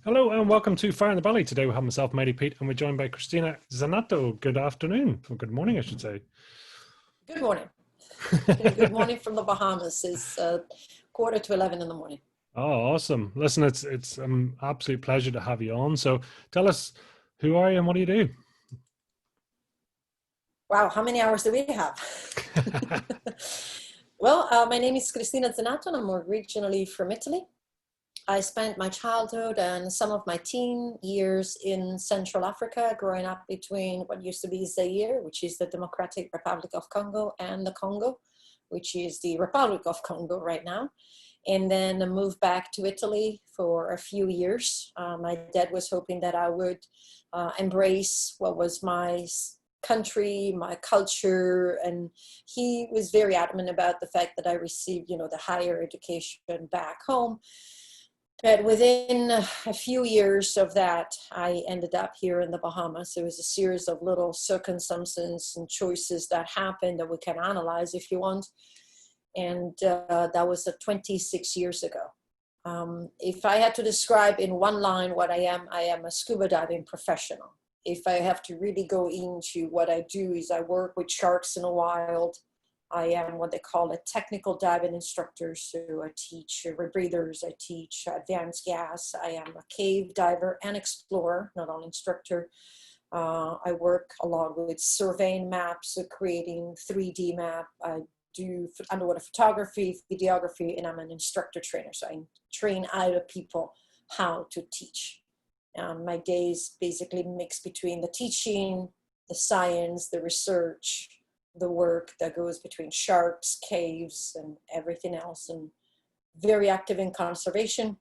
Hello and welcome to Fire in the Valley. Today we have myself, Mighty Pete, and we're joined by Cristina Zenato. Good afternoon, or good morning, I should say. Good morning. Good morning from the Bahamas. It's 11:15 in the morning. Oh, awesome. Listen, it's an absolute pleasure to have you on. So tell us, who are you and what do you do? Wow, how many hours do we have? Well, my name is Cristina Zenato, and I'm originally from Italy. I spent my childhood and some of my teen years in Central Africa, growing up between what used to be Zaire, which is the Democratic Republic of Congo, and the Congo, which is the Republic of Congo right now. And then I moved back to Italy for a few years. My dad was hoping that I would embrace what was my country, my culture, and he was very adamant about the fact that I received, the higher education back home. But within a few years of that, I ended up here in the Bahamas. It was a series of little circumstances and choices that happened that we can analyze if you want. And that was 26 years ago. If I had to describe in one line what I am a scuba diving professional. If I have to really go into what I do is I work with sharks in the wild. I am what they call a technical diving instructor. So I teach rebreathers, I teach advanced gas. I am a cave diver and explorer, not only instructor. I work a lot with surveying maps, creating 3D map. I do underwater photography, videography, and I'm an instructor trainer. So I train other people how to teach. My days basically mix between the teaching, the science, the research, the work that goes between sharks, caves, and everything else, and very active in conservation.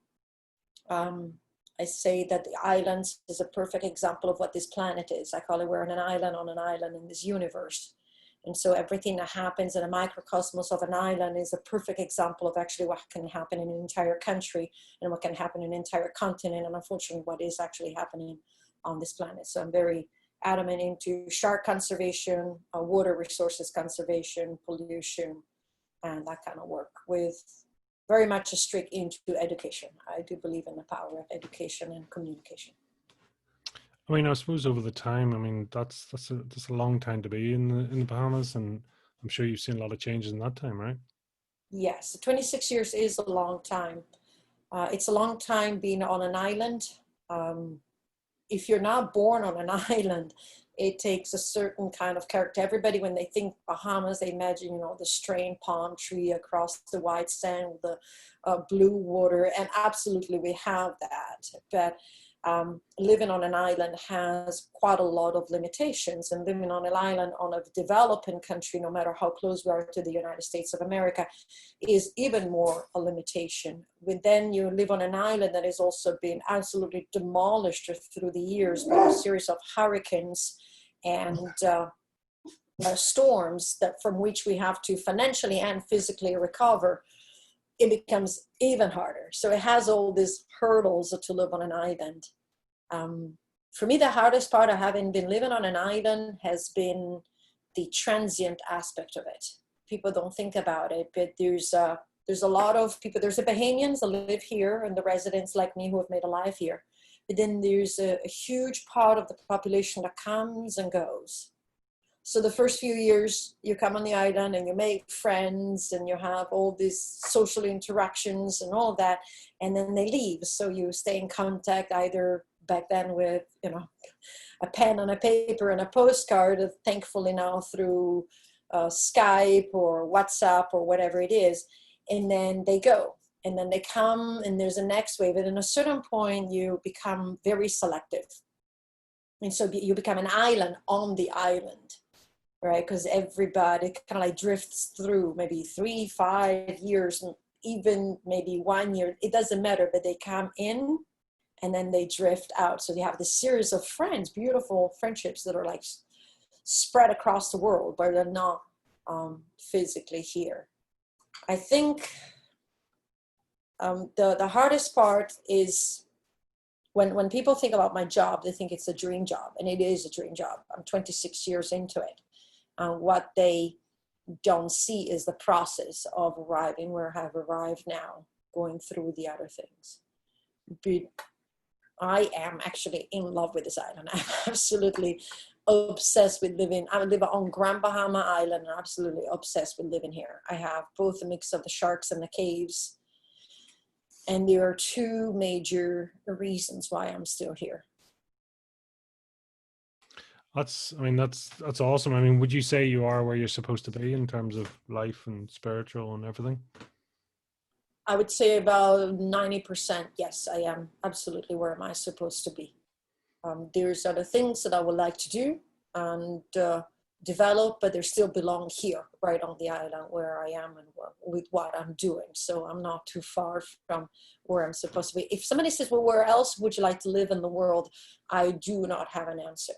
I say that the islands is a perfect example of what this planet is. I call it we're on an island in this universe. And so everything that happens in a microcosmos of an island is a perfect example of actually what can happen in an entire country and what can happen in an entire continent, and unfortunately what is actually happening on this planet. So I'm very adamant into shark conservation, water resources conservation, pollution, and that kind of work, with very much a streak into education. I do believe in the power of education and communication. I mean, I suppose over the time, I mean, that's a long time to be in the Bahamas, and I'm sure you've seen a lot of changes in that time, right? Yes, 26 years is a long time. It's a long time being on an island. If you're not born on an island, it takes a certain kind of character. Everybody, when they think Bahamas, they imagine, the strained palm tree across the white sand with the blue water. And absolutely, we have that. But living on an island has quite a lot of limitations, and living on an island on a developing country, no matter how close we are to the United States of America, is even more a limitation. When then you live on an island that has also been absolutely demolished through the years by a series of hurricanes and storms that from which we have to financially and physically recover, it becomes even harder. So it has all these hurdles to live on an island. For me, the hardest part of having been living on an island has been the transient aspect of it. People don't think about it, but there's a lot of people. There's the Bahamians that live here and the residents like me who have made a life here. But then there's a huge part of the population that comes and goes. So the first few years you come on the island and you make friends and you have all these social interactions and all that, and then they leave. So you stay in contact either back then with, a pen and a paper and a postcard, thankfully now through Skype or WhatsApp or whatever it is, and then they go. And then they come and there's a next wave. And at a certain point you become very selective. And so you become an island on the island. Right, because everybody kind of like drifts through maybe 3, 5 years, even maybe 1 year. It doesn't matter, but they come in and then they drift out. So you have this series of friends, beautiful friendships that are like spread across the world, but they're not physically here. I think the hardest part is when people think about my job, they think it's a dream job, and it is a dream job. I'm 26 years into it. What they don't see is the process of arriving where I have arrived now, going through the other things. But I am actually in love with this island. I'm absolutely obsessed with living. I live on Grand Bahama Island. I'm absolutely obsessed with living here. I have both a mix of the sharks and the caves. And there are two major reasons why I'm still here. That's awesome. I mean, would you say you are where you're supposed to be in terms of life and spiritual and everything? I would say about 90%, yes, I am absolutely where am I supposed to be. There's other things that I would like to do and develop, but they still belong here, right on the island where I am and with what I'm doing. So I'm not too far from where I'm supposed to be. If somebody says, well, where else would you like to live in the world? I do not have an answer.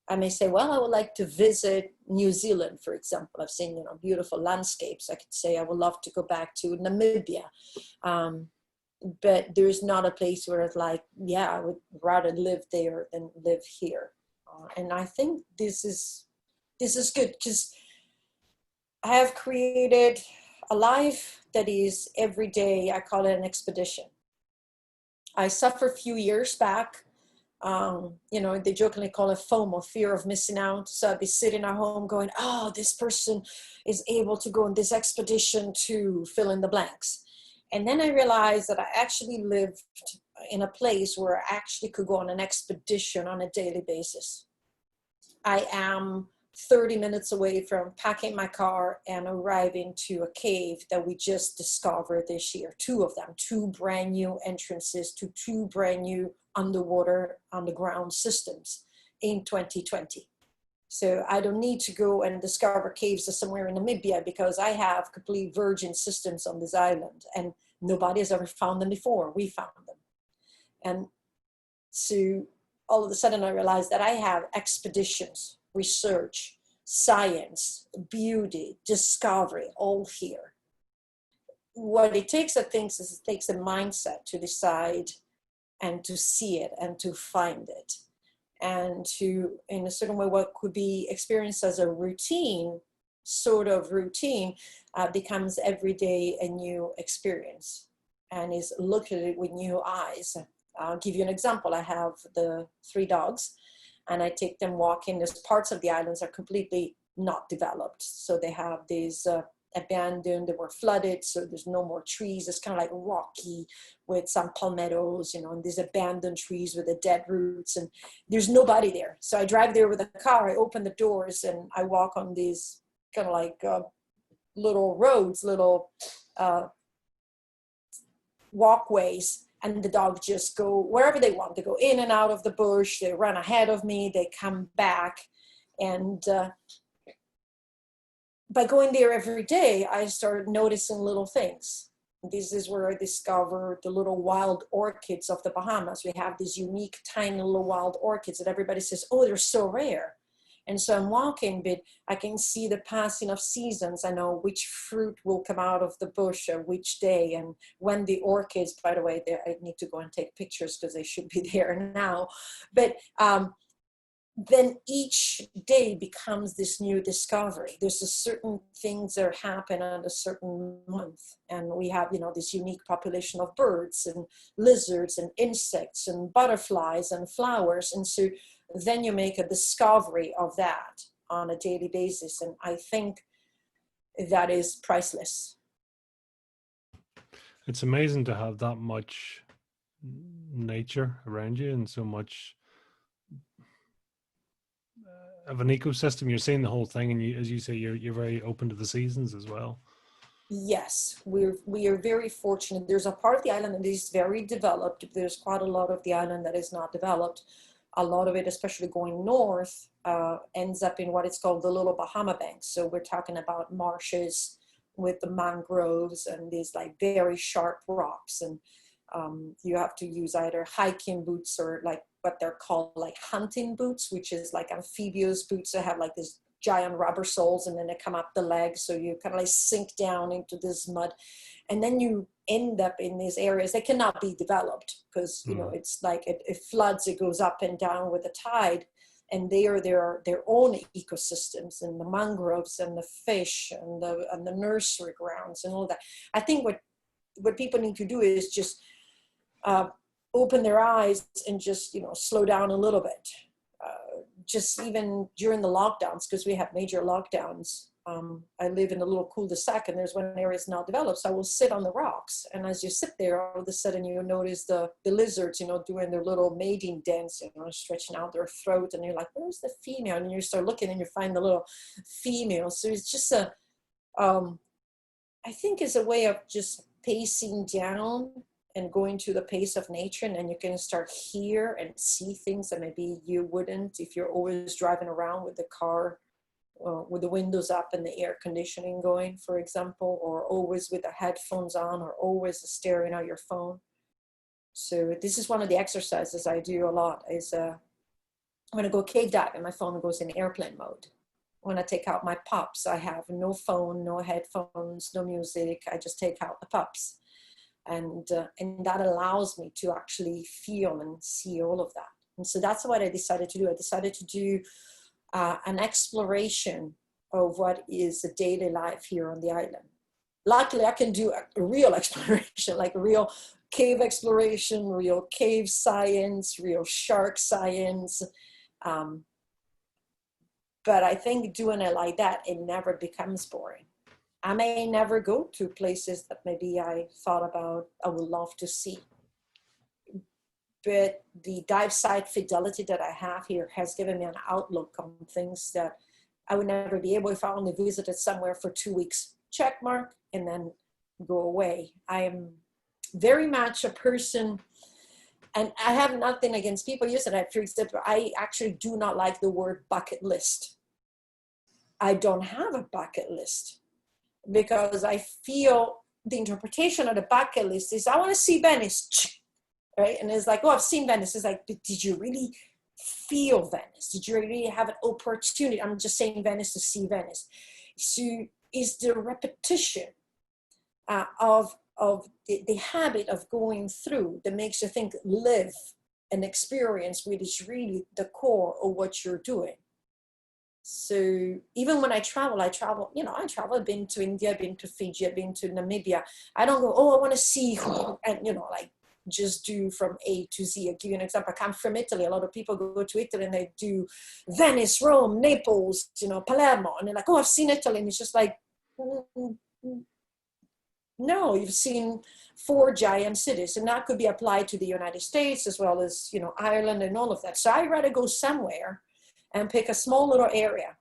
I may say, well, I would like to visit New Zealand, for example. I've seen, beautiful landscapes. I could say I would love to go back to Namibia. But there's not a place where it's like, yeah, I would rather live there than live here. And I think this is good because I have created a life that is every day. I call it an expedition. I suffered a few years back. They jokingly call it FOMO, fear of missing out. So I'd be sitting at home going, oh, this person is able to go on this expedition to fill in the blanks. And then I realized that I actually lived in a place where I actually could go on an expedition on a daily basis. I am 30 minutes away from packing my car and arriving to a cave that we just discovered this year. Two of them, two brand new entrances to two brand new underground systems in 2020. So I don't need to go and discover caves somewhere in Namibia because I have complete virgin systems on this island and nobody has ever found them before. We found them. And so all of a sudden I realized that I have expeditions, research, science, beauty, discovery, all here. What it takes, I think, is it takes a mindset to decide and to see it and to find it. And to, in a certain way, what could be experienced as a routine, becomes every day a new experience and is looked at it with new eyes. I'll give you an example. I have the 3 dogs and I take them walking. There's parts of the islands are completely not developed. So they have these abandoned, they were flooded, so there's no more trees. It's kind of like rocky with some palmettos, and these abandoned trees with the dead roots, and there's nobody there. So I drive there with a car, I open the doors, and I walk on these kind of like little roads, little walkways, and the dogs just go wherever they want. They go in and out of the bush, they run ahead of me, they come back, and by going there every day, I started noticing little things. This is where I discovered the little wild orchids of the Bahamas. We have these unique, tiny little wild orchids that everybody says, oh, they're so rare. And so I'm walking, but I can see the passing of seasons. I know which fruit will come out of the bush on which day, and when the orchids, by the way, I need to go and take pictures because they should be there now. But then each day becomes this new discovery. There's a certain things that happen at a certain month. And we have, this unique population of birds and lizards and insects and butterflies and flowers. And so then you make a discovery of that on a daily basis. And I think that is priceless. It's amazing to have that much nature around you and so much of an ecosystem. You're seeing the whole thing, and as you say, you're very open to the seasons as well. Yes, we are very fortunate. There's a part of the island that is very developed. There's quite a lot of the island that is not developed. A lot of it, especially going north, ends up in what is called the Little Bahama Banks. So we're talking about marshes with the mangroves and these like very sharp rocks, and you have to use either hiking boots or like what they're called like hunting boots, which is like amphibious boots that have like this giant rubber soles and then they come up the legs, so you kind of like sink down into this mud, and then you end up in these areas that cannot be developed because it's like it floods, it goes up and down with the tide, and they are their own ecosystems, and the mangroves and the fish and the nursery grounds and all that. I think what people need to do is just open their eyes and just, slow down a little bit. Just even during the lockdowns, because we have major lockdowns. I live in a little cul-de-sac, and there's one area is not developed. So I will sit on the rocks, and as you sit there, all of a sudden you notice the lizards, doing their little mating dance, stretching out their throat, and you're like, "Where's the female?" And you start looking, and you find the little female. So it's just I think it's a way of just pacing down and going to the pace of nature, and then you can start hear and see things that maybe you wouldn't if you're always driving around with the car with the windows up and the air conditioning going, for example, or always with the headphones on, or always staring at your phone. So this is one of the exercises I do a lot is when I go cave diving, my phone goes in airplane mode. When I take out my pups, I have no phone, no headphones, no music. I just take out the pups. And that allows me to actually feel and see all of that. And so that's what I decided to do. I decided to do an exploration of what is the daily life here on the island. Luckily, I can do a real exploration, like a real cave exploration, real cave science, real shark science. But I think doing it like that, it never becomes boring. I may never go to places that maybe I thought about I would love to see. But the dive site fidelity that I have here has given me an outlook on things that I would never be able if I only visited somewhere for 2 weeks, check mark, and then go away. I am very much a person, and I have nothing against people using that. For example, I actually do not like the word bucket list. I don't have a bucket list because I feel the interpretation of the bucket list is I want to see Venice, right? And it's like, oh, I've seen Venice. It's like, but did you really feel Venice? Did you really have an opportunity? I'm just saying Venice to see Venice. So is the repetition of the habit of going through that makes you think, live an experience which is really the core of what you're doing. So even when I travel, I've been to India, I've been to Fiji, I've been to Namibia. I don't go, oh, I want to see, and like just do from A to Z. I'll give you an example. I come from Italy. A lot of people go to Italy and they do Venice, Rome, Naples, Palermo. And they're like, oh, I've seen Italy. And it's just like, no, you've seen 4 giant cities. And that could be applied to the United States as well as, Ireland and all of that. So I'd rather go somewhere and pick a small little area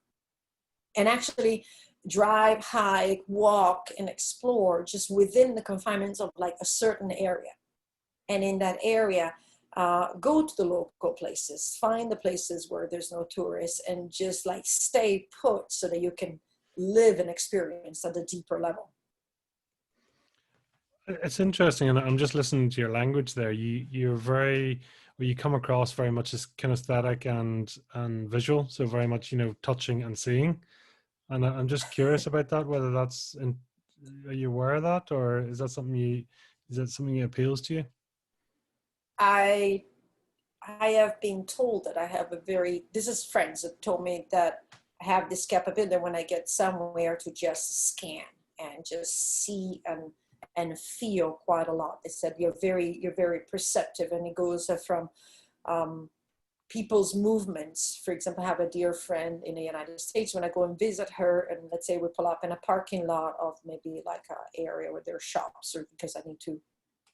and actually drive, hike, walk, and explore just within the confinements of like a certain area. And in that area, go to the local places, find the places where there's no tourists, and just like stay put so that you can live and experience at a deeper level. It's interesting, and I'm just listening to your language there. You come across very much as kinesthetic and visual, so very much touching and seeing. And I'm just curious about that. Whether are you aware of that, or is that something that appeals to you? I have been told that I have this is friends that told me that I have this capability when I get somewhere to just scan and just see and feel quite a lot. They said you're very perceptive, and it goes from people's movements. For example, I have a dear friend in the United States. When I go and visit her, and let's say we pull up in a parking lot of maybe like an area where there are shops, or because I need to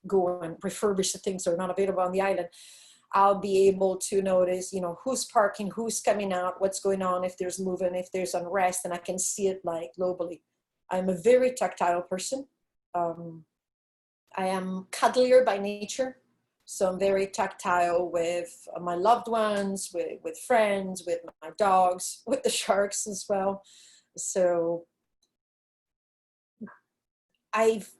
go and refurbish the things that are not available on the island, I'll be able to notice, who's parking, who's coming out, what's going on, if there's movement, if there's unrest, and I can see it like globally. I'm a very tactile person. I am cuddlier by nature. So I'm very tactile with my loved ones, with friends, with my dogs, with the sharks as well. So I've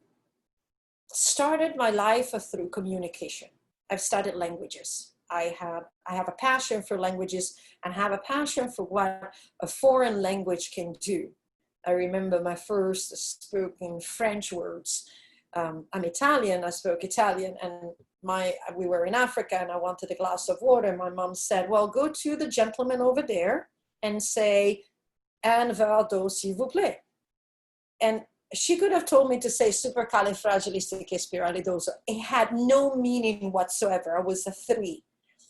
started my life through communication. I've studied languages. I have a passion for languages and have a passion for what a foreign language can do. I remember my first spoken French words. I'm Italian, I spoke Italian, and we were in Africa and I wanted a glass of water. My mom said, well, go to the gentleman over there and say, un verre d'eau, s'il vous plaît. And she could have told me to say supercalifragilisticexpialidocious. It had no meaning whatsoever. I was a 3.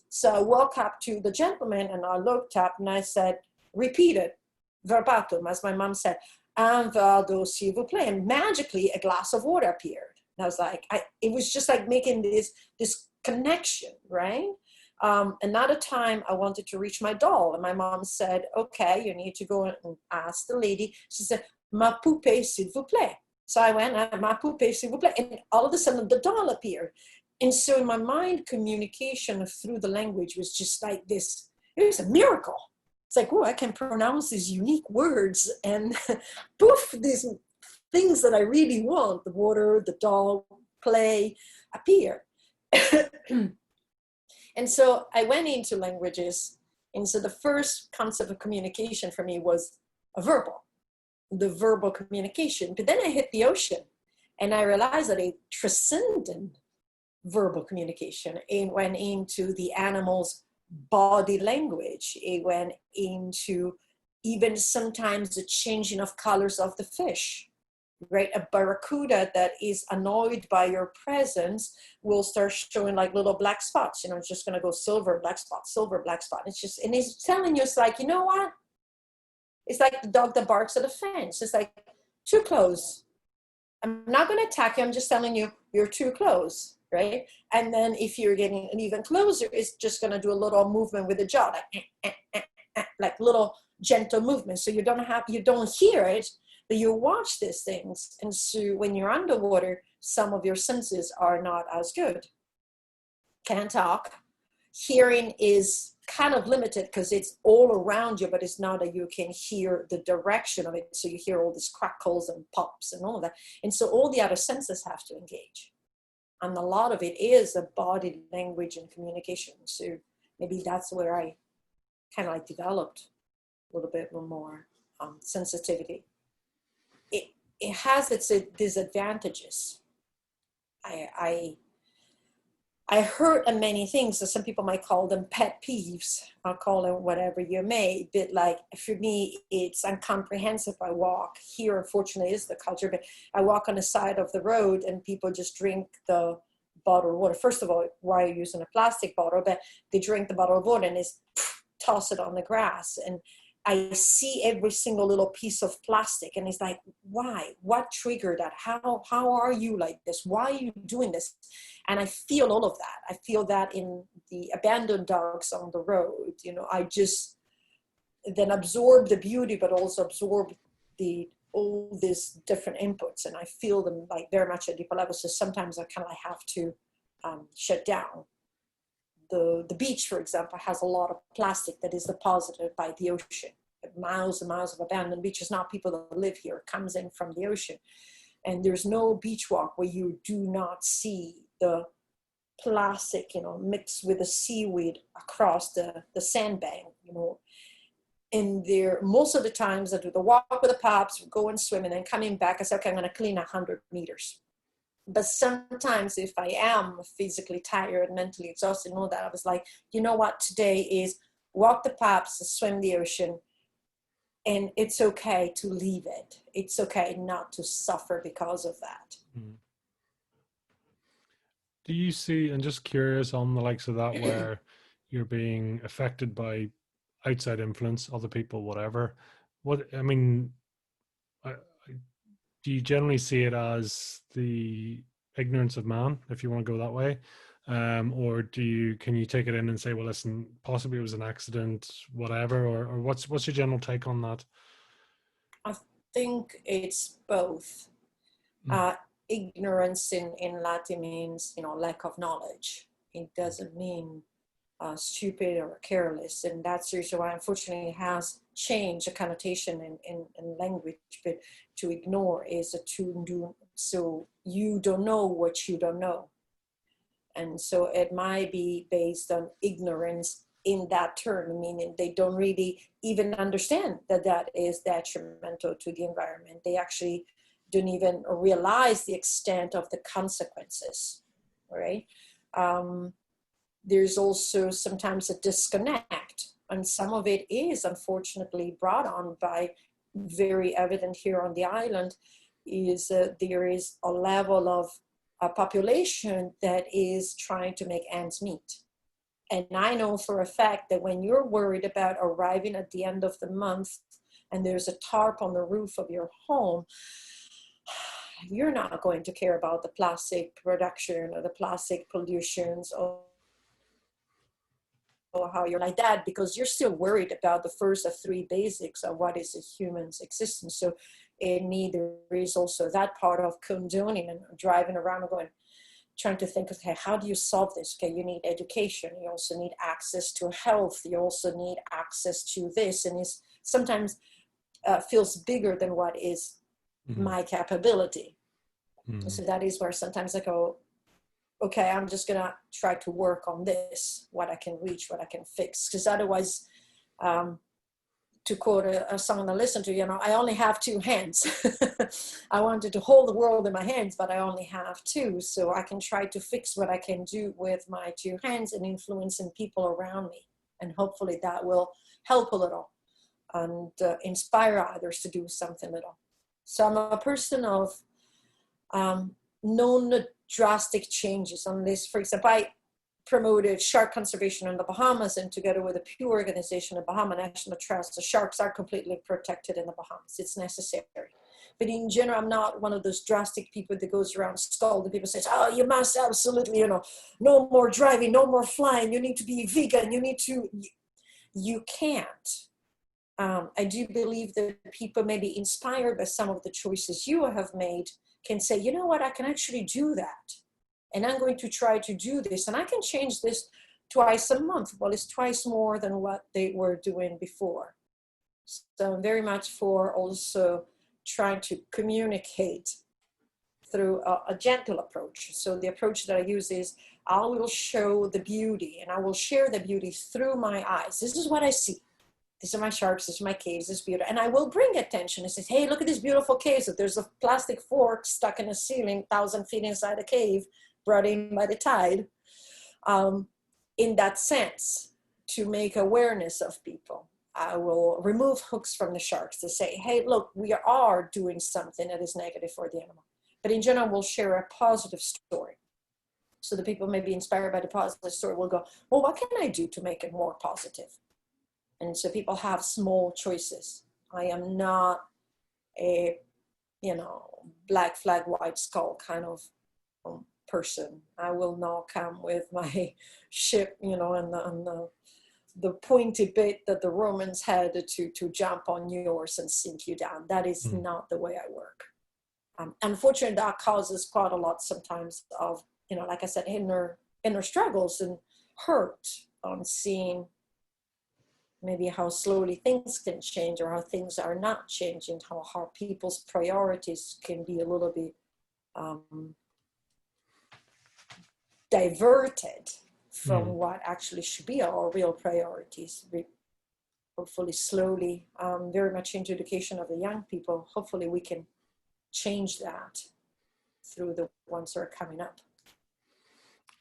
So I walked up to the gentleman and I looked up and I said, repeat it, verbatim, as my mom said, un verre d'eau, s'il vous plaît. And magically a glass of water appeared. And I was like, it was just like making this connection, right? Another time I wanted to reach my doll and my mom said, okay, you need to go and ask the lady. She said, ma poupée, s'il vous plaît. So I went, ma poupée, s'il vous plaît. And all of a sudden the doll appeared. And so in my mind, communication through the language was just like this. It was a miracle. It's like, oh, I can pronounce these unique words and poof, these things that I really want, the water, the doll, play, appear. And so I went into languages. And so the first concept of communication for me was the verbal communication. But then I hit the ocean and I realized that it transcended verbal communication. It went into the animal's body language. It went into even sometimes the changing of colors of the fish, right? A barracuda that is annoyed by your presence will start showing like little black spots. It's just going to go silver, black spot, silver, black spot. It's just, and it's telling you, it's like, you know what? It's like the dog that barks at a fence. It's like, too close. I'm not going to attack you. I'm just telling you, you're too close, right? And then if you're getting even closer, it's just going to do a little movement with the jaw, like little gentle movement. So you don't hear it, but you watch these things. And so when you're underwater, some of your senses are not as good. Can't talk. Hearing is kind of limited because it's all around you, but it's not that you can hear the direction of it. So you hear all these crackles and pops and all of that. And so all the other senses have to engage. And a lot of it is a body language and communication. So maybe that's where I kind of like developed a little bit more sensitivity. It has its disadvantages. I hurt on many things, so some people might call them pet peeves. I'll call them whatever you may. But like for me, it's incomprehensible. I walk here, unfortunately, is the culture, but I walk on the side of the road and people just drink the bottle of water. First of all, why are you using a plastic bottle? But they drink the bottle of water and toss it on the grass. And I see every single little piece of plastic and it's like, why? What triggered that? How are you like this? Why are you doing this? And I feel all of that. I feel that in the abandoned dogs on the road. I just then absorb the beauty, but also absorb all these different inputs. And I feel them like very much at deeper levels. So sometimes I kind of have to shut down. The beach, for example, has a lot of plastic that is deposited by the ocean. Miles and miles of abandoned beaches, not people that live here, it comes in from the ocean. And there's no beach walk where you do not see the plastic, mixed with the seaweed across the sandbank, And there, most of the times I do the walk with the pups, go and swim, and then coming back, I say, okay, I'm going to clean 100 meters. But sometimes if I am physically tired, mentally exhausted and all that, I was like, you know what, today is walk the pups, swim the ocean, and it's okay to leave it. It's okay not to suffer because of that. Do you see, and just curious on the likes of that, where you're being affected by outside influence, other people, whatever, do you generally see it as the ignorance of man, if you want to go that way? Or can you take it in and say, well, listen, possibly it was an accident, whatever, or what's your general take on that? I think it's both. Ignorance in Latin means, lack of knowledge. It doesn't mean stupid or careless. And that's the reason why, unfortunately, it has changed the connotation in language. But to ignore is to do, so you don't know what you don't know. And so it might be based on ignorance in that term, meaning they don't really even understand that is detrimental to the environment. They actually don't even realize the extent of the consequences, right? There's also sometimes a disconnect, and some of it is unfortunately brought on by, very evident here on the island, is there is a level of a population that is trying to make ends meet. And I know for a fact that when you're worried about arriving at the end of the month and there's a tarp on the roof of your home, you're not going to care about the plastic production or the plastic pollutions or how you're like that, because you're still worried about the first of three basics of what is a human's existence. So in me, there is also that part of condoning and driving around and going, trying to think of, okay, how do you solve this? Okay, you need education. You also need access to health. You also need access to this. And it's sometimes feels bigger than what is my capability. So that is where sometimes I go, okay, I'm just gonna try to work on this, what I can reach, what I can fix. Because otherwise, to quote a song I listen to, you know, I only have two hands. I wanted to hold the world in my hands, but I only have two. So I can try to fix what I can do with my two hands and influencing people around me. And hopefully that will help a little and inspire others to do something little. So I'm a person of known drastic changes on this. For example, I promoted shark conservation in the Bahamas, and together with a Pew organization, the Bahama National Trust, the sharks are completely protected in the Bahamas. It's necessary. But in general, I'm not one of those drastic people that goes around scolding people, says, oh, you must absolutely, you know, no more driving, no more flying, you need to be vegan, you can't. I do believe that people may be inspired by some of the choices you have made, can say, you know what, I can actually do that. And I'm going to try to do this. And I can change this twice a month. Well, it's twice more than what they were doing before. So I'm very much for also trying to communicate through a gentle approach. So the approach that I use is I will show the beauty and I will share the beauty through my eyes. This is what I see. These are my sharks, this is my caves, this is beautiful. And I will bring attention and say, hey, look at this beautiful cave. So there's a plastic fork stuck in a ceiling, 1,000 feet inside a cave, brought in by the tide. In that sense, to make awareness of people. I will remove hooks from the sharks to say, hey, look, we are doing something that is negative for the animal. But in general, we'll share a positive story. So the people may be inspired by the positive story will go, well, what can I do to make it more positive? And so people have small choices. I am not a, you know, black flag, white skull kind of person. I will not come with my ship, you know, and the pointy bit that the Romans had to jump on yours and sink you down. That is not the way I work. Unfortunately, that causes quite a lot sometimes of, you know, like I said, inner struggles and hurt on seeing maybe how slowly things can change or how things are not changing, how people's priorities can be a little bit diverted from what actually should be our real priorities. Hopefully slowly, very much into education of the young people, hopefully we can change that through the ones that are coming up.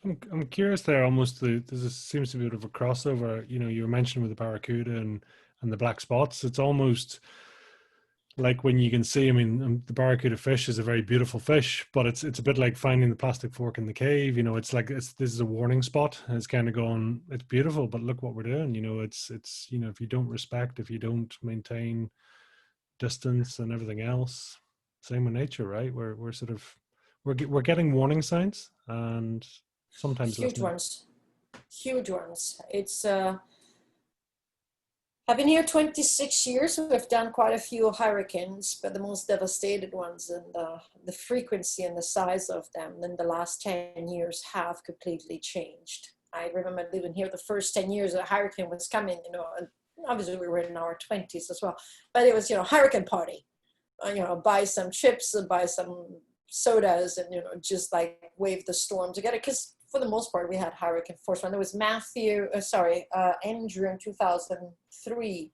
I'm curious there. Almost there seems to be a bit of a crossover. You know, you were mentioning with the barracuda and the black spots. It's almost like when you can see. I mean, the barracuda fish is a very beautiful fish, but it's a bit like finding the plastic fork in the cave. You know, it's like this is a warning spot, and it's kind of going. It's beautiful, but look what we're doing. You know, it's you know, if you don't respect, if you don't maintain distance and everything else, same with nature, right? We're sort of we're getting warning signs and sometimes huge ones. It's I've been here 26 years. We've done quite a few hurricanes, but the most devastated ones and the frequency and the size of them in the last 10 years have completely changed. I remember living here the first 10 years a hurricane was coming, you know, and obviously we were in our 20s as well, but it was, you know, hurricane party, you know, buy some chips and buy some sodas and, you know, just like wave the storm together. Because for the most part, we had hurricane force. When there was Andrew in 2003.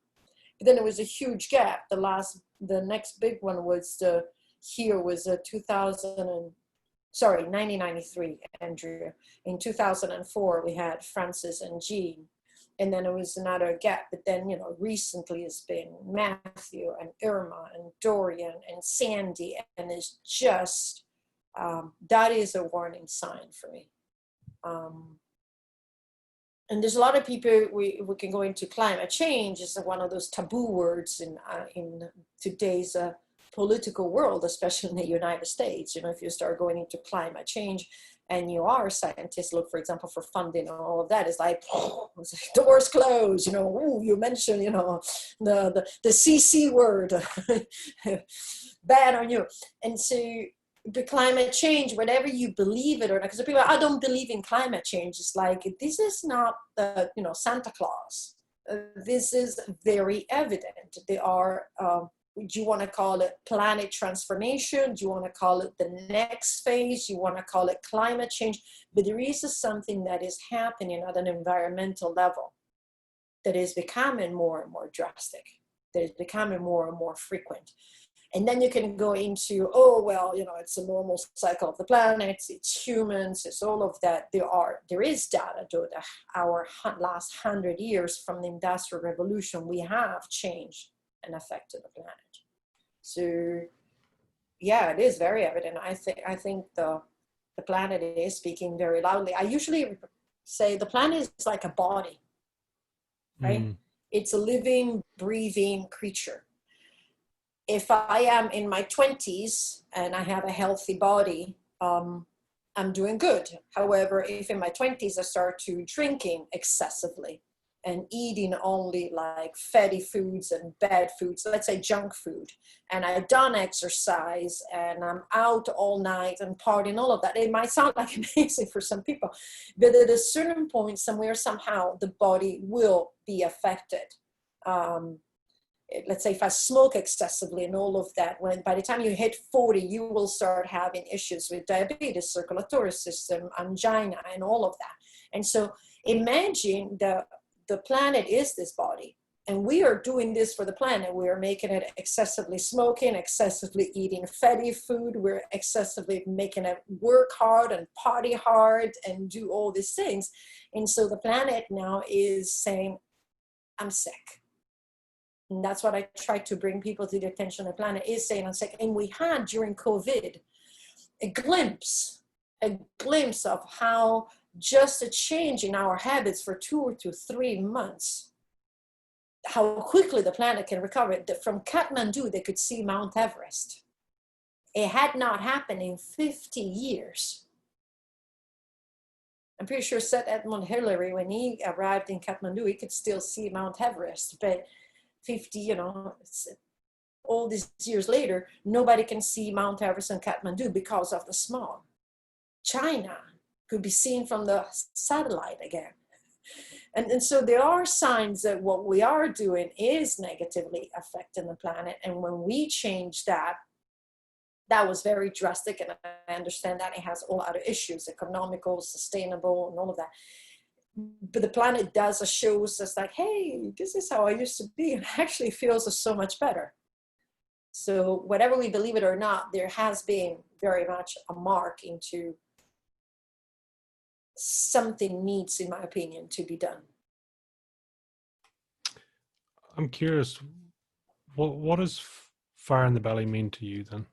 But then there was a huge gap. The next big one was 1993, Andrew. In 2004, we had Francis and Jean. and then it was another gap. But then, you know, recently it's been Matthew and Irma and Dorian and Sandy, and it's just, that is a warning sign for me. And there's a lot of people, we can go into climate change is one of those taboo words in today's political world, especially in the United States. You know, if you start going into climate change and you are a scientist, look, for example, for funding and all of that, it's like, doors closed, you know, ooh, you mentioned, you know, the CC word, bad on you. And so the climate change, whatever you believe it or not, because people, I don't believe in climate change. It's like, this is not the, you know, Santa Claus. This is very evident. They are, do you want to call it planet transformation? Do you want to call it the next phase? You want to call it climate change? But there is something that is happening at an environmental level that is becoming more and more drastic, that is becoming more and more frequent. And then you can go into, oh, well, you know, it's a normal cycle of the planet, it's humans, it's all of that. There is data, though, that our last 100 years from the Industrial Revolution, we have changed and affected the planet. So, yeah, it is very evident. I think the planet is speaking very loudly. I usually say the planet is like a body, right? It's a living, breathing creature. If I am in my 20s and I have a healthy body, I'm doing good. However, if in my 20s I start to drinking excessively and eating only like fatty foods and bad foods, let's say junk food, and I don't exercise and I'm out all night and partying, all of that, it might sound like amazing for some people, but at a certain point, somewhere, somehow, the body will be affected. Let's say if I smoke excessively and all of that, when by the time you hit 40, you will start having issues with diabetes, circulatory system, angina, and all of that. And so imagine the planet is this body, and we are doing this for the planet. We are making it excessively smoking, excessively eating fatty food. We're excessively making it work hard and party hard and do all these things. And so the planet now is saying, I'm sick. And that's what I try to bring people to the attention of the planet is saying, I'm sick. And we had during COVID a glimpse of how just a change in our habits for 2 to 3 months, how quickly the planet can recover. From Kathmandu, they could see Mount Everest. It had not happened in 50 years. I'm pretty sure Sir Edmund Hillary, when he arrived in Kathmandu, he could still see Mount Everest, but 50, you know, all these years later, nobody can see Mount Everest and Kathmandu because of the smog. China could be seen from the satellite again. And so there are signs that what we are doing is negatively affecting the planet. And when we change that, that was very drastic. And I understand that it has all other issues, economical, sustainable, and all of that. But the planet does shows us like, hey, this is how I used to be, and actually feels so much better. So whatever we believe it or not, there has been very much a mark into something needs, in my opinion, to be done. I'm curious, what does fire in the belly mean to you then?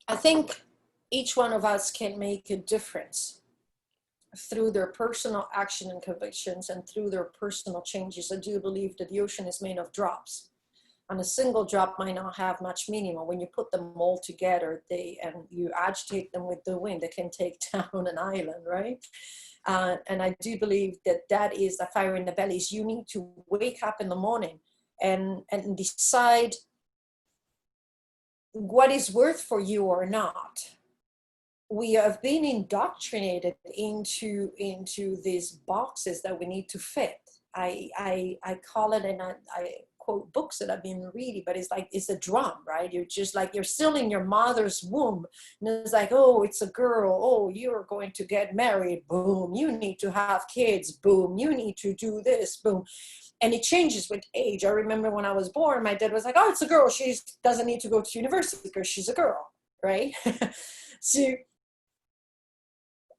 I think each one of us can make a difference through their personal action and convictions and through their personal changes. I do believe that the ocean is made of drops, and a single drop might not have much meaning, but when you put them all together, and you agitate them with the wind, they can take down an island, right? And I do believe that is the fire in the belly. Is you need to wake up in the morning and decide what is worth for you or not. We have been indoctrinated into these boxes that we need to fit. I call it, and I quote books that I've been reading, but it's like, it's a drum, right? You're just like, you're still in your mother's womb. And it's like, oh, it's a girl. Oh, you're going to get married. Boom. You need to have kids. Boom. You need to do this. Boom. And it changes with age. I remember when I was born, my dad was like, oh, it's a girl. She doesn't need to go to university because she's a girl, right? So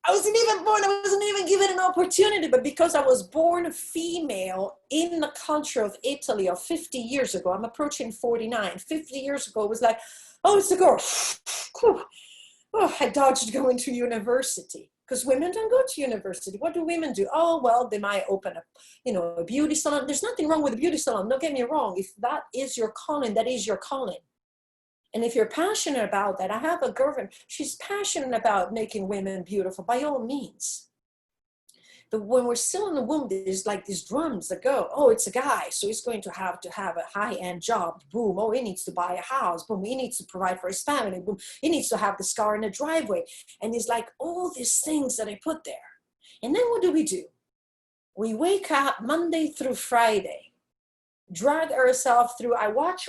I wasn't even born, I wasn't even given an opportunity, but because I was born female in the culture of Italy of 50 years ago, I'm approaching 49, 50 years ago, it was like, oh, it's a girl. Oh, I dodged going to university because women don't go to university. What do women do? Oh, well, they might open a beauty salon. There's nothing wrong with a beauty salon. Don't get me wrong. If that is your calling, that is your calling. And if you're passionate about that, I have a girlfriend, she's passionate about making women beautiful, by all means. But when we're still in the womb, there's like these drums that go, oh, it's a guy, so he's going to have a high-end job. Boom. Oh, he needs to buy a house. Boom. He needs to provide for his family. Boom. He needs to have this car in the driveway. And it's like all these things that I put there. And then what do? We wake up Monday through Friday, drag ourselves through.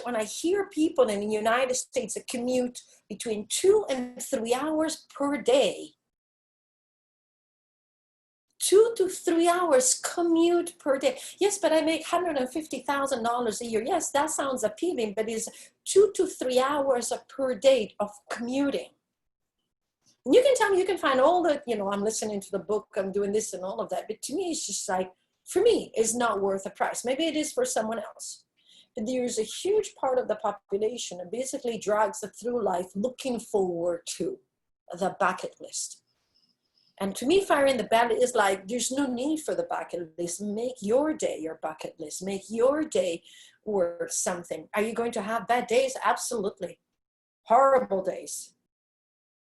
When I hear people in the United States that commute between 2 and 3 hours per day, 2 to 3 hours commute per day. Yes, but I make $150,000 a year. Yes, that sounds appealing, but it's 2 to 3 hours per day of commuting. And you can tell me, you can find all the, I'm listening to the book, I'm doing this and all of that. But to me, it's just like, for me, it's not worth the price. Maybe it is for someone else. But there's a huge part of the population that basically drags it through life looking forward to the bucket list. And to me, fire in the belly is like, there's no need for the bucket list. Make your day your bucket list. Make your day worth something. Are you going to have bad days? Absolutely. Horrible days.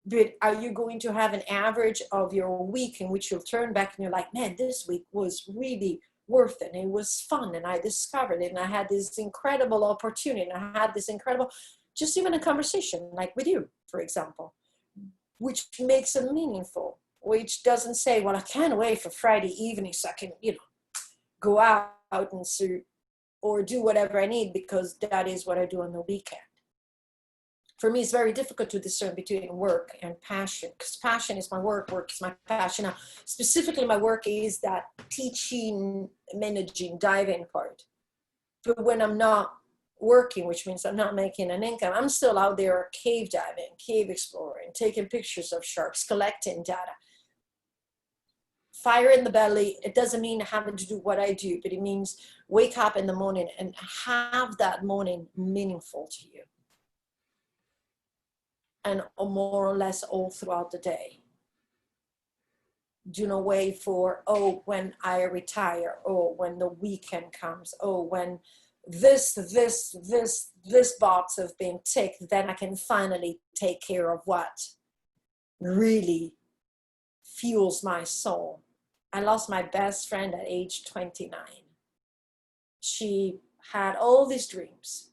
But are you going to have an average of your week in which you'll turn back and you're like, man, this week was really worth it. And it was fun. And I discovered it. And I had this incredible opportunity. And I had this incredible, just even a conversation like with you, for example, which makes it meaningful. Which doesn't say, well, I can't wait for Friday evening so I can, go out and see or do whatever I need because that is what I do on the weekend. For me, it's very difficult to discern between work and passion because passion is my work is my passion. Now, specifically, my work is that teaching, managing, diving part. But when I'm not working, which means I'm not making an income, I'm still out there cave diving, cave exploring, taking pictures of sharks, collecting data. Fire in the belly, it doesn't mean having to do what I do, but it means wake up in the morning and have that morning meaningful to you. And more or less all throughout the day. Do not wait for, oh, when I retire, oh, when the weekend comes, oh, when this box has been ticked, then I can finally take care of what really fuels my soul. I lost my best friend at age 29. She had all these dreams.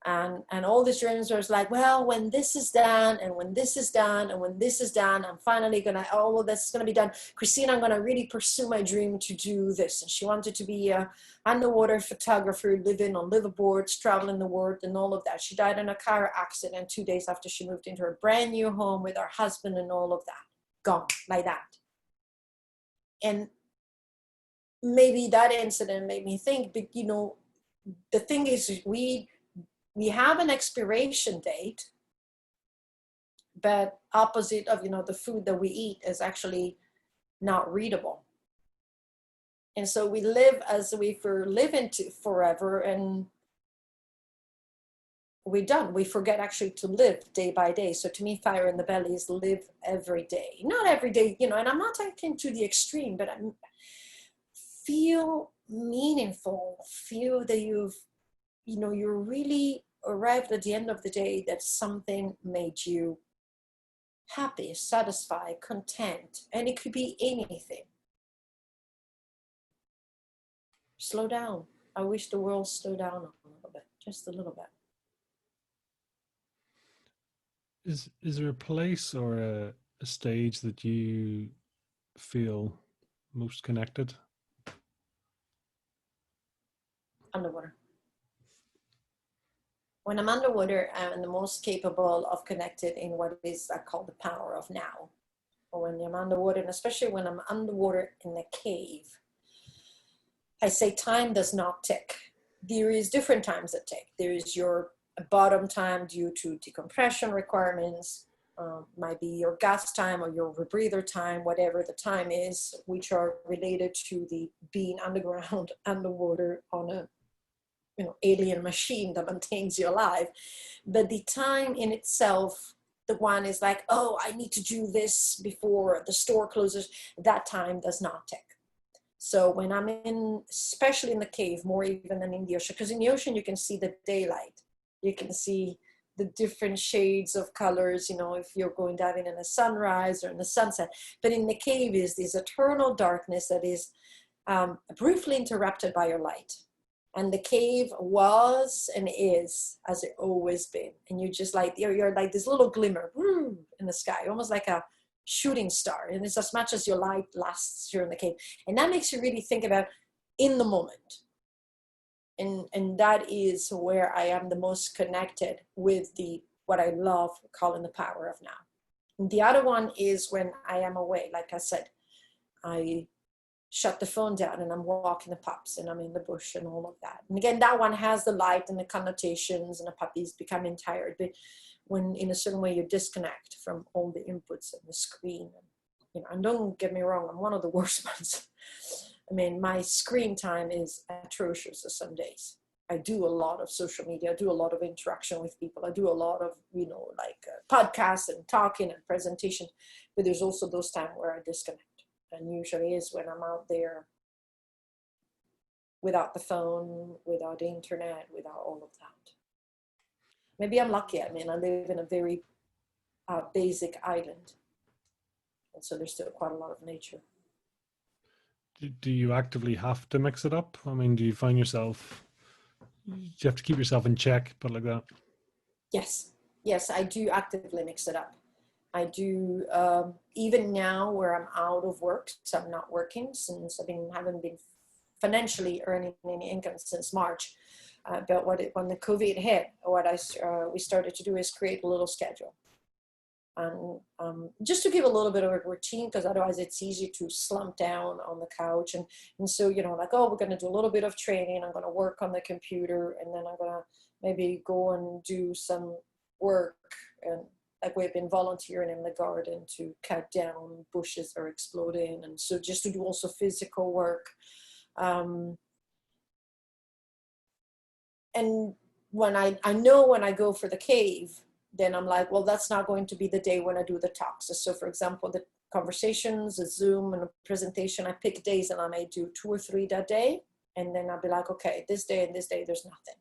And all these dreams was like, well, when this is done, and when this is done, and when this is done, I'm finally gonna, oh, well, this is gonna be done. Cristina, I'm gonna really pursue my dream to do this. And she wanted to be an underwater photographer, living on liveaboards, traveling the world, and all of that. She died in a car accident 2 days after she moved into her brand new home with her husband and all of that. Gone, like that. And maybe that incident made me think, but the thing is, we have an expiration date, but opposite of, the food that we eat is actually not readable. And so we live as if we're living to forever, and we forget actually to live day by day. So to me, fire in the belly is live every day. Not every day, and I'm not taking to the extreme, but feel meaningful, feel that you're really arrived at the end of the day that something made you happy, satisfied, content, and it could be anything. Slow down. I wish the world slowed down a little bit, just a little bit. Is there a place or a stage that you feel most connected? Underwater. When I'm underwater, I'm the most capable of connected in what is called the power of now. Or when I'm underwater, and especially when I'm underwater in a cave, I say time does not tick. There is different times that tick. There is your bottom time due to decompression requirements. Might be your gas time or your rebreather time, whatever the time is, which are related to the being underground, underwater on a alien machine that maintains you alive. But the time in itself, the one is like, oh, I need to do this before the store closes, that time does not tick. So when I'm in, especially in the cave, more even than in the ocean, because in the ocean you can see the daylight, you can see the different shades of colors, if you're going diving in a sunrise or in the sunset. But in the cave is this eternal darkness that is briefly interrupted by your light. And the cave was and is as it always been. And you just like, you're like this little glimmer in the sky, almost like a shooting star. And it's as much as your light lasts during the cave. And that makes you really think about in the moment. And that is where I am the most connected with what I love calling the power of now. And the other one is when I am away. Like I said, I shut the phone down and I'm walking the pups and I'm in the bush and all of that. And again, that one has the light and the connotations and the puppies becoming tired. But when in a certain way you disconnect from all the inputs and the screen, and don't get me wrong, I'm one of the worst ones. I mean, my screen time is atrocious some days. I do a lot of social media. I do a lot of interaction with people. I do a lot of, podcasts and talking and presentation. But there's also those times where I disconnect. And usually is when I'm out there without the phone, without the internet, without all of that. Maybe I'm lucky. I mean, I live in a very basic island. And so there's still quite a lot of nature. Do you actively have to mix it up? I mean, do you find yourself, you have to keep yourself in check, but like that? Yes, I do actively mix it up. I do, even now where I'm out of work, so I'm not working since haven't been financially earning any income since March. But when the COVID hit, what we started to do is create a little schedule. And just to give a little bit of a routine, because otherwise it's easy to slump down on the couch. And so, like, oh, we're going to do a little bit of training. I'm going to work on the computer, and then I'm going to maybe go and do some work. And like we've been volunteering in the garden to cut down bushes that are exploding. And so just to do also physical work. And when I know when I go for the cave, then I'm like, well, that's not going to be the day when I do the talks. So for example, the conversations, a Zoom and a presentation, I pick days and I may do 2 or 3 that day. And then I'll be like, okay, this day and this day, there's nothing.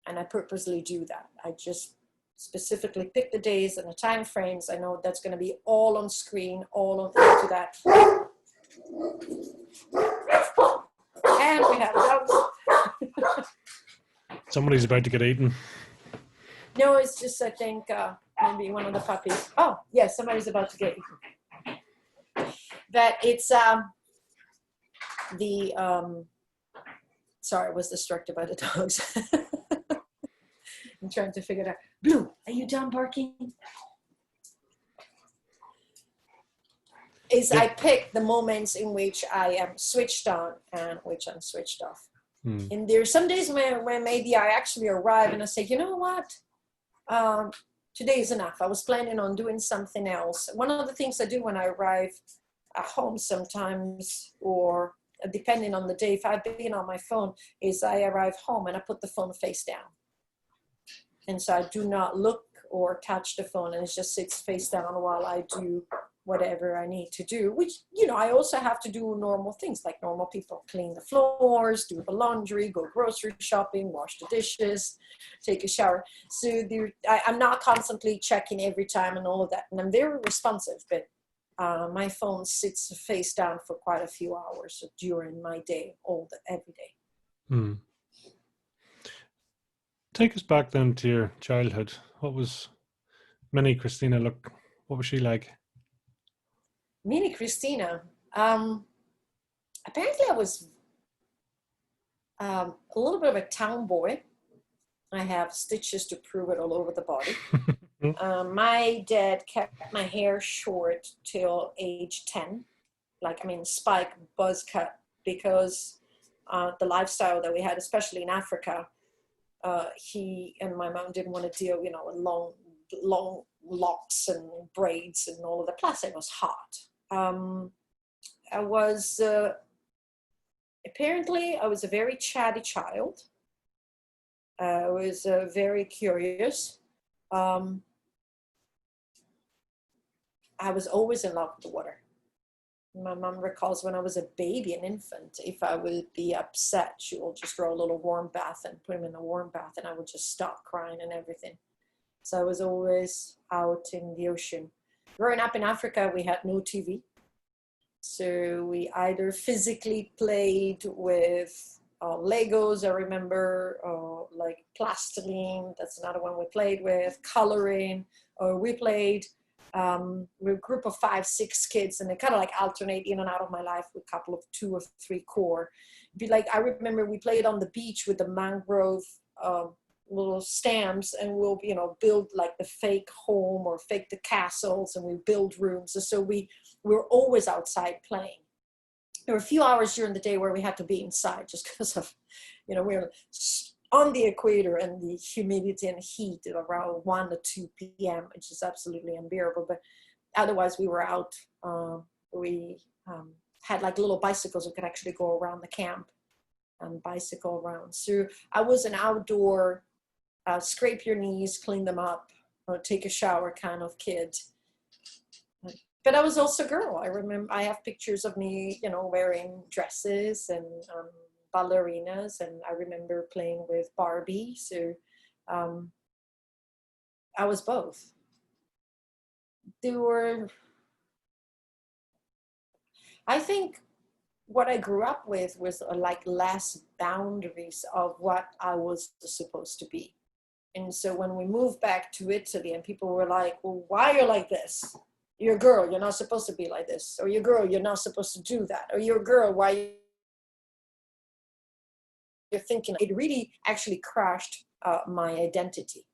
And I purposely do that. I just specifically pick the days and the time frames. I know that's going to be all on screen, all on into that. And we have dogs. Somebody's about to get eaten. No, it's just, I think, maybe one of the puppies. Oh, yes, somebody's about to get eaten. But it's sorry, I was distracted by the dogs. I'm trying to figure it out. Blue, are you done barking? I pick the moments in which I am switched on and which I'm switched off. And there's some days when maybe I actually arrive and I say, you know what? Today is enough. I was planning on doing something else. One of the things I do when I arrive at home sometimes, or depending on the day, if I've been on my phone, is I arrive home and I put the phone face down. And so I do not look or touch the phone, and it just sits face down while I do whatever I need to do, which, I also have to do normal things like normal people: clean the floors, do the laundry, go grocery shopping, wash the dishes, take a shower. So I'm not constantly checking every time and all of that. And I'm very responsive, but my phone sits face down for quite a few hours during my day, every day. Take us back then to your childhood. What was mini Cristina what was she like? Mini Cristina. Apparently I was a little bit of a tomboy. I have stitches to prove it all over the body. My dad kept my hair short till age 10. Spike, buzz cut, because the lifestyle that we had, especially in Africa, he and my mom didn't want to deal, with long locks and braids and all of that. Plus it was hot. I was, apparently I was a very chatty child. I was very curious. I was always in love with the water. My mom recalls when I was a baby, an infant, if I would be upset, she will just throw a little warm bath and put him in a warm bath, and I would just stop crying and everything. So I was always out in the ocean. Growing up in Africa, we had no TV. So we either physically played with Legos, I remember, like plastiline, that's another one we played with, coloring, or we played, we're a group of 5, 6 kids, and they kind of like alternate in and out of my life with a couple of 2 or 3 core. Be like, I remember we played on the beach with the mangrove little stamps, and we'll, you know, build like the fake home or fake the castles, and we build rooms. And so we were always outside playing. There were a few hours during the day where we had to be inside just because of, you know, we were on the equator and the humidity and heat at around 1 to 2 p.m., which is absolutely unbearable. But otherwise we were out. We had like little bicycles we could actually go around the camp and bicycle around. So I was an outdoor, scrape your knees, clean them up, or take a shower kind of kid. But I was also a girl. I remember I have pictures of me, you know, wearing dresses and ballerinas, and I remember playing with Barbie. So I was both. There were, I think what I grew up with was like less boundaries of what I was supposed to be. And so when we moved back to Italy and people were like, well, why are you like this? You're a girl, you're not supposed to be like this. Or you're a girl, you're not supposed to do that. Or you're a girl, why you're thinking? It really actually crashed my identity.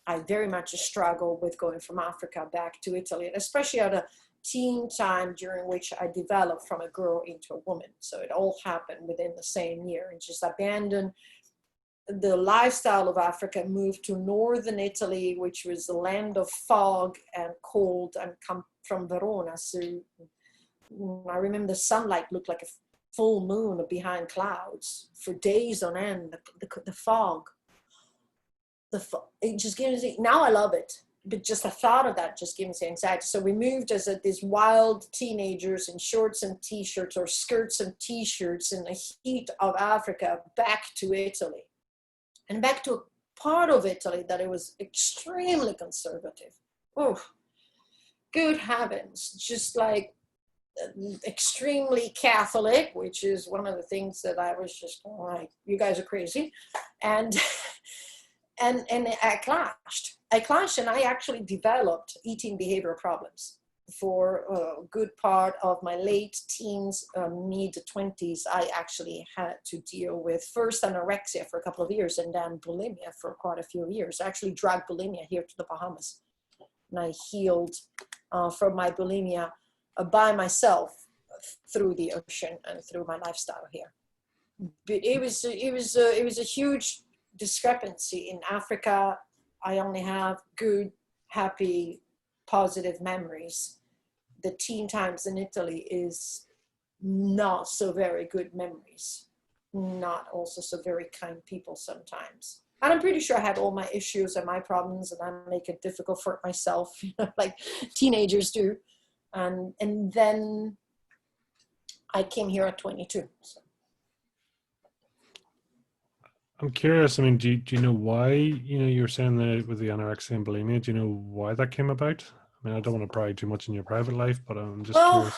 I very much struggled with going from Africa back to Italy, and especially at a teen time during which I developed from a girl into a woman. So it all happened within the same year, and just abandoned the lifestyle of Africa, moved to northern Italy, which was the land of fog and cold, and come from Verona. So I remember the sunlight looked like a full moon behind clouds for days on end. The fog, it just gives me, now I love it, but just the thought of that just gives me anxiety. So we moved as these wild teenagers in shorts and t-shirts, or skirts and t-shirts, in the heat of Africa, back to Italy. And back to a part of Italy that it was extremely conservative. Oh, good heavens. Just like extremely Catholic, which is one of the things that I was just like, you guys are crazy. And I clashed, and I actually developed eating behavioral problems. For a good part of my late teens, mid 20s, I actually had to deal with first anorexia for a couple of years, and then bulimia for quite a few years. I actually dragged bulimia here to the Bahamas, and I healed from my bulimia by myself through the ocean and through my lifestyle here. But it was a huge discrepancy. In Africa, I only have good, happy, positive memories. The teen times in Italy is not so very good memories, not also so very kind people sometimes. And I'm pretty sure I had all my issues and my problems, and I make it difficult for myself, you know, like teenagers do. And then I came here at 22. So. I'm curious. I mean, do you know why, you know, you were saying that with the anorexia and bulimia, do you know why that came about? I mean, I don't want to pry too much in your private life, but I'm just curious.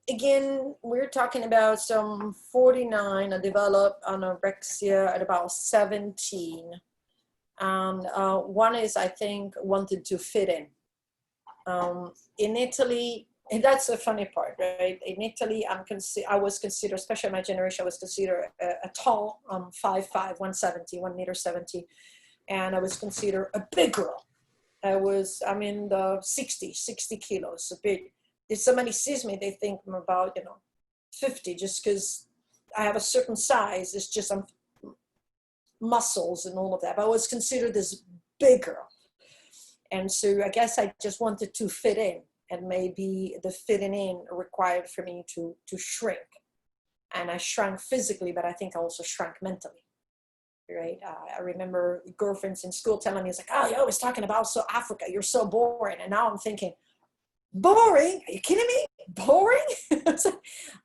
Again, we're talking about some 49. I developed anorexia at about 17. And one is, I think, wanted to fit in. In Italy, and that's the funny part, right? In Italy, I was considered, especially my generation, I was considered a tall, 5'5", 170, 1.70 m. And I was considered a big girl. I'm in the 60 kilos, a big. If somebody sees me, they think I'm about, you know, 50, just because I have a certain size. It's just muscles and all of that. But I was considered this big girl. And so I guess I just wanted to fit in, and maybe the fitting in required for me to shrink. And I shrank physically, but I think I also shrank mentally. Right? I remember girlfriends in school telling me, it's like, oh, you're always talking about Africa. You're so boring. And now I'm thinking, boring? Are you kidding me? Boring?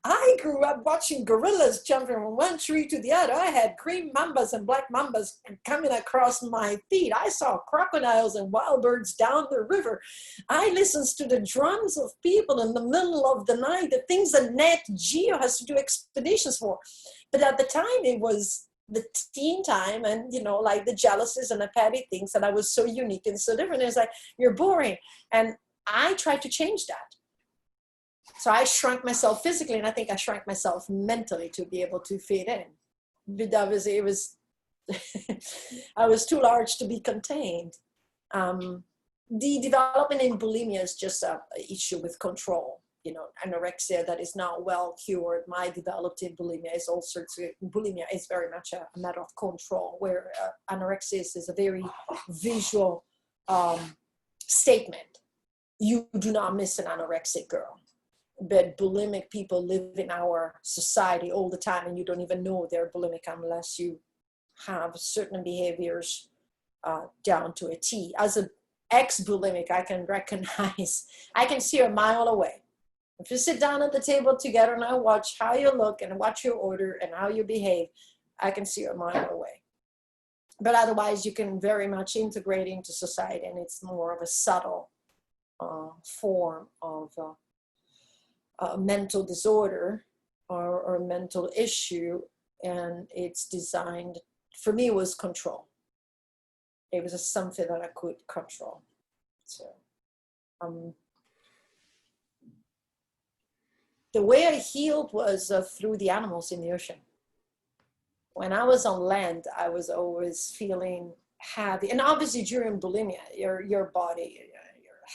I grew up watching gorillas jumping from one tree to the other. I had green mambas and black mambas coming across my feet. I saw crocodiles and wild birds down the river. I listened to the drums of people in the middle of the night, the things that Nat Geo has to do expeditions for. But at the time, it was the teen time, and like the jealousies and the petty things, and I was so unique and so different. It's like, you're boring. And I tried to change that. So I shrunk myself physically, and I think I shrank myself mentally to be able to fit in. But obviously it was I was too large to be contained. The development in bulimia is just an issue with control. Anorexia that is not well cured. My developed in bulimia is all sorts of, bulimia is very much a matter of control, where anorexia is a very visual statement. You do not miss an anorexic girl. But bulimic people live in our society all the time, and you don't even know they're bulimic unless you have certain behaviors down to a T. As an ex-bulimic, I can recognize, I can see a mile away. If you sit down at the table together and I watch how you look and watch your order and how you behave, I can see a mile away. But otherwise, you can very much integrate into society, and it's more of a subtle form of mental disorder or mental issue, and it's designed, for me, it was control. It was something that I could control. So the way I healed was through the animals in the ocean. When I was on land, I was always feeling happy. And obviously during bulimia, your body, your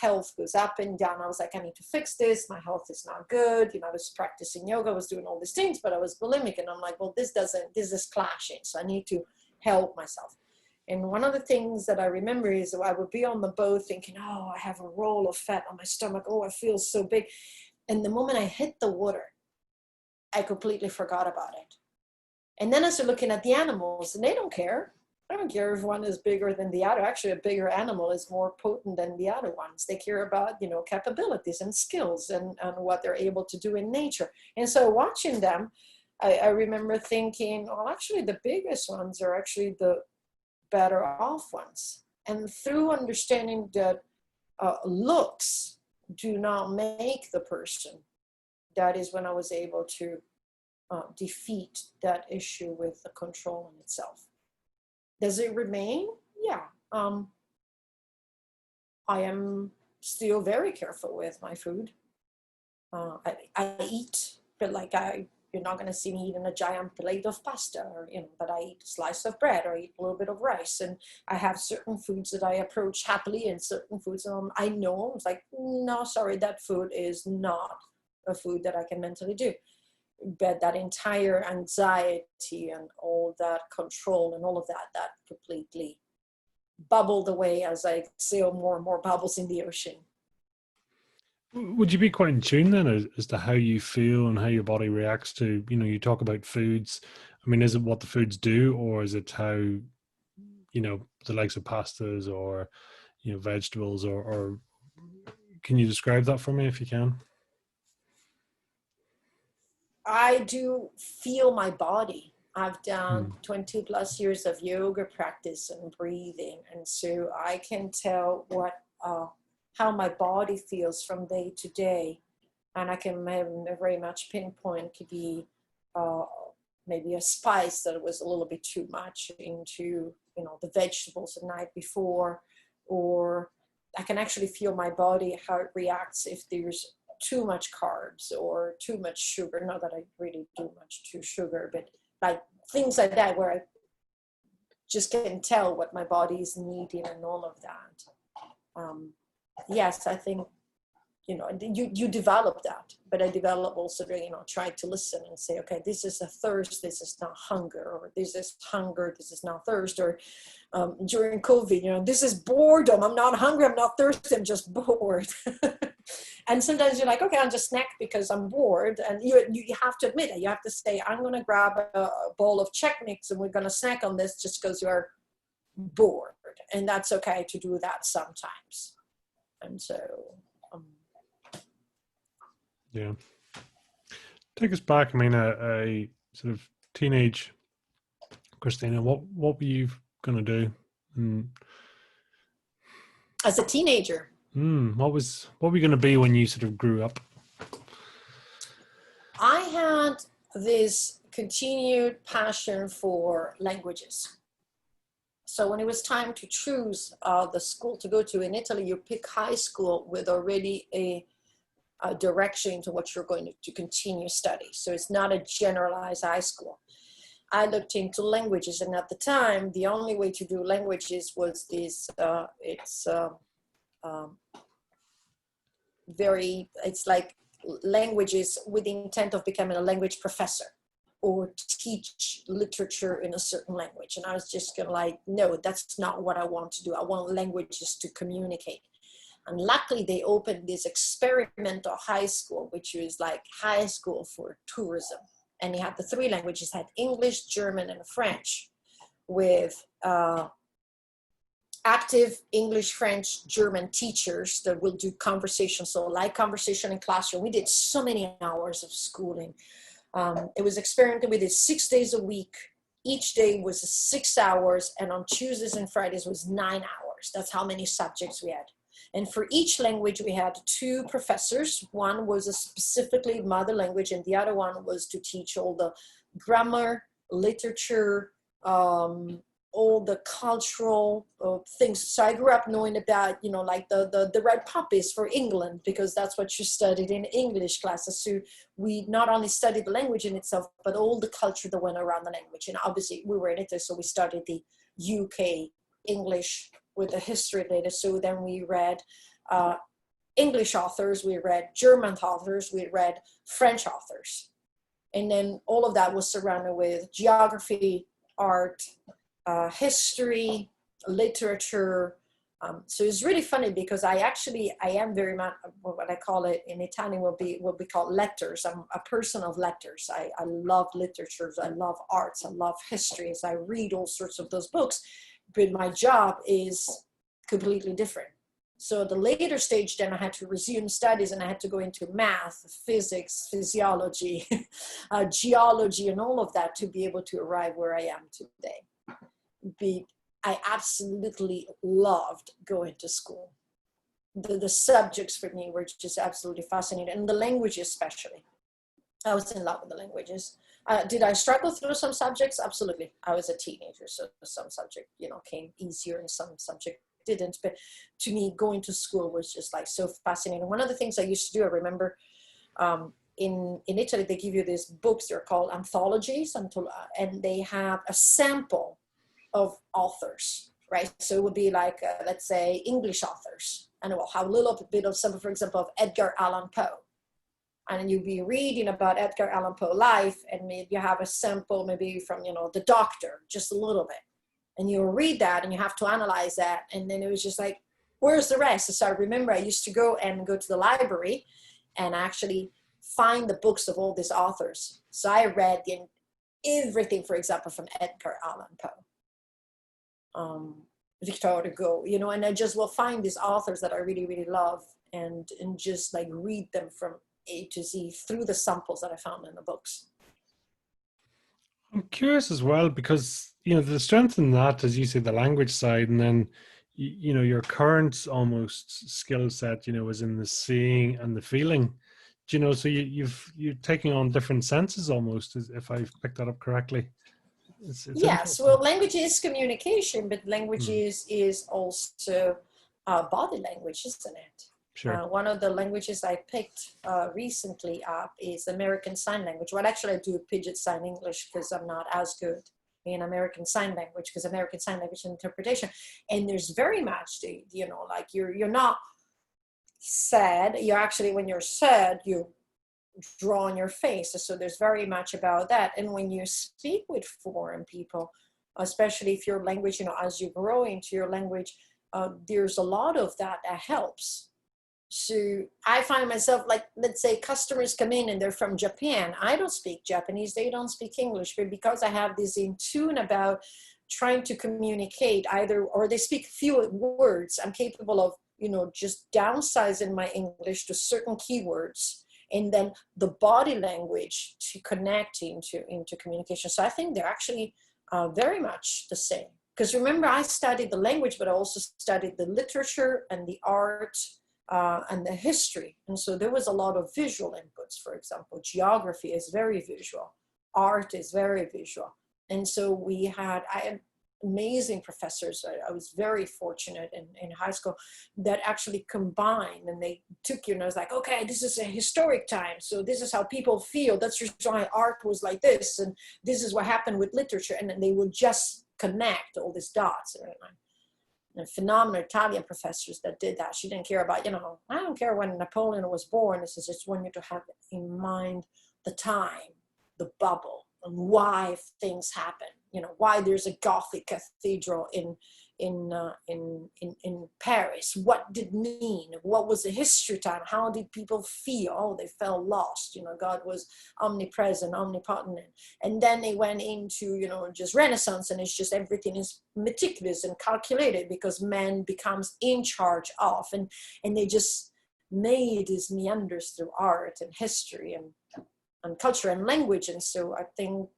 health goes up and down. I was like, I need to fix this. My health is not good. I was practicing yoga, I was doing all these things, but I was bulimic. And I'm like, well, this is clashing. So I need to help myself. And one of the things that I remember is I would be on the boat thinking, oh, I have a roll of fat on my stomach. Oh, I feel so big. And the moment I hit the water, I completely forgot about it. And then I started looking at the animals, and they don't care. I don't care if one is bigger than the other. Actually, a bigger animal is more potent than the other ones. They care about, capabilities and skills and what they're able to do in nature. And so watching them, I remember thinking, well, actually, the biggest ones are actually the better off ones. And through understanding that looks do not make the person, that is when I was able to defeat that issue with the control in itself. Does it remain? Yeah. I am still very careful with my food. I eat, but you're not going to see me eating a giant plate of pasta, or but I eat a slice of bread, or I eat a little bit of rice, and I have certain foods that I approach happily, and certain foods I know it's like, no, sorry, that food is not a food that I can mentally do. But that entire anxiety and all that control and all of that completely bubbled away as I exhale more and more bubbles in the ocean. Would you be quite in tune then as to how you feel and how your body reacts to, you talk about foods. I mean, is it what the foods do, or is it how, the likes of pastas or, vegetables, or can you describe that for me if you can? I do feel my body. I've done 20 plus years of yoga practice and breathing. And so I can tell how my body feels from day to day. And I can very much pinpoint, could be maybe a spice that was a little bit too much into, the vegetables the night before, or I can actually feel my body, how it reacts if there's too much carbs or too much sugar. Not that I really do much to sugar, but like things like that, where I just can tell what my body is needing and all of that. Yes, I think you develop that. But I develop also, try to listen and say, okay, this is a thirst, this is not hunger, or this is hunger, this is not thirst. Or during COVID, this is boredom. I'm not hungry, I'm not thirsty, I'm just bored. And sometimes you're like, okay, I'll just snack because I'm bored. And you have to admit it. You have to say, I'm going to grab a bowl of Chex Mix and we're going to snack on this just because you're bored. And that's okay to do that sometimes. And so, yeah. Take us back. I mean, a sort of teenage Cristina. What were you going to do? As a teenager. What were you going to be when you sort of grew up? I had this continued passion for languages. So when it was time to choose the school to go to in Italy, you pick high school with already a direction to what you're going to continue study. So it's not a generalized high school. I looked into languages, and at the time, the only way to do languages was this, it's like languages with the intent of becoming a language professor or teach literature in a certain language. And I was just gonna like, no, that's not what I want to do. I want languages to communicate. And luckily they opened this experimental high school, which was like high school for tourism. And you had the three languages, had English, German, and French, with active English, French, German teachers that will do conversation. So like conversation in classroom, we did so many hours of schooling. It was experimental. We did 6 days a week. Each day was 6 hours, and on Tuesdays and Fridays was 9 hours. That's how many subjects we had. And for each language, we had two professors. One was a specifically mother language, and the other one was to teach all the grammar, literature, all the cultural things. So I grew up knowing about, like the red poppies for England, because that's what you studied in English classes. So we not only studied the language in itself, but all the culture that went around the language. And obviously we were in Italy, so we studied the UK English with the history data. So then we read English authors, we read German authors, we read French authors. And then all of that was surrounded with geography, art, history, literature. So it's really funny because I am very much what I call it in Italian will be what we call letters. I'm a person of letters. I love literatures. I love arts. I love histories. I read all sorts of those books, but my job is completely different. So at the later stage, then I had to resume studies, and I had to go into math, physics, physiology, geology, and all of that to be able to arrive where I am today. I absolutely loved going to school. The subjects for me were just absolutely fascinating, and the languages especially. I was in love with the languages. Did I struggle through some subjects? Absolutely. I was a teenager, so some subject, came easier and some subject didn't. But to me, going to school was just like so fascinating. One of the things I used to do, I remember in Italy, they give you these books, they're called anthologies, and they have a sample of authors, right? So it would be like, let's say, English authors, and it will have a little bit of some, for example, of Edgar Allan Poe. And you'll be reading about Edgar Allan Poe life, and maybe you have a sample maybe from, The Doctor, just a little bit. And you'll read that, and you have to analyze that. And then it was just like, where's the rest? So I remember I used to go to the library and actually find the books of all these authors. So I read everything, for example, from Edgar Allan Poe. Victor Hugo, and I just will find these authors that I really, really love and just like read them from A to Z through the samples that I found in the books. I'm curious as well, because, the strength in that, as you say, the language side, and then, your current almost skill set, is in the seeing and the feeling, so you're taking on different senses almost, if I've picked that up correctly. It's yes, well, language is communication, but language is also body language, isn't it? Sure. One of the languages I picked recently up is American Sign Language. Well, actually, I do Pidgin Sign English because I'm not as good in American Sign Language, because American Sign Language interpretation. And there's very much, like you're not sad, you actually, when you're sad, you draw on your face. So there's very much about that. And when you speak with foreign people, especially if your language, as you grow into your language, there's a lot of that that helps. So I find myself, like, let's say customers come in and they're from Japan. I don't speak Japanese, they don't speak English, but because I have this in tune about trying to communicate either, or they speak few words, I'm capable of, just downsizing my English to certain keywords, and then the body language to connect into communication. So I think they're actually very much the same. Because remember, I studied the language, but I also studied the literature and the art and the history. And so there was a lot of visual inputs. For example, geography is very visual. Art is very visual. And so I had amazing professors. I was very fortunate in high school that actually combined, and they took, it's like, okay, this is a historic time. So this is how people feel. That's why art was like this. And this is what happened with literature. And then they would just connect all these dots. And phenomenal Italian professors that did that. She didn't care about, I don't care when Napoleon was born. This is just want you to have in mind the time, the bubble, and why things happen. Why there's a Gothic cathedral in Paris. What did it mean? What was the history time? How did people feel? Oh, they felt lost. God was omnipresent, omnipotent. And then they went into, just Renaissance, and it's just everything is meticulous and calculated because man becomes in charge of, and they just made these meanders through art and history and culture and language. And so I think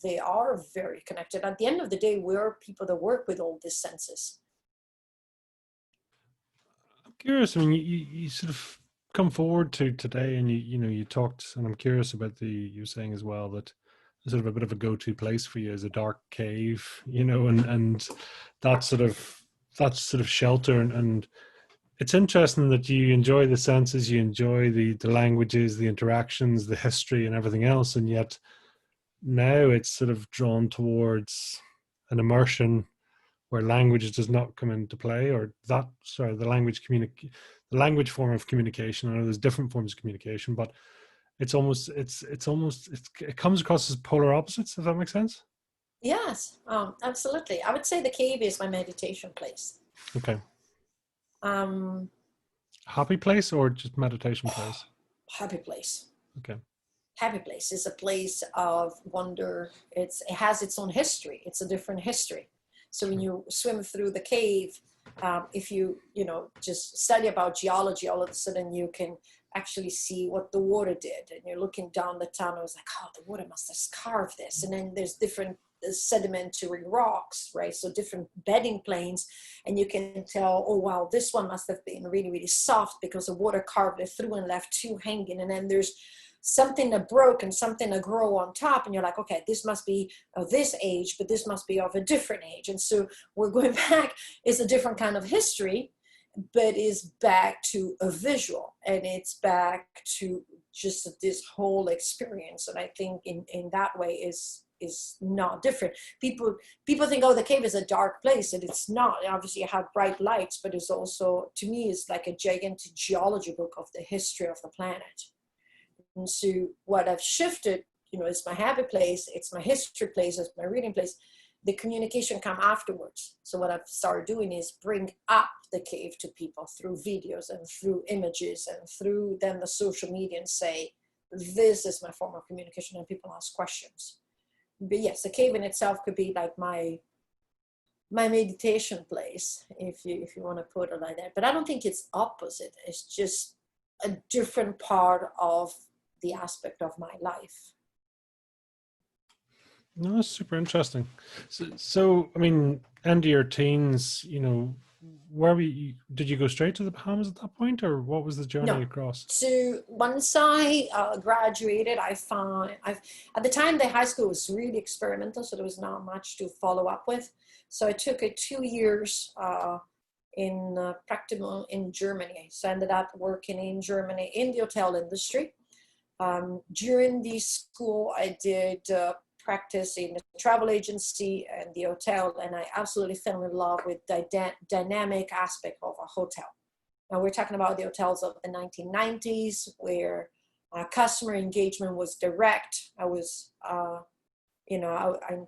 they are very connected. At the end of the day, we're people that work with all these senses. I'm curious. I mean, you sort of come forward to today, and you talked, and I'm curious about you saying as well that sort of a bit of a go-to place for you is a dark cave, and that sort of shelter, and it's interesting that you enjoy the senses, you enjoy the languages, the interactions, the history, and everything else, and yet now it's sort of drawn towards an immersion where language does not come into play, or the language form of communication. I know there's different forms of communication, but it comes across as polar opposites, if that makes sense. Yes, absolutely. I would say the cave is my meditation place. Okay. Um, Happy place or just meditation place? Happy place. Okay. Happy place is a place of wonder. It has its own history. It's a different history. So when you swim through the cave, if you just study about geology, all of a sudden you can actually see what the water did, and you're looking down the tunnel. It's like, oh, the water must have carved this. And then there's different sedimentary rocks, right? So different bedding planes, and you can tell, oh wow, this one must have been really, really soft because the water carved it through and left two hanging. And then there's something that broke and something that grow on top, and you're like, okay, this must be of this age, but this must be of a different age. And so we're going back, it's a different kind of history, but is back to a visual, and it's back to just this whole experience. And I think in that way is not different. People think, oh, the cave is a dark place, and it's not. Obviously you have bright lights, but it's also, to me, it's like a gigantic geology book of the history of the planet. And so what I've shifted, it's my happy place, it's my history place, it's my reading place. The communication come afterwards. So what I've started doing is bring up the cave to people through videos and through images and through then the social media, and say, this is my form of communication, and people ask questions. But yes, the cave in itself could be like my meditation place, if you want to put it like that. But I don't think it's opposite. It's just a different part of the aspect of my life. No, that's super interesting. So I mean, end of your teens, did you go straight to the Bahamas at that point, or what was the journey No. across? So once I graduated, at the time the high school was really experimental, so there was not much to follow up with. So I took 2 years in practical in Germany. So I ended up working in Germany in the hotel industry. During the school, I did practice in the travel agency and the hotel, and I absolutely fell in love with the dynamic aspect of a hotel. Now we're talking about the hotels of the 1990s, where customer engagement was direct. I was, I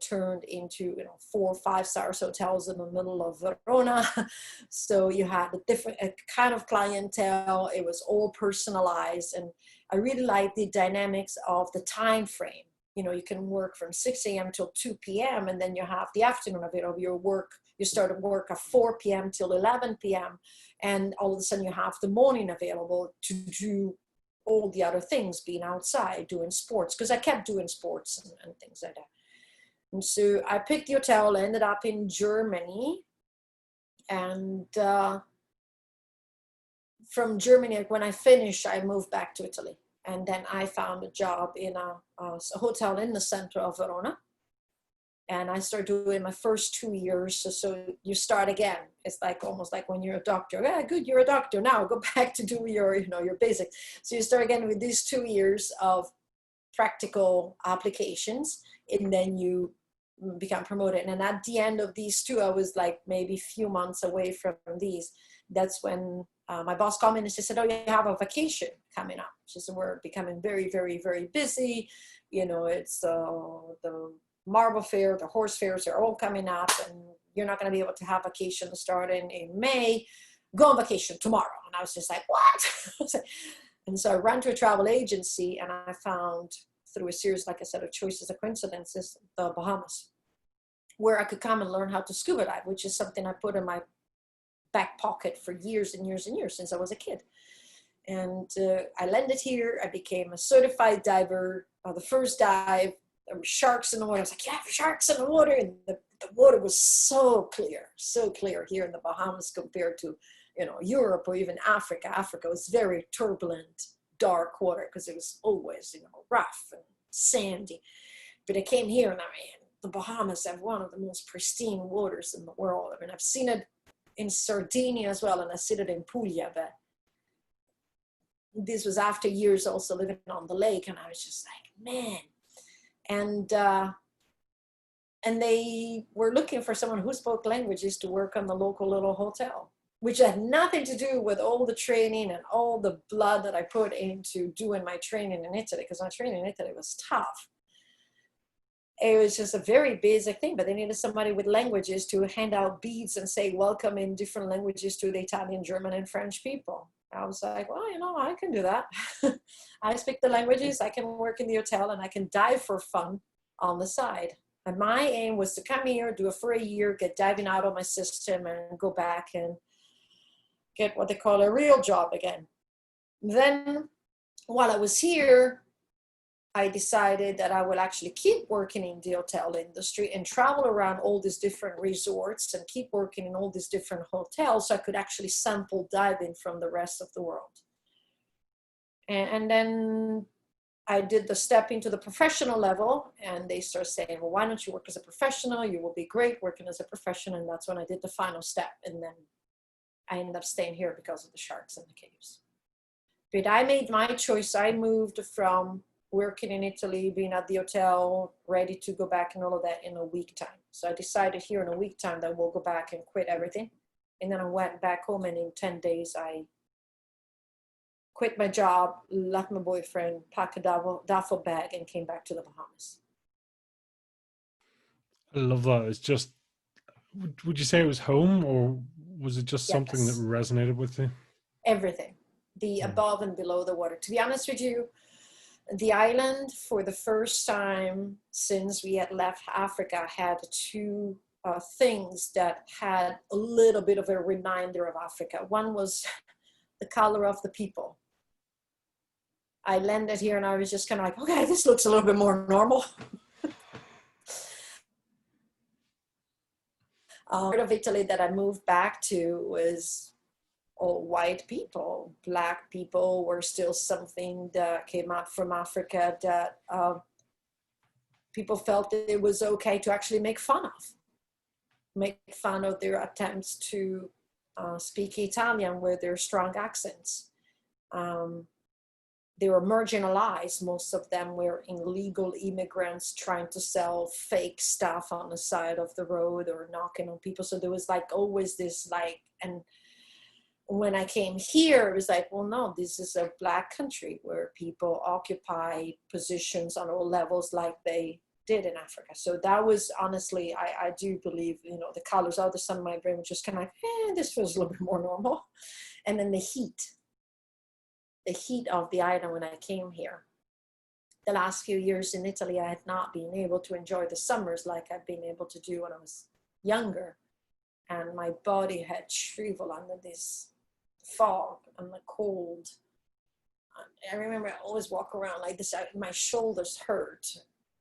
turned into 4 or 5 stars hotels in the middle of Verona. So you had a different kind of clientele. It was all personalized, and I really liked the dynamics of the time frame. You can work from 6 a.m. till 2 p.m. and then you have the afternoon of your work. You start work at 4 p.m. till 11 p.m. and all of a sudden you have the morning available to do all the other things, being outside, doing sports, because I kept doing sports and things like that. And so I picked the hotel, ended up in Germany, and from Germany, when I finished, I moved back to Italy. And then I found a job in a hotel in the center of Verona. And I started doing my first 2 years. So you start again. It's like almost like when you're a doctor. Yeah, good, you're a doctor. Now go back to do your basic. So you start again with these 2 years of practical applications, and then you become promoted. And at the end of these 2, I was like maybe a few months away from these. That's when my boss called me and she said, "Oh, you have a vacation coming up." She said, "We're becoming very, very, very busy. It's the marble fair, the horse fairs are all coming up, and you're not going to be able to have vacation starting in May. Go on vacation tomorrow." And I was just like, "What?" And so I ran to a travel agency, and I found, through a series, like I said, of choices of coincidences, the Bahamas, where I could come and learn how to scuba dive, which is something I put in my back pocket for years and years and years since I was a kid. And I landed here. I became a certified diver. The first dive, there were sharks in the water. I was like, "Yeah, sharks in the water." And the water was so clear here in the Bahamas compared to, Europe or even Africa. Africa was very turbulent, dark water because it was always, rough and sandy. But I came here and the Bahamas have one of the most pristine waters in the world. I mean, I've seen it in Sardinia as well, and I've seen it in Puglia, but this was after years also living on the lake, and I was just like, man. And they were looking for someone who spoke languages to work on the local little hotel, which had nothing to do with all the training and all the blood that I put into doing my training in Italy, because my training in Italy was tough. It was just a very basic thing, but they needed somebody with languages to hand out beads and say welcome in different languages to the Italian, German, and French people. I was like, well, I can do that. I speak the languages, I can work in the hotel, and I can dive for fun on the side. And my aim was to come here, do it for a year, get diving out of my system, and go back and get what they call a real job again. Then, while I was here, I decided that I will actually keep working in the hotel industry and travel around all these different resorts and keep working in all these different hotels so I could actually sample diving from the rest of the world. And then I did the step into the professional level, and they started saying, well, why don't you work as a professional? You will be great working as a professional. And that's when I did the final step. And then I ended up staying here because of the sharks and the caves. But I made my choice. I moved from working in Italy, being at the hotel, ready to go back and all of that in a week time. So I decided here in a week time that we'll go back and quit everything. And then I went back home, and in 10 days, I quit my job, left my boyfriend, packed a duffel bag, and came back to the Bahamas. I love that. It's just, would you say it was home, or was it just something that Yes. resonated with you? Everything, the above and below the water. To be honest with you, the island, for the first time since we had left Africa, had two things that had a little bit of a reminder of Africa. One was the color of the people. I landed here and I was just kind of like, okay, this looks a little bit more normal. Part of Italy that I moved back to was all white people. Black people were still something that came out from Africa that people felt that it was okay to actually make fun of their attempts to speak Italian with their strong accents. They were marginalized. Most of them were illegal immigrants trying to sell fake stuff on the side of the road or knocking on people. So there was like always this and when I came here, it was like, well, no, this is a Black country where people occupy positions on all levels like they did in Africa. So that was honestly, I do believe, you know, the colors, all of a sudden my brain was just kind of like, this feels a little bit more normal. And then the heat of the island when I came here. The last few years in Italy, I had not been able to enjoy the summers like I'd been able to do when I was younger. And my body had shriveled under this fog and the cold. I remember I always walk around like this, my shoulders hurt.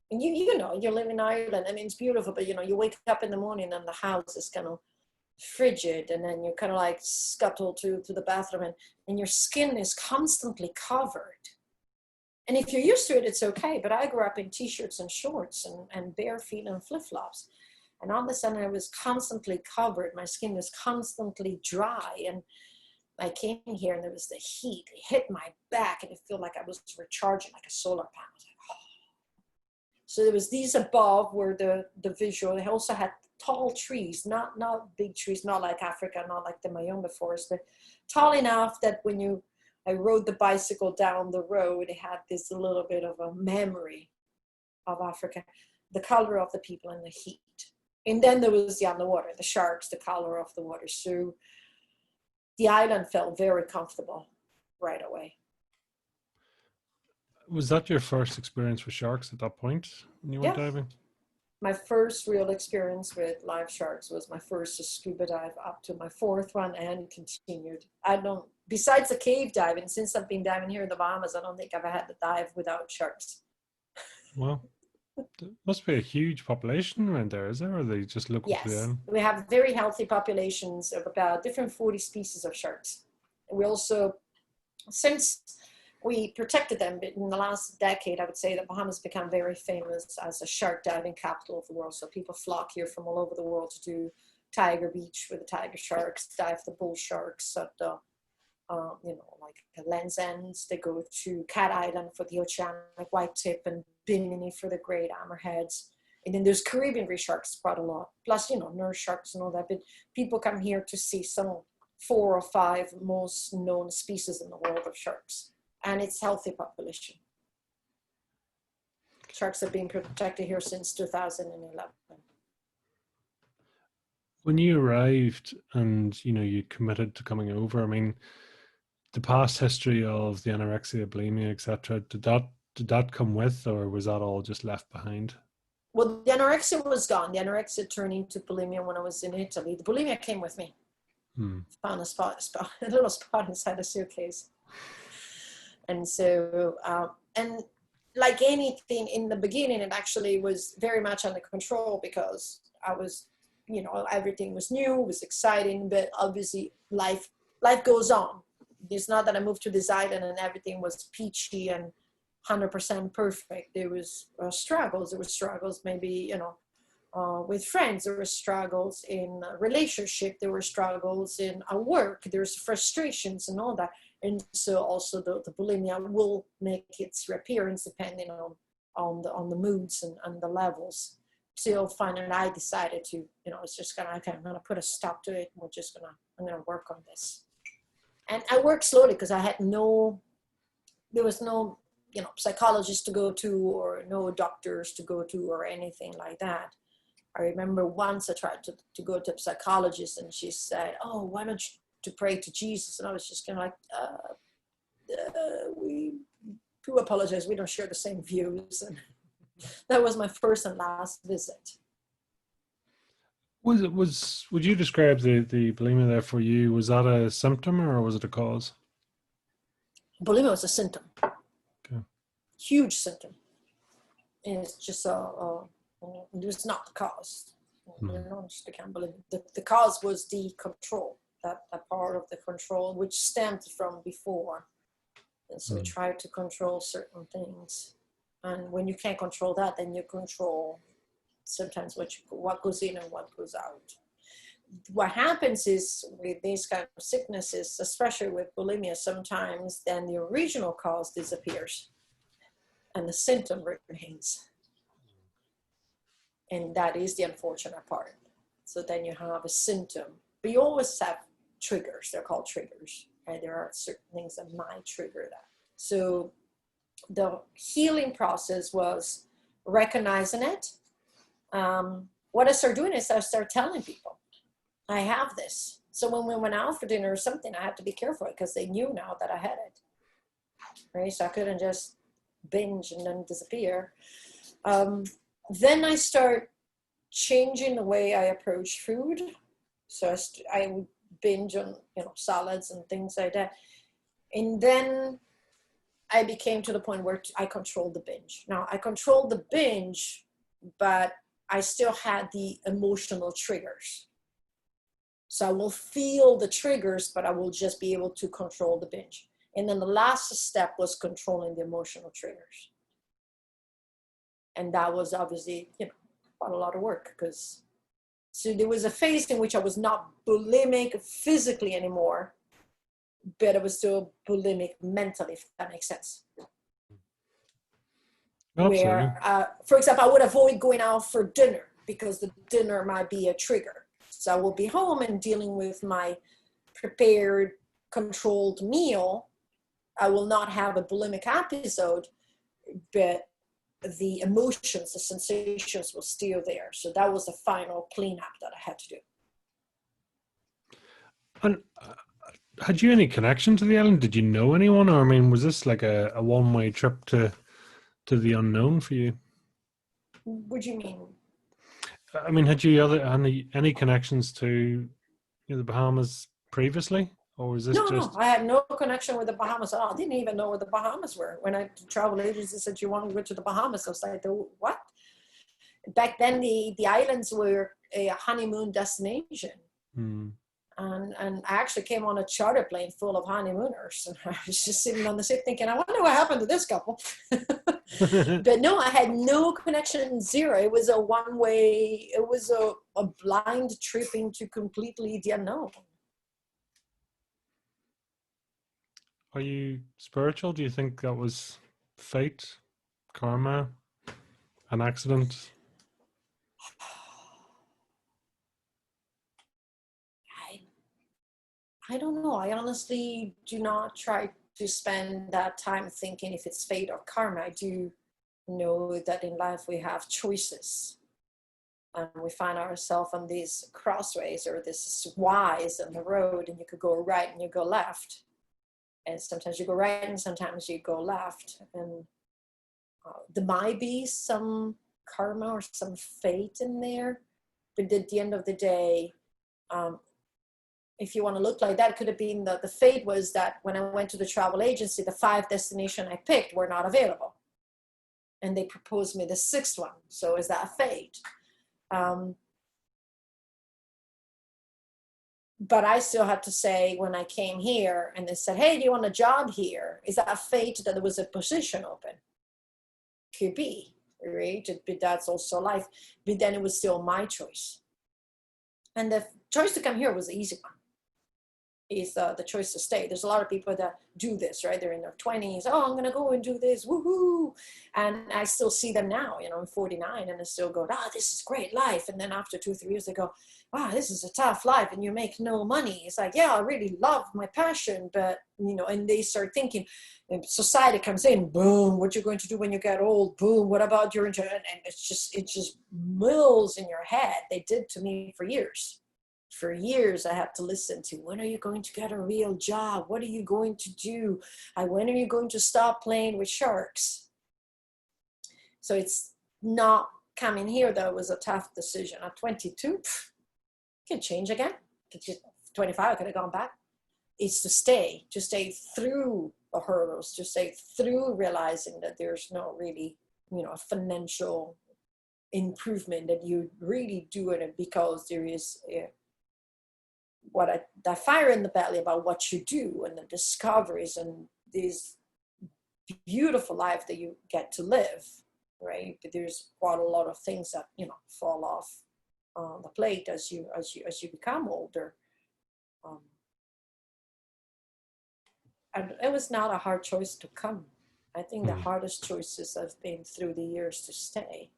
And you know, you live in Ireland, I mean, it's beautiful, but you know, you wake up in the morning and the house is kind of frigid, and then you kind of like scuttle to the bathroom, and your skin is constantly covered. And if you're used to it, it's okay. But I grew up in t-shirts and shorts and bare feet and flip-flops. And all of a sudden I was constantly covered. My skin was constantly dry. And I came here and there was the heat. It hit my back and it felt like I was recharging like a solar panel. I was like, oh. So there was these above where the visual, they also had tall trees, not big trees, not like Africa, not like the Mayombe forest, but tall enough that when I rode the bicycle down the road, it had this little bit of a memory of Africa, the color of the people and the heat. And then there was the underwater, the sharks, the color of the water. So the island felt very comfortable right away. Was that your first experience with sharks at that point when you went Yeah. diving? My first real experience with live sharks was my first scuba dive up to my fourth one, and continued. Besides the cave diving, since I've been diving here in the Bahamas, I don't think I've had to dive without sharks. Well, there must be a huge population around there, is there? Or are they just local to the Yes, island? we have very healthy populations of about different 40 species of sharks. We also, since we protected them in the last decade, I would say that Bahamas become very famous as a shark diving capital of the world. So people flock here from all over the world to do Tiger Beach with the tiger sharks, dive the bull sharks at the, like the Land's Ends. They go to Cat Island for the oceanic white-tip and Bimini for the great hammerheads. And then there's Caribbean reef sharks quite a lot. Plus, nurse sharks and all that. But people come here to see some 4 or 5 most known species in the world of sharks. And it's healthy population. Sharks have been protected here since 2011. When you arrived and you committed to coming over, I mean, the past history of the anorexia, bulimia, etc., did that come with, or was that all just left behind? Well, the anorexia was gone. The anorexia turned into bulimia when I was in Italy. The bulimia came with me. Found a little spot inside the suitcase. And so, and like anything in the beginning, it actually was very much under control because I was, everything was new, it was exciting, but obviously life goes on. It's not that I moved to this island and everything was peachy and 100% perfect. There was struggles. There were struggles maybe, with friends. There were struggles in relationship. There were struggles in work. There's frustrations and all that. And so also the bulimia will make its reappearance depending on the moods and the levels. Till finally I decided to, it's just I'm gonna put a stop to it. I'm gonna work on this. And I worked slowly because there was no, psychologist to go to or no doctors to go to or anything like that. I remember once I tried to go to a psychologist and she said, oh, why don't you to pray to Jesus? And I was just kind of like, we do apologize. We don't share the same views. And that was my first and last visit. Would you describe the bulimia there for you? Was that a symptom or was it a cause? Bulimia was a symptom. Okay. Huge symptom. And it's just it was not the cause. Just became bulimia. The cause was the control. That part of the control which stemmed from before. And so we tried to control certain things. And when you can't control that, then you control sometimes what goes in and what goes out. What happens is with these kind of sicknesses, especially with bulimia, sometimes then the original cause disappears and the symptom remains. And that is the unfortunate part. So then you have a symptom, but you always have triggers. They're called triggers, right? There are certain things that might trigger that. So the healing process was recognizing it. What I started doing is I started telling people, I have this. So when we went out for dinner or something, I had to be careful because they knew now that I had it, right? So I couldn't just binge and then disappear. Then I start changing the way I approach food. So I would binge on, salads and things like that. And then I became to the point where I controlled the binge. Now I controlled the binge, but I still had the emotional triggers. So I will feel the triggers, but I will just be able to control the binge. And then the last step was controlling the emotional triggers. And that was obviously, quite a lot of work, because so there was a phase in which I was not bulimic physically anymore, but I was still bulimic mentally, if that makes sense. Absolutely. Where, for example, I would avoid going out for dinner because the dinner might be a trigger. So I will be home and dealing with my prepared, controlled meal. I will not have a bulimic episode, but the emotions, the sensations were still there. So that was the final cleanup that I had to do. And had you any connection to the island? Did you know anyone? Or, I mean, was this like a one-way trip to the unknown for you? What do you mean? I mean, had you any connections to the Bahamas previously? Or was this No, just... I had no connection with the Bahamas at all. I didn't even know where the Bahamas were. When I travel agency said you want to go to the Bahamas, I was like, what? Back then, the islands were a honeymoon destination. And I actually came on a charter plane full of honeymooners. And I was just sitting on the seat thinking, I wonder what happened to this couple. But no, I had no connection, zero. It was a one-way, it was a blind trip into completely the unknown. Are you spiritual? Do you think that was fate, karma, an accident? I don't know. I honestly do not try to spend that time thinking if it's fate or karma. I do know that in life we have choices. And we find ourselves on these crossways or this Y's on the road, and you could go right and you go left. And sometimes you go right and sometimes you go left. And there might be some karma or some fate in there. But at the end of the day, if you want to look like that, it could have been that the fate was that when I went to the travel agency, the 5 destinations I picked were not available. And they proposed me the 6th one. So is that fate? But I still had to say, when I came here and they said, hey, do you want a job here? Is that fate that there was a position open? Could be, right? But that's also life. But then it was still my choice. And the choice to come here was the easy one. Is the choice to stay. There's a lot of people that do this, right? They're in their 20s. Oh, I'm going to go and do this. Woohoo. And I still see them now, I'm 49 and I still go, this is great life. And then after 2-3 years, they go, wow, this is a tough life and you make no money. It's like, yeah, I really love my passion, but, and they start thinking, and society comes in, boom, what you're going to do when you get old, boom, what about your injury? And it just mills in your head. They did to me for years. For years, I had to listen to, when are you going to get a real job? What are you going to do? When are you going to stop playing with sharks? So it's not coming here, though, was a tough decision. At 22, can change again. At 25, I could have gone back. It's to stay through the hurdles, to stay through realizing that there's no really, a financial improvement, that you really do it because there is that fire in the belly about what you do and the discoveries and this beautiful life that you get to live, right? But there's quite a lot of things that fall off the plate as you become older. And it was not a hard choice to come. I think the hardest choices have been through the years to stay.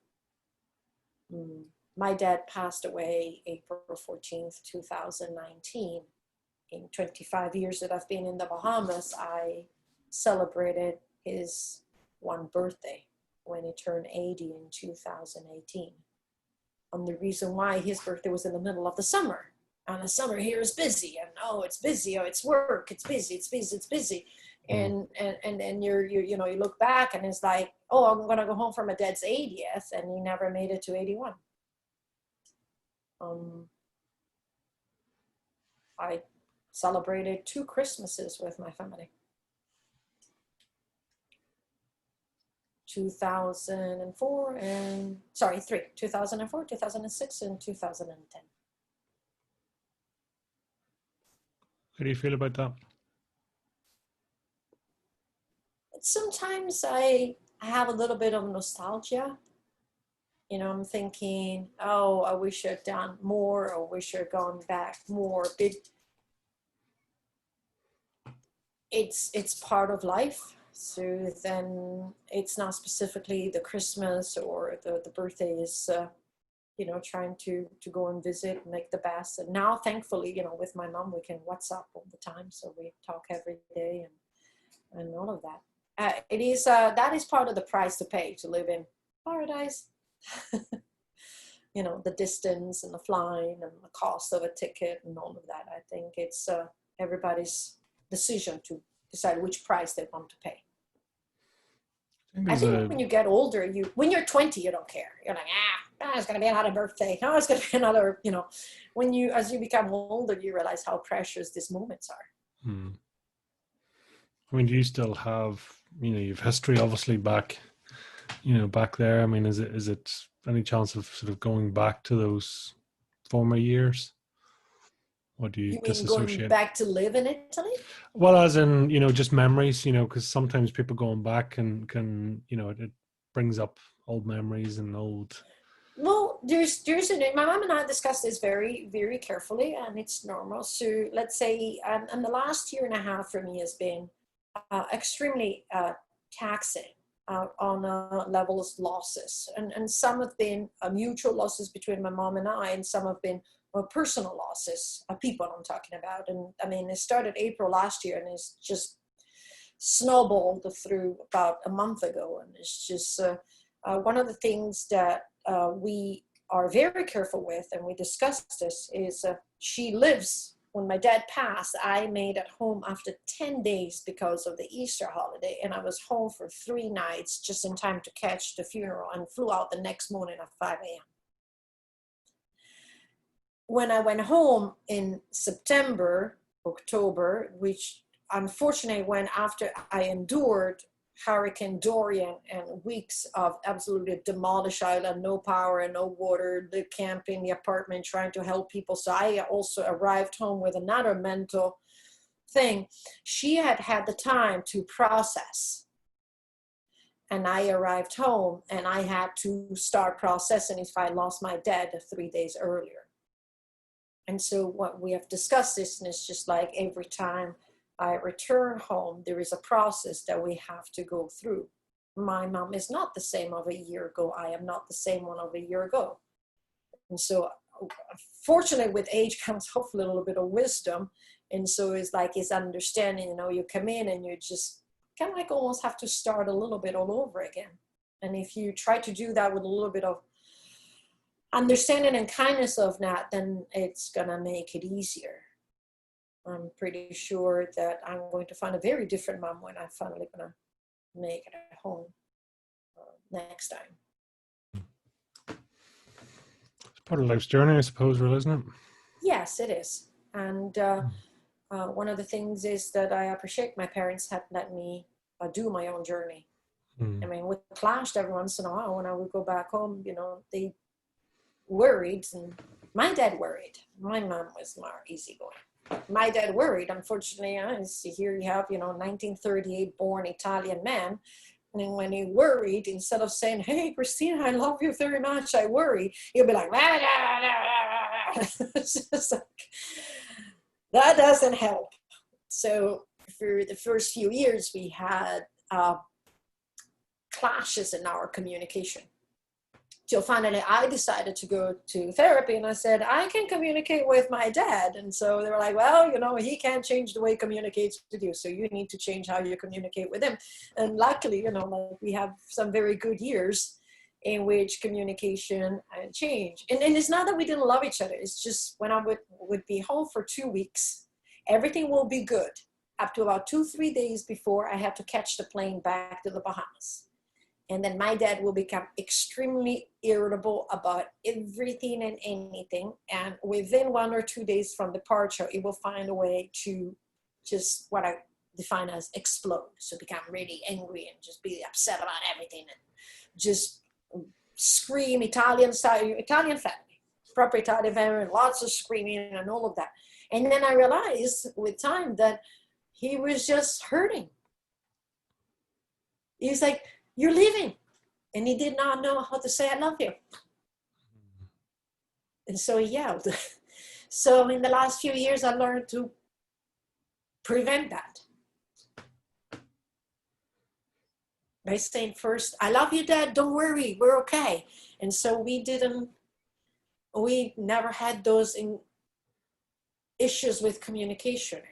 My dad passed away April 14th, 2019. in 25 years that I've been in the Bahamas, I celebrated his one birthday when he turned 80 in 2018. And the reason why his birthday was in the middle of the summer. And the summer here is busy, and it's busy, it's work, it's busy, it's busy, it's busy. And then you look back and it's like, oh, I'm gonna go home for my dad's 80th, and he never made it to 81. I celebrated 2 Christmases with my family. 3, 2004, 2006, and 2010. How do you feel about that? Sometimes I have a little bit of nostalgia. I'm thinking, oh, I wish I'd done more, or wish I'd gone back more. It's part of life. So then it's not specifically the Christmas or the birthdays, trying to go and visit and make the best. And now, thankfully, with my mom, we can WhatsApp all the time. So we talk every day and all of that. That is part of the price to pay to live in paradise. The distance and the flying and the cost of a ticket and all of that. I think it's everybody's decision to decide which price they want to pay. I think when you get older, when you're 20, you don't care. You're like, it's going to be another birthday. Oh, it's going to be another, as you become older, you realize how precious these moments are. I mean, do you still have, you've history obviously back there. I mean, is it any chance of sort of going back to those former years? Or do you disassociate? Going back to live in Italy? Well, as in, just memories, because sometimes people going back can it brings up old memories and old. Well, my mom and I discussed this very, very carefully, and it's normal. So let's say, and the last year and a half for me has been extremely taxing on levels losses, and some have been mutual losses between my mom and I, and some have been personal losses, people I'm talking about. And I mean, it started April last year, and it's just snowballed through about a month ago. And it's just one of the things that we are very careful with, and we discussed this, is she lives. When my dad passed, I made it home after 10 days because of the Easter holiday, and I was home for 3 nights just in time to catch the funeral, and flew out the next morning at 5 a.m. When I went home in September, October, which unfortunately went after I endured Hurricane Dorian and weeks of absolutely demolished island, no power and no water, the camping, the apartment, trying to help people. So I also arrived home with another mental thing. She had had the time to process. And I arrived home and I had to start processing if I lost my dad 3 days earlier. And so what we have discussed this, and it's just like every time I return home, there is a process that we have to go through. My mom is not the same of a year ago. I am not the same one of a year ago. And so fortunately with age comes hopefully a little bit of wisdom. And so it's understanding, you come in and you just kind of like almost have to start a little bit all over again. And if you try to do that with a little bit of understanding and kindness of that, then it's gonna make it easier. I'm pretty sure that I'm going to find a very different mom when I'm finally gonna make it at home next time. It's part of life's journey, I suppose, really, isn't it? Yes, it is. And one of the things is that I appreciate my parents had let me do my own journey. I mean, we clashed every once in a while when I would go back home, they worried, and my dad worried. My mom was more easygoing. My dad worried, unfortunately. Here you have, 1938 born Italian man. And when he worried, instead of saying, "Hey, Cristina, I love you very much, I worry," he'll be like, it's just like, that doesn't help. So for the first few years, we had clashes in our communication. till finally I decided to go to therapy, and I said, I can communicate with my dad. And so they were like, well, you know, he can't change the way he communicates with you, so you need to change how you communicate with him. And luckily, you know, like, we have some very good years in which communication changed. And it's not that we didn't love each other. It's just when I would be home for 2 weeks, everything will be good up to about 2-3 days before I have to catch the plane back to the Bahamas. And then my dad will become extremely irritable about everything and anything. And within 1 or 2 days from departure, it will find a way to just what I define as explode. So become really angry and just be upset about everything and just scream. Italian style, Italian family, proper Italian family, and lots of screaming and all of that. And then I realized with time that he was just hurting. He was like, you're leaving. And he did not know how to say, I love you. And so he yelled. So in the last few years, I learned to prevent that by saying first, I love you, Dad, don't worry, we're okay. And so we never had those issues with communication anymore.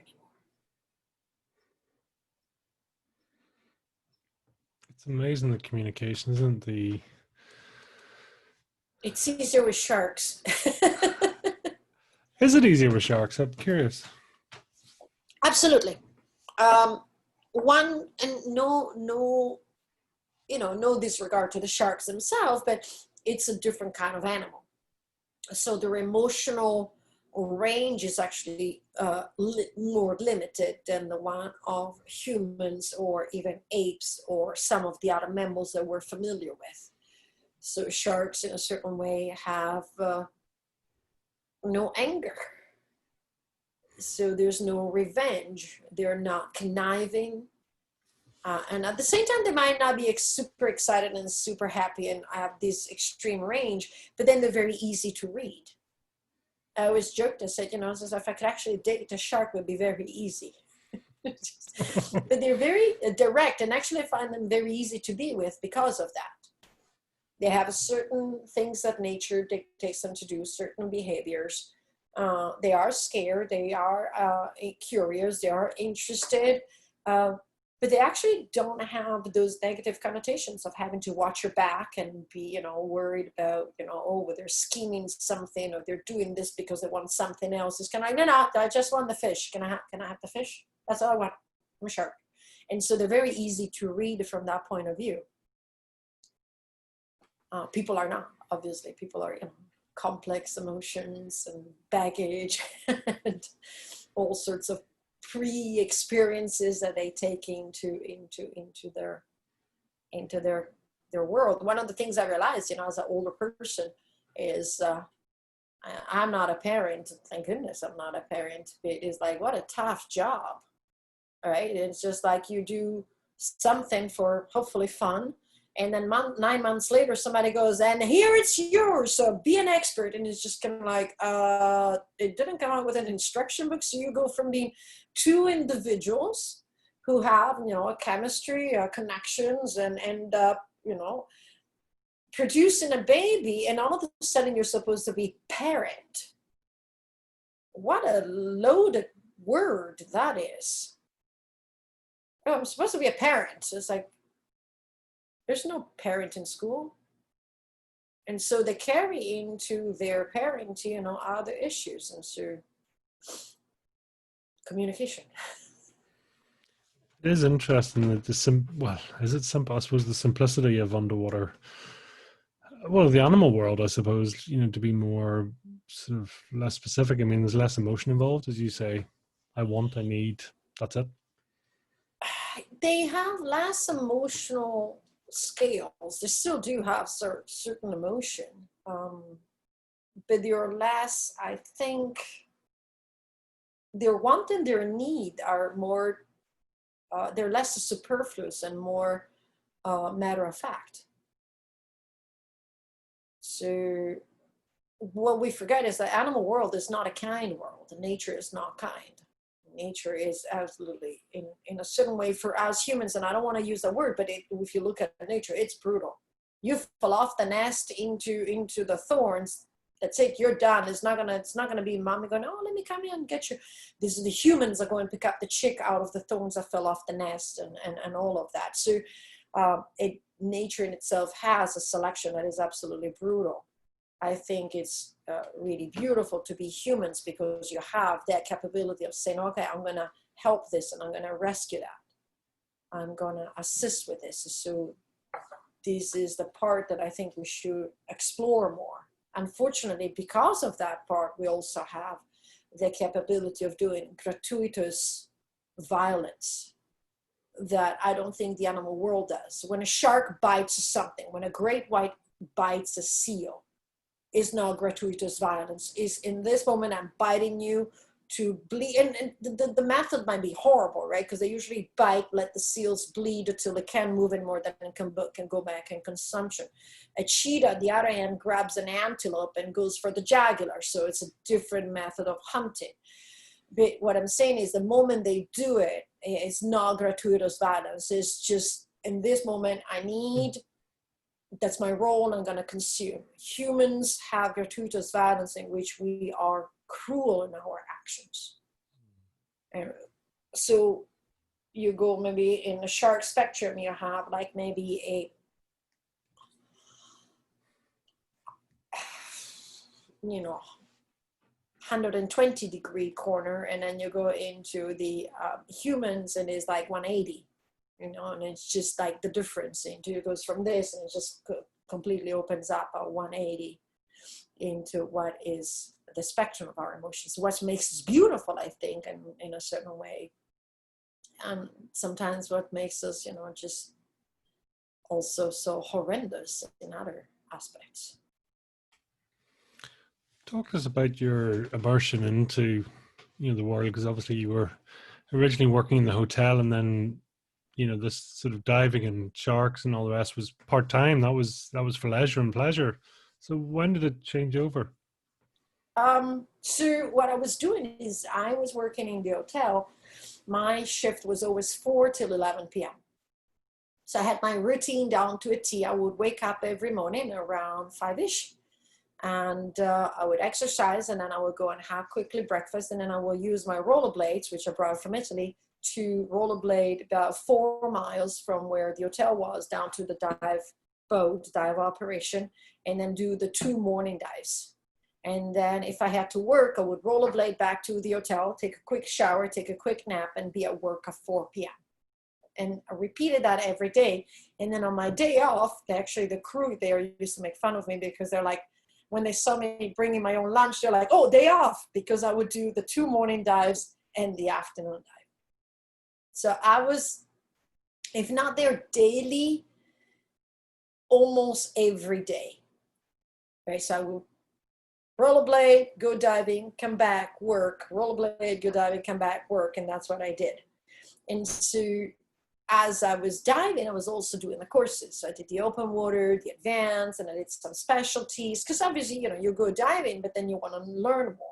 It's amazing, the communication, isn't the... It's easier with sharks. Is it easier with sharks? I'm curious. Absolutely. One, and no, you know, no disregard to the sharks themselves, but it's a different kind of animal. So their emotional range is actually more limited than the one of humans or even apes or some of the other mammals that we're familiar with. So sharks in a certain way have no anger. So there's no revenge. They're not conniving. And at the same time, they might not be super excited and super happy and have this extreme range, but then they're very easy to read. I always joked, I said, you know, if I could actually date a shark, it would be very easy. But they're very direct, and actually I find them very easy to be with because of that. They have certain things that nature dictates them to do, certain behaviors. They are scared, they are curious, they are interested, but they actually don't have those negative connotations of having to watch your back and be, you know, worried about, you know, oh, they're scheming something or they're doing this because they want something else. It's kind of like, no, I just want the fish. Can I have the fish? That's all I want. I'm a shark. And so they're very easy to read from that point of view. People are not, obviously. People are, you know, complex emotions and baggage and all sorts of pre-experiences that they take into their world. One of the things I realized, you know, as an older person is I'm not a parent. Thank goodness I'm not a parent. It is like, what a tough job, right? It's just like you do something for hopefully fun, and then 9 months later somebody goes, and here it's yours, so be an expert. And it's just kind of like, it didn't come out with an instruction book. So you go from being two individuals who have, you know, a chemistry, connections, and end up, you know, producing a baby, and all of a sudden you're supposed to be parent. What a loaded word that is. Oh, I'm supposed to be a parent. It's like, there's no parent in school. And so they carry into their parenting, you know, other issues. And so communication. It is interesting that well, is it simple? I suppose the simplicity of underwater, well, the animal world, I suppose, you know, to be more sort of less specific. I mean, there's less emotion involved, as you say. I want, I need, that's it. They have less emotional scales. They still do have certain emotion, but they're less, I think, their want and their need are more, they're less superfluous and more matter of fact. So what we forget is the animal world is not a kind world. Nature is not kind. Nature is absolutely, in a certain way, for us humans, and I don't want to use that word, but if you look at nature, it's brutal. You fall off the nest into the thorns. That's it. You're done. It's not gonna be mommy going, oh, let me come here and get you. This is the humans are going to pick up the chick out of the thorns that fell off the nest and all of that. So nature in itself has a selection that is absolutely brutal. I think it's really beautiful to be humans because you have that capability of saying, okay, I'm going to help this and I'm going to rescue that. I'm going to assist with this. So this is the part that I think we should explore more. Unfortunately, because of that part, we also have the capability of doing gratuitous violence that I don't think the animal world does. When a shark bites something, when a great white bites a seal, is not gratuitous violence. Is in this moment I'm biting you to bleed, and the method might be horrible, right? Because they usually bite, let the seals bleed until they can't move anymore, then can go back in consumption. A cheetah, on the other hand, grabs an antelope and goes for the jugular, so it's a different method of hunting. But what I'm saying is the moment they do it, it's not gratuitous violence. It's just, in this moment, I need, that's my role, and I'm going to consume. Humans have gratuitous violence in which we are cruel in our actions. And so you go maybe in the shark spectrum, you have like maybe a 120-degree corner, and then you go into the humans and it's like 180, and it's just like the difference into, it goes from this and it just completely opens up a 180 into what is the spectrum of our emotions, what makes us beautiful, I think, and in a certain way, and sometimes what makes us just also so horrendous in other aspects. Talk to us about your immersion into the world, because obviously you were originally working in the hotel, and then this sort of diving and sharks and all the rest was part-time. That was for leisure and pleasure. So when did it change over? So what I was doing is I was working in the hotel. My shift was always 4 till 11 p.m. So I had my routine down to a T. I would wake up every morning around 5-ish, and I would exercise, and then I would go and have quickly breakfast, and then I will use my rollerblades, which I brought from Italy, to rollerblade about 4 miles from where the hotel was down to the dive operation, and then do the 2 morning dives. And then if I had to work, I would rollerblade back to the hotel, take a quick shower, take a quick nap, and be at work at 4 p.m. And I repeated that every day. And then on my day off, actually the crew there used to make fun of me, because they're like, when they saw me bringing my own lunch, they're like, oh, day off, because I would do the 2 morning dives and the afternoon dive. So I was, if not there daily, almost every day. Right? So I would rollerblade, go diving, come back, work, rollerblade, go diving, come back, work, and that's what I did. And so as I was diving, I was also doing the courses. So I did the open water, the advanced, and I did some specialties, because obviously, you go diving, but then you want to learn more.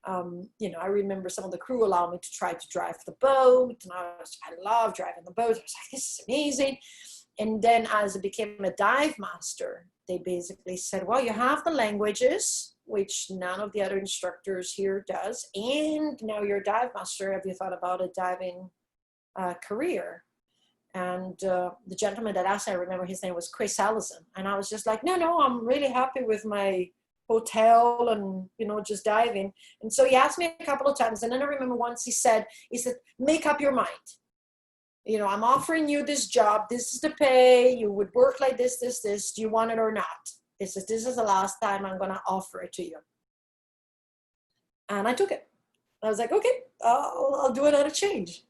I remember some of the crew allowed me to try to drive the boat, and I love driving the boat. I was like, this is amazing. And then as I became a dive master, they basically said, well, you have the languages, which none of the other instructors here does, and now you're a dive master. Have you thought about a diving career? And the gentleman that asked, I remember his name was Chris Allison. And I was just like, no, I'm really happy with my hotel and, just diving. And so he asked me a couple of times. And then I remember once he said, make up your mind. I'm offering you this job. This is the pay. You would work like this. Do you want it or not? This is the last time I'm going to offer it to you. And I took it. I was like, okay, I'll do it at a change.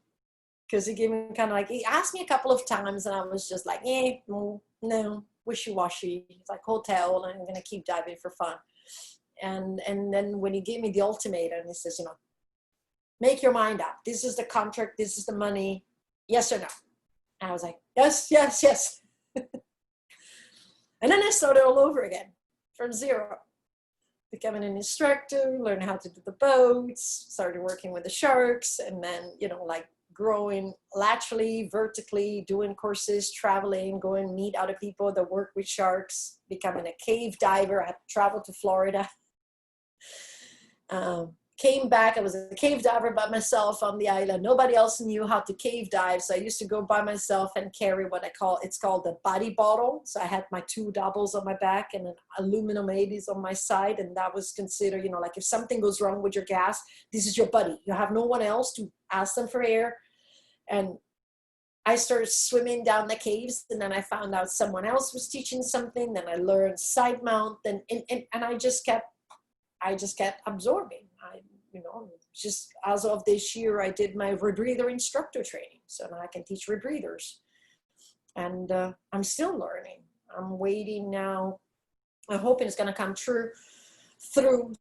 Because he gave me he asked me a couple of times, and I was just like, no, wishy-washy. It's like hotel, and I'm going to keep diving for fun. And then when he gave me the ultimatum, he says, make your mind up. This is the contract. This is the money. Yes or no? And I was like, yes. And then I started all over again from zero. Becoming an instructor, learning how to do the boats, started working with the sharks, and then, growing laterally, vertically, doing courses, traveling, going meet other people that work with sharks, becoming a cave diver. I traveled to Florida. Came back, I was a cave diver by myself on the island. Nobody else knew how to cave dive. So I used to go by myself and carry what it's called a body bottle. So I had my 2 doubles on my back and an aluminum 80s on my side. And that was considered, like if something goes wrong with your gas, this is your buddy. You have no one else to ask them for air. And I started swimming down the caves, and then I found out someone else was teaching something. Then I learned side mount, and I just kept absorbing. Just as of this year, I did my rebreather instructor training, so now I can teach rebreathers. And I'm still learning. I'm waiting now. I'm hoping it's going to come true and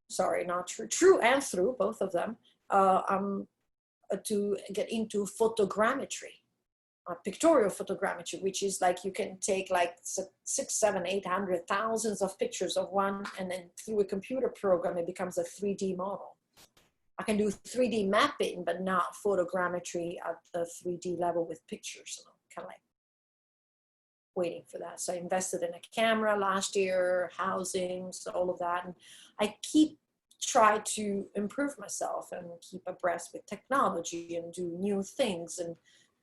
through both of them. To get into photogrammetry, pictorial photogrammetry, which is like you can take like 6, 7, 800 thousands of pictures of one, and then through a computer program, it becomes a 3D model. I can do 3D mapping, but not photogrammetry at the 3D level with pictures. So I'm kind of like waiting for that. So I invested in a camera last year, housings, all of that. And I try to improve myself and keep abreast with technology and do new things and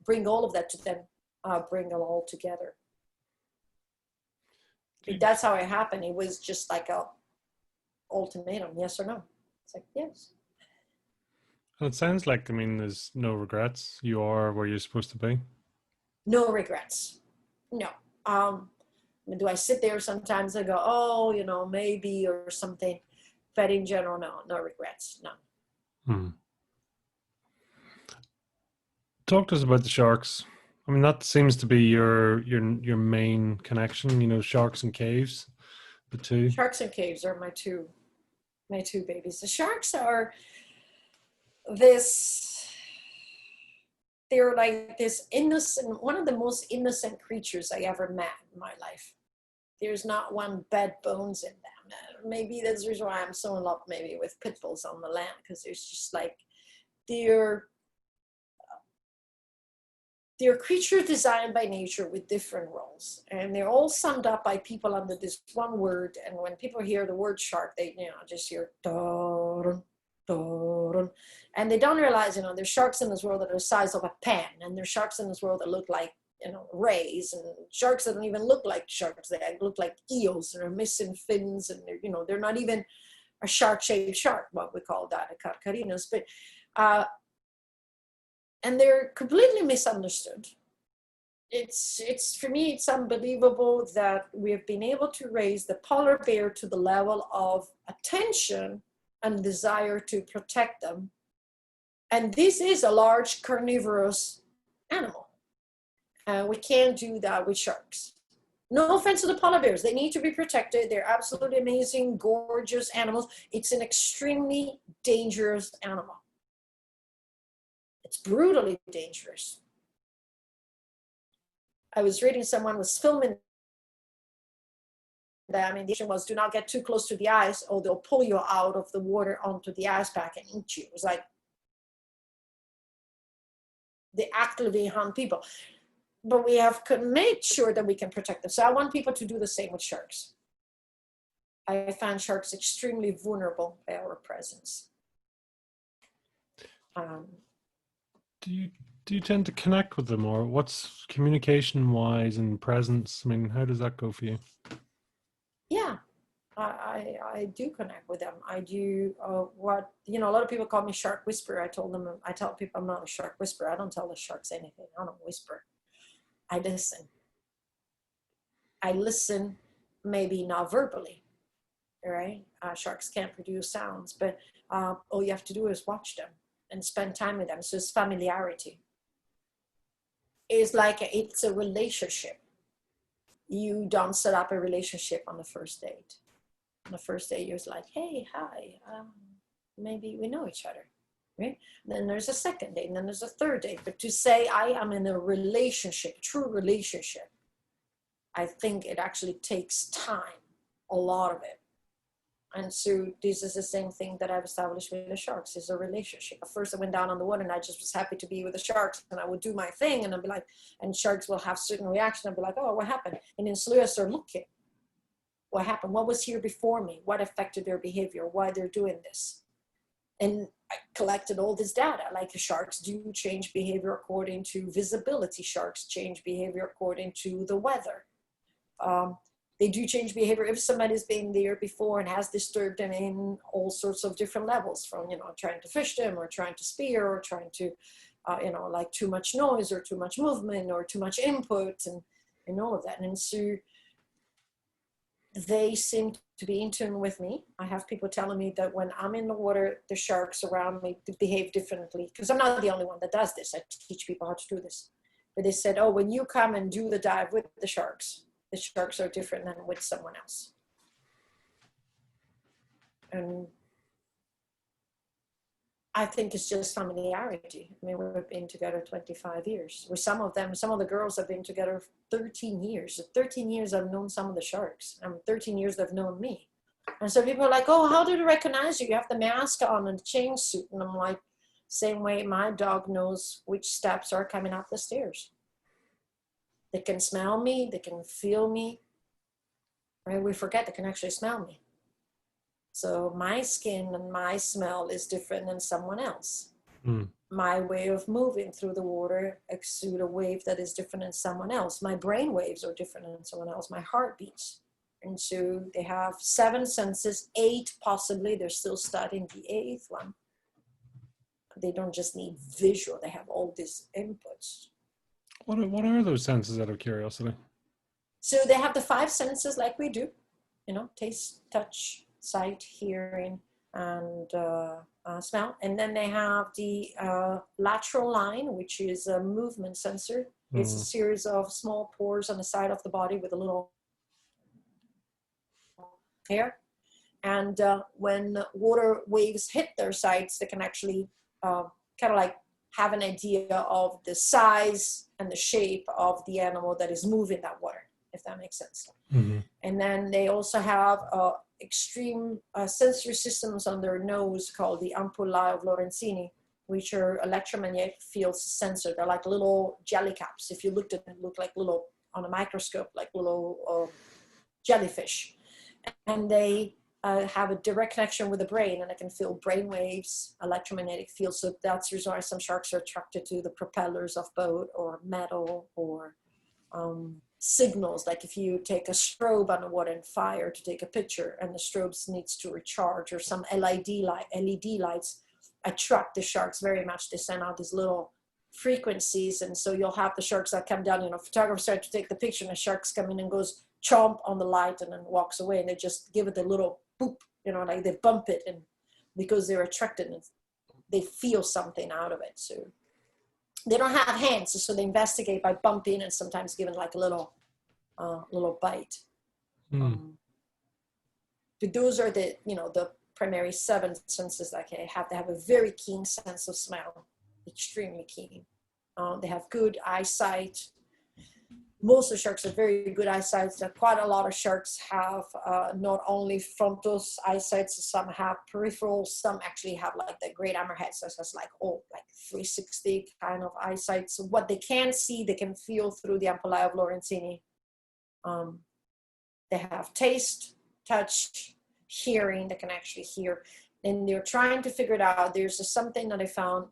bring all of that to them, bring it all together. That's how it happened. It was just like a ultimatum, yes or no. It's like, yes. And it sounds like, there's no regrets. You are where you're supposed to be. No regrets. No. Do I sit there sometimes and go, oh, maybe or something? But in general, no regrets, none. Talk to us about the sharks. That seems to be your main connection. Sharks and caves, the two. Sharks and caves are my two babies. The sharks are they're like this innocent, one of the most innocent creatures I ever met in my life. There's not one bad bones in them. Maybe that's the reason why I'm so in love maybe with pit bulls on the land, because there's just like, they're creatures designed by nature with different roles, and they're all summed up by people under this one word. And when people hear the word shark, they just hear dun, dun, and they don't realize there's sharks in this world that are the size of a pen, and there's sharks in this world that look like rays, and sharks that don't even look like sharks. They look like eels, and they're missing fins, and they're not even a shark-shaped shark, what we call that, a carcarinas, but and they're completely misunderstood. It's for me, it's unbelievable that we have been able to raise the polar bear to the level of attention and desire to protect them. And this is a large carnivorous animal. We can't do that with sharks. No offense to the polar bears. They need to be protected. They're absolutely amazing, gorgeous animals. It's an extremely dangerous animal. It's brutally dangerous. I was reading, someone was filming that. The issue was, do not get too close to the ice or they'll pull you out of the water onto the ice pack and eat you. It was like, they actively harm people. But we have made sure that we can protect them. So I want people to do the same with sharks. I find sharks extremely vulnerable by our presence. Do you tend to connect with them, or what's communication wise and presence? how does that go for you? Yeah, I do connect with them. I do a lot of people call me shark whisperer. I tell people I'm not a shark whisperer. I don't tell the sharks anything. I don't whisper. I listen. I listen, maybe not verbally, right? Sharks can't produce sounds, but all you have to do is watch them and spend time with them. So it's familiarity. It's like it's a relationship. You don't set up a relationship on the first date. On the first date, you're like, hey, hi, maybe we know each other, right? Then there's a second date, and then there's a third date. But to say I am in a relationship, true relationship, I think it actually takes time, a lot of it. And so this is the same thing that I've established with the sharks, is a relationship. At first I went down on the water and I just was happy to be with the sharks, and I would do my thing and I'd be like, and sharks will have certain reaction. I'd be like, oh, what happened? And then slowly I start looking, what happened? What was here before me? What affected their behavior? Why they're doing this? And I collected all this data, like sharks do change behavior according to visibility. Sharks change behavior according to the weather. They do change behavior if somebody's been there before and has disturbed them in all sorts of different levels, from, you know, trying to fish them or trying to spear or trying to, you know, like too much noise or too much movement or too much input and all of that. And so they seem to be in tune with me. I have people telling me that when I'm in the water, the sharks around me behave differently, because I'm not the only one that does this. I teach people how to do this. But they said, oh, when you come and do the dive with the sharks are different than with someone else. And I think it's just familiarity. I mean, we've been together 25 years. With some of them, some of the girls have been together 13 years. So 13 years I've known some of the sharks, and 13 years they've known me. And so people are like, oh, how do they recognize you? You have the mask on and the chain suit. And I'm like, same way my dog knows which steps are coming up the stairs. They can smell me, they can feel me, right? We forget they can actually smell me. So my skin and my smell is different than someone else. My way of moving through the water exude a wave that is different than someone else. My brain waves are different than someone else. My heart beats. And so they have 7 senses, 8 possibly. They're still studying the 8th one. They don't just need visual. They have all these inputs. What are those senses, out of curiosity? So they have the 5 senses like we do, you know, taste, touch, sight, hearing, and smell. And then they have the lateral line, which is a movement sensor. It's a series of small pores on the side of the body with a little hair. And when water waves hit their sides, they can actually kind of like have an idea of the size and the shape of the animal that is moving that water, if that makes sense. And then they also have extreme sensory systems on their nose called the ampullae of Lorenzini, which are electromagnetic field sensor. They're like little jelly caps. If you looked at them, look like little, on a microscope, like little jellyfish. And they have a direct connection with the brain, and it can feel brain waves, electromagnetic fields. So that's the reason why some sharks are attracted to the propellers of boat or metal or signals. Like if you take a strobe on the water and fire to take a picture, and the strobe needs to recharge, or some LED lights attract the sharks very much. They send out these little frequencies, and so you'll have the sharks that come down, you know, photographers start to take the picture, and the sharks come in and goes chomp on the light and then walks away, and they just give it a little boop, you know, like they bump it, and because they're attracted and they feel something out of it. So they don't have hands, so they investigate by bumping and sometimes giving like a little bite. But those are the, you know, the primary 7 senses that they have. They have a very keen sense of smell, extremely keen. They have good eyesight. Most of the sharks have very good eyesight. Quite a lot of sharks have not only frontal eyesight, some have peripheral, some actually have like the great hammerheads. So that's like, oh, like 360 kind of eyesight. So what they can see, they can feel through the ampullae of Lorenzini. They have taste, touch, hearing. They can actually hear. And they're trying to figure it out. There's something that I found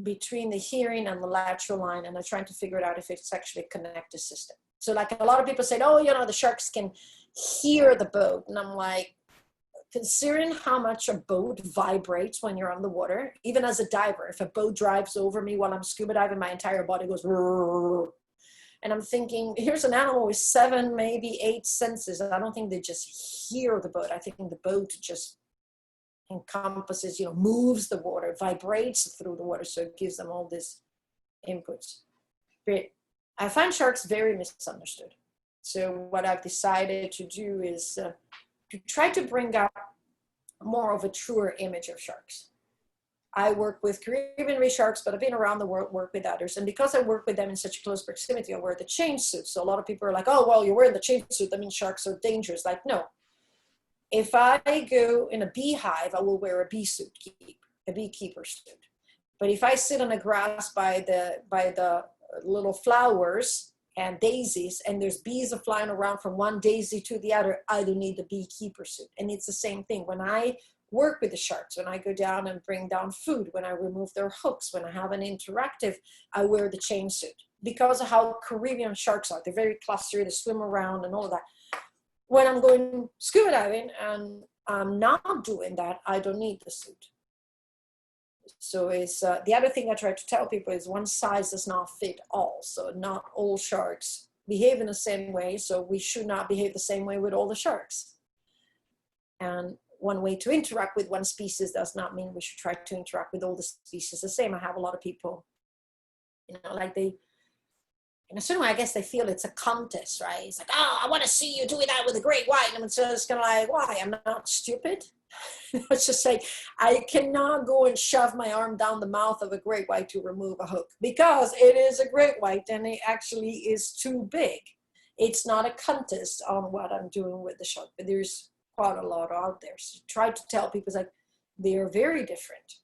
between the hearing and the lateral line, and they're trying to figure it out if it's actually a connected system. So like a lot of people say, oh, you know, the sharks can hear the boat. And I'm like, considering how much a boat vibrates when you're on the water, even as a diver, if a boat drives over me while I'm scuba diving, my entire body goes, and I'm thinking, here's an animal with 7, maybe 8 senses. I don't think they just hear the boat. I think the boat just encompasses, you know, moves the water, vibrates through the water, so it gives them all this inputs. But I find sharks very misunderstood. So what I've decided to do is to try to bring up more of a truer image of sharks. I work with Caribbean reef sharks, but I've been around the world, work with others. And because I work with them in such close proximity, I wear the chain suit. So a lot of people are like, oh, well, you're wearing the chain suit, that means sharks are dangerous. Like, no. If I go in a beehive, I will wear a beekeeper suit. But if I sit on the grass by the little flowers and daisies, and there's bees are flying around from one daisy to the other, I don't need the beekeeper suit. And it's the same thing when I work with the sharks, when I go down and bring down food, when I remove their hooks, when I have an interactive, I wear the chain suit because of how Caribbean sharks are. They're very clustered, they swim around and all of that. When I'm going scuba diving and I'm not doing that, I don't need the suit. So it's the other thing I try to tell people is one size does not fit all. So not all sharks behave in the same way. So we should not behave the same way with all the sharks. And one way to interact with one species does not mean we should try to interact with all the species the same. I have a lot of people, like they, in a certain way, I guess they feel it's a contest, right? It's like, oh, I want to see you doing that with a great white. And so it's kind of like, why? I'm not stupid. It's just like, I cannot go and shove my arm down the mouth of a great white to remove a hook because it is a great white and it actually is too big. It's not a contest on what I'm doing with the shark, but there's quite a lot out there. So try to tell people, like, they are very different.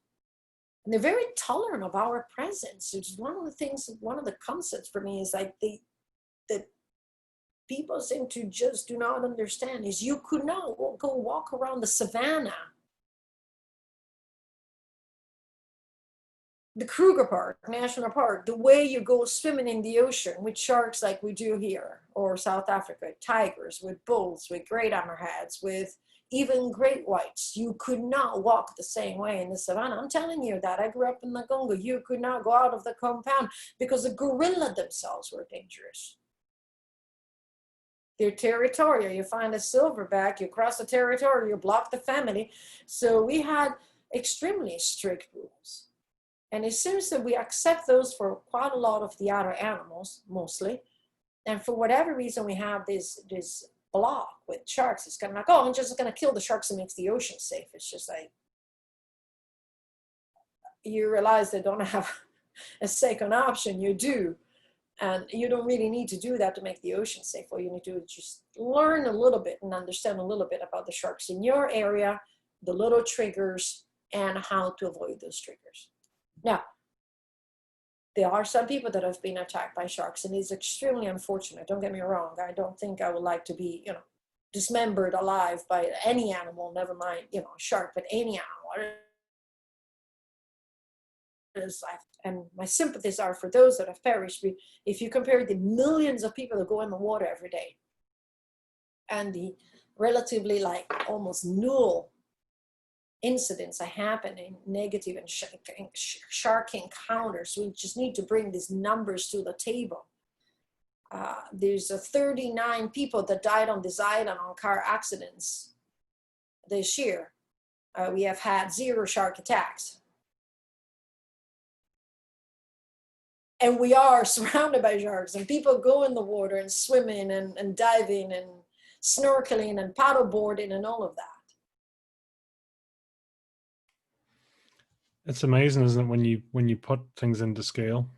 And they're very tolerant of our presence. It's one of the things, one of the concepts for me is like the people seem to just do not understand is you could not go walk around the savannah, the Kruger Park, National Park, the way you go swimming in the ocean with sharks like we do here, or South Africa, tigers, with bulls, with great hammerheads, with even great whites. You could not walk the same way in the savannah. I'm telling you that. I grew up in the Congo. You could not go out of the compound because the gorilla themselves were dangerous. They're territorial. You find a silverback, you cross the territory, you block the family. So we had extremely strict rules. And it seems that we accept those for quite a lot of the other animals, mostly. And for whatever reason, we have this block with sharks. It's kind of like, oh, I'm just going to kill the sharks and makes the ocean safe. It's just like, you realize they don't have a second option. You do. And you don't really need to do that to make the ocean safe. All you need to do is just learn a little bit and understand a little bit about the sharks in your area, the little triggers, and how to avoid those triggers. Now, there are some people that have been attacked by sharks, and it's extremely unfortunate. Don't get me wrong. I don't think I would like to be, dismembered alive by any animal, never mind, a shark, but any animal. And my sympathies are for those that have perished. If you compare the millions of people that go in the water every day and the relatively almost null incidents that happen in negative and shark encounters, we just need to bring these numbers to the table. There's 39 people that died on this island on car accidents this year. We have had 0 shark attacks. And we are surrounded by sharks, and people go in the water and swimming and diving and snorkeling and paddleboarding and all of that. It's amazing, isn't it, when you put things into scale?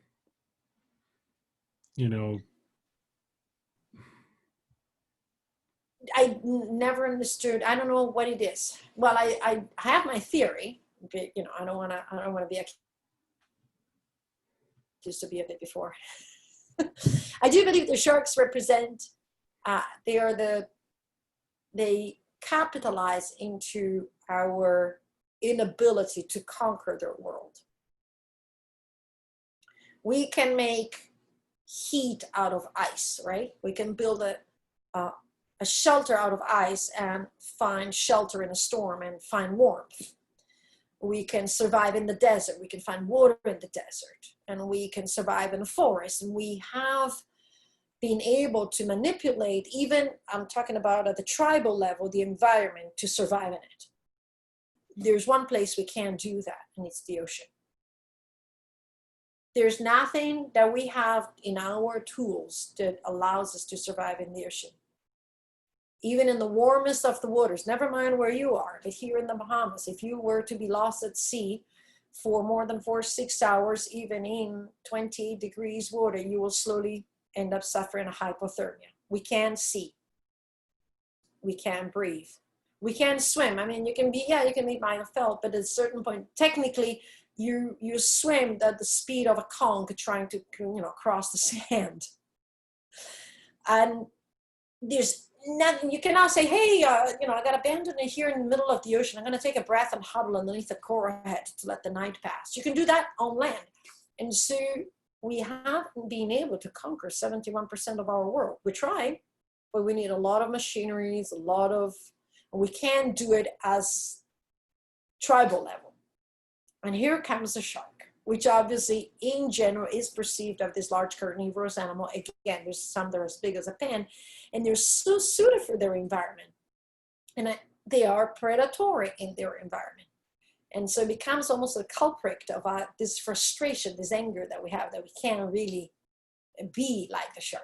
I never understood. I don't know what it is. Well, I have my theory, but I don't want to be used to be a bit before. I do believe the sharks represent, they capitalize into our inability to conquer their world. We can make heat out of ice, right? We can build a shelter out of ice and find shelter in a storm and find warmth. We can survive in the desert. We can find water in the desert, and we can survive in a forest. And we have been able to manipulate, even I'm talking about at the tribal level, the environment to survive in it. There's one place we can't do that, and it's the ocean. There's nothing that we have in our tools that allows us to survive in the ocean. Even in the warmest of the waters, never mind where you are, but here in the Bahamas, if you were to be lost at sea for more than 4 or 6 hours, even in 20 degrees water, you will slowly end up suffering a hypothermia. We can't see. We can't breathe. We can't swim. I mean, you can be myofelt, but at a certain point, technically, you swim at the speed of a conch trying to, cross the sand. And there's nothing, you cannot say, hey, I got abandoned here in the middle of the ocean. I'm going to take a breath and huddle underneath the coral head to let the night pass. You can do that on land. And so we haven't been able to conquer 71% of our world. We try, but we need a lot of machineries, and we can't do it as tribal level. And here comes the shark, which obviously in general is perceived of this large carnivorous animal. Again, there's some that are as big as a pen, and they're so suited for their environment. And they are predatory in their environment. And so it becomes almost a culprit of this frustration, this anger that we have, that we can't really be like the shark.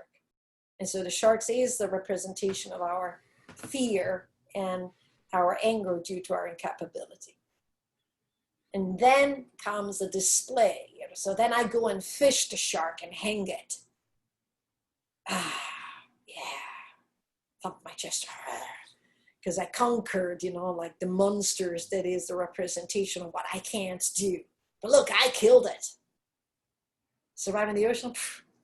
And so the sharks is the representation of our fear and our anger due to our incapability. And then comes the display. So then I go and fish the shark and hang it. Thump my chest. Because I conquered, like the monsters that is the representation of what I can't do. But look, I killed it. Surviving the ocean?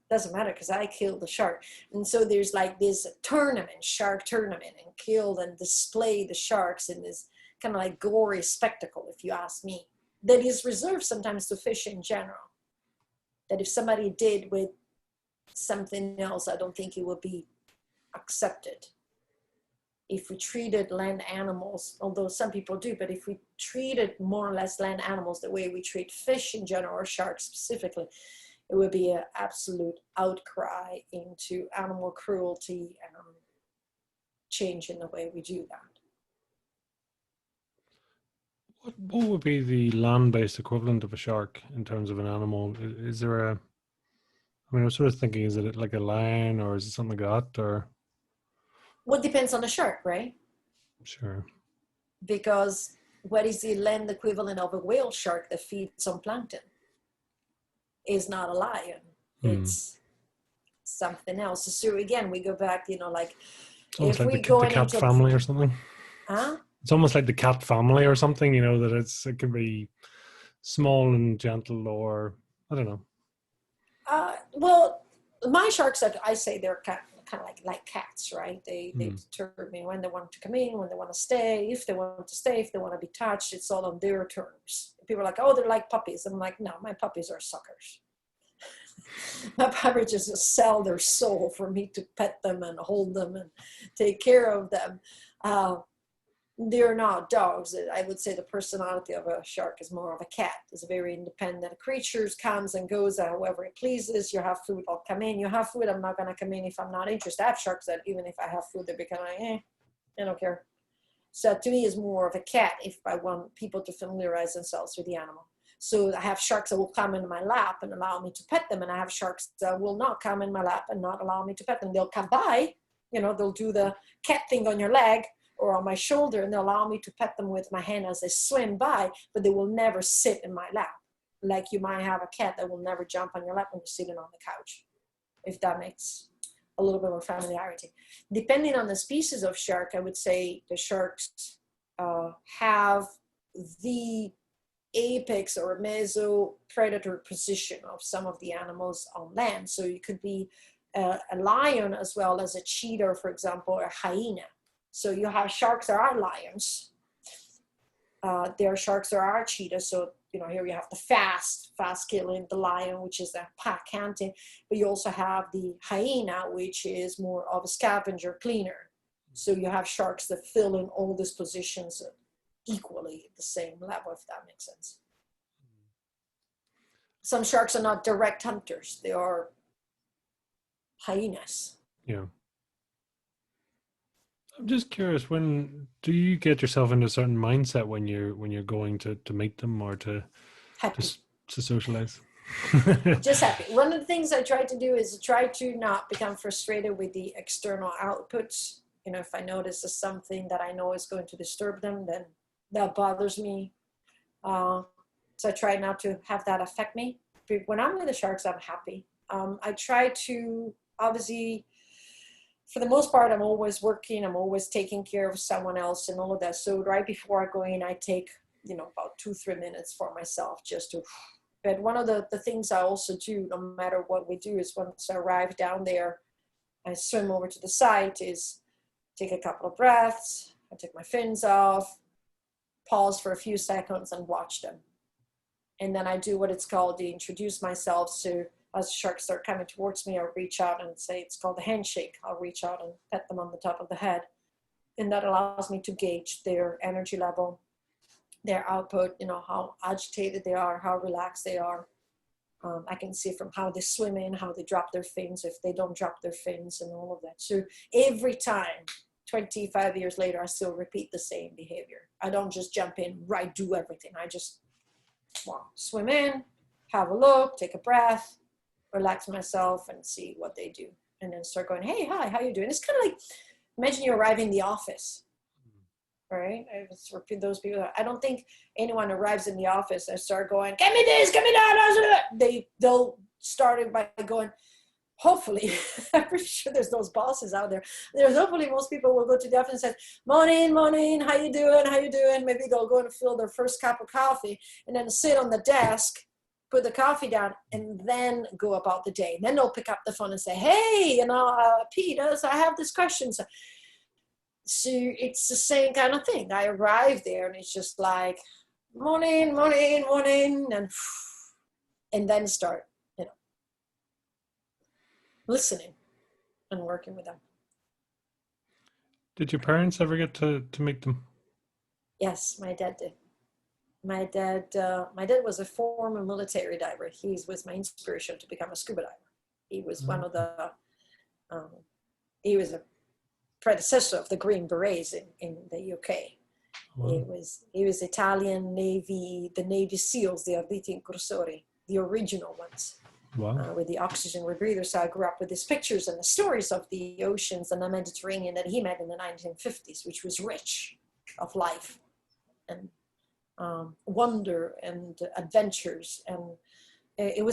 Doesn't matter, because I killed the shark. And so there's like this tournament, shark tournament, and killed and display the sharks in this kind of like gory spectacle, if you ask me, that is reserved sometimes to fish in general. That if somebody did with something else, I don't think it would be accepted. If we treated land animals, although some people do, but if we treated more or less land animals the way we treat fish in general, or sharks specifically, it would be an absolute outcry into animal cruelty and change in the way we do that. What would be the land-based equivalent of a shark in terms of an animal? Is there I was sort of thinking, is it like a lion, or is it something like that, or? Well, it depends on the shark, right? Sure. Because what is the land equivalent of a whale shark that feeds on plankton? Is not a lion. It's something else. So again, we go back, like it's almost if like we the cat into family or something. Huh? It's almost like the cat family or something, that it can be small and gentle, or I don't know. Well, my sharks, I say they're kind of like cats, right? They determine when they want to come in, when they want to stay, if they want to stay, if they want to be touched. It's all on their terms. People are like, oh, they're like puppies. I'm like, no, my puppies are suckers. My puppies just sell their soul for me to pet them and hold them and take care of them. They're not dogs. I would say the personality of a shark is more of a cat. It's a very independent creature, comes and goes however it pleases. You have food, I'll come in. You have food, I'm not going to come in if I'm not interested. I have sharks that even if I have food, they're kind of like, I don't care. So to me, it's more of a cat if I want people to familiarize themselves with the animal. So I have sharks that will come in my lap and allow me to pet them, and I have sharks that will not come in my lap and not allow me to pet them. They'll come by, they'll do the cat thing on your leg or on my shoulder, and they'll allow me to pet them with my hand as they swim by, but they will never sit in my lap. Like you might have a cat that will never jump on your lap when you're sitting on the couch, if that makes a little bit more familiarity. Depending on the species of shark, I would say the sharks have the apex or meso predator position of some of the animals on land. So you could be a lion as well as a cheetah, for example, or a hyena. So you have sharks that are lions. There are sharks that are cheetahs. So, here you have the fast killing, the lion, which is the pack hunting. But you also have the hyena, which is more of a scavenger cleaner. So you have sharks that fill in all these positions equally at the same level, if that makes sense. Some sharks are not direct hunters. They are hyenas. Yeah. I'm just curious, when do you get yourself into a certain mindset when you're going to meet them or to Happy. just to socialize? Just happy. One of the things I try to do is try to not become frustrated with the external outputs. If I notice there's something that I know is going to disturb them, then that bothers me. So I try not to have that affect me. But when I'm with the sharks, I'm happy. I try to obviously for the most part, I'm always working, I'm always taking care of someone else and all of that. So right before I go in, I take, about 2-3 minutes for myself just to, but one of the things I also do, no matter what we do, is once I arrive down there, I swim over to the site, is take a couple of breaths, I take my fins off, pause for a few seconds and watch them. And then I do what it's called the introduce myself. So as the sharks start coming towards me, I'll reach out and say, it's called the handshake. I'll reach out and pet them on the top of the head. And that allows me to gauge their energy level, their output, how agitated they are, how relaxed they are. I can see from how they swim in, how they drop their fins, if they don't drop their fins and all of that. So every time, 25 years later, I still repeat the same behavior. I don't just jump in, do everything. I just swim in, have a look, take a breath, relax myself and see what they do. And then start going, hey, hi, how you doing? It's kind of like, imagine you arrive in the office, right? I just repeat those people. I don't think anyone arrives in the office and start going, give me this, give me that. They'll start it by going, hopefully, I'm pretty sure there's those bosses out there. Hopefully most people will go to the office and say, morning, how you doing? Maybe they'll go and fill their first cup of coffee and then sit on the desk, put the coffee down, and then go about the day. And then they'll pick up the phone and say, hey, Pete, I have this question. So it's the same kind of thing. I arrive there and it's just like, morning, and then start, listening and working with them. Did your parents ever get to meet them? Yes, my dad did. My dad was a former military diver. He was my inspiration to become a scuba diver. He was one of the, he was a predecessor of the Green Berets in the UK. Wow. He was Italian Navy, the Navy SEALs, the Arditi Incursori, the original ones. Wow. With the oxygen rebreather. So I grew up with these pictures and the stories of the oceans and the Mediterranean that he met in the 1950s, which was rich of life and wonder and adventures. And it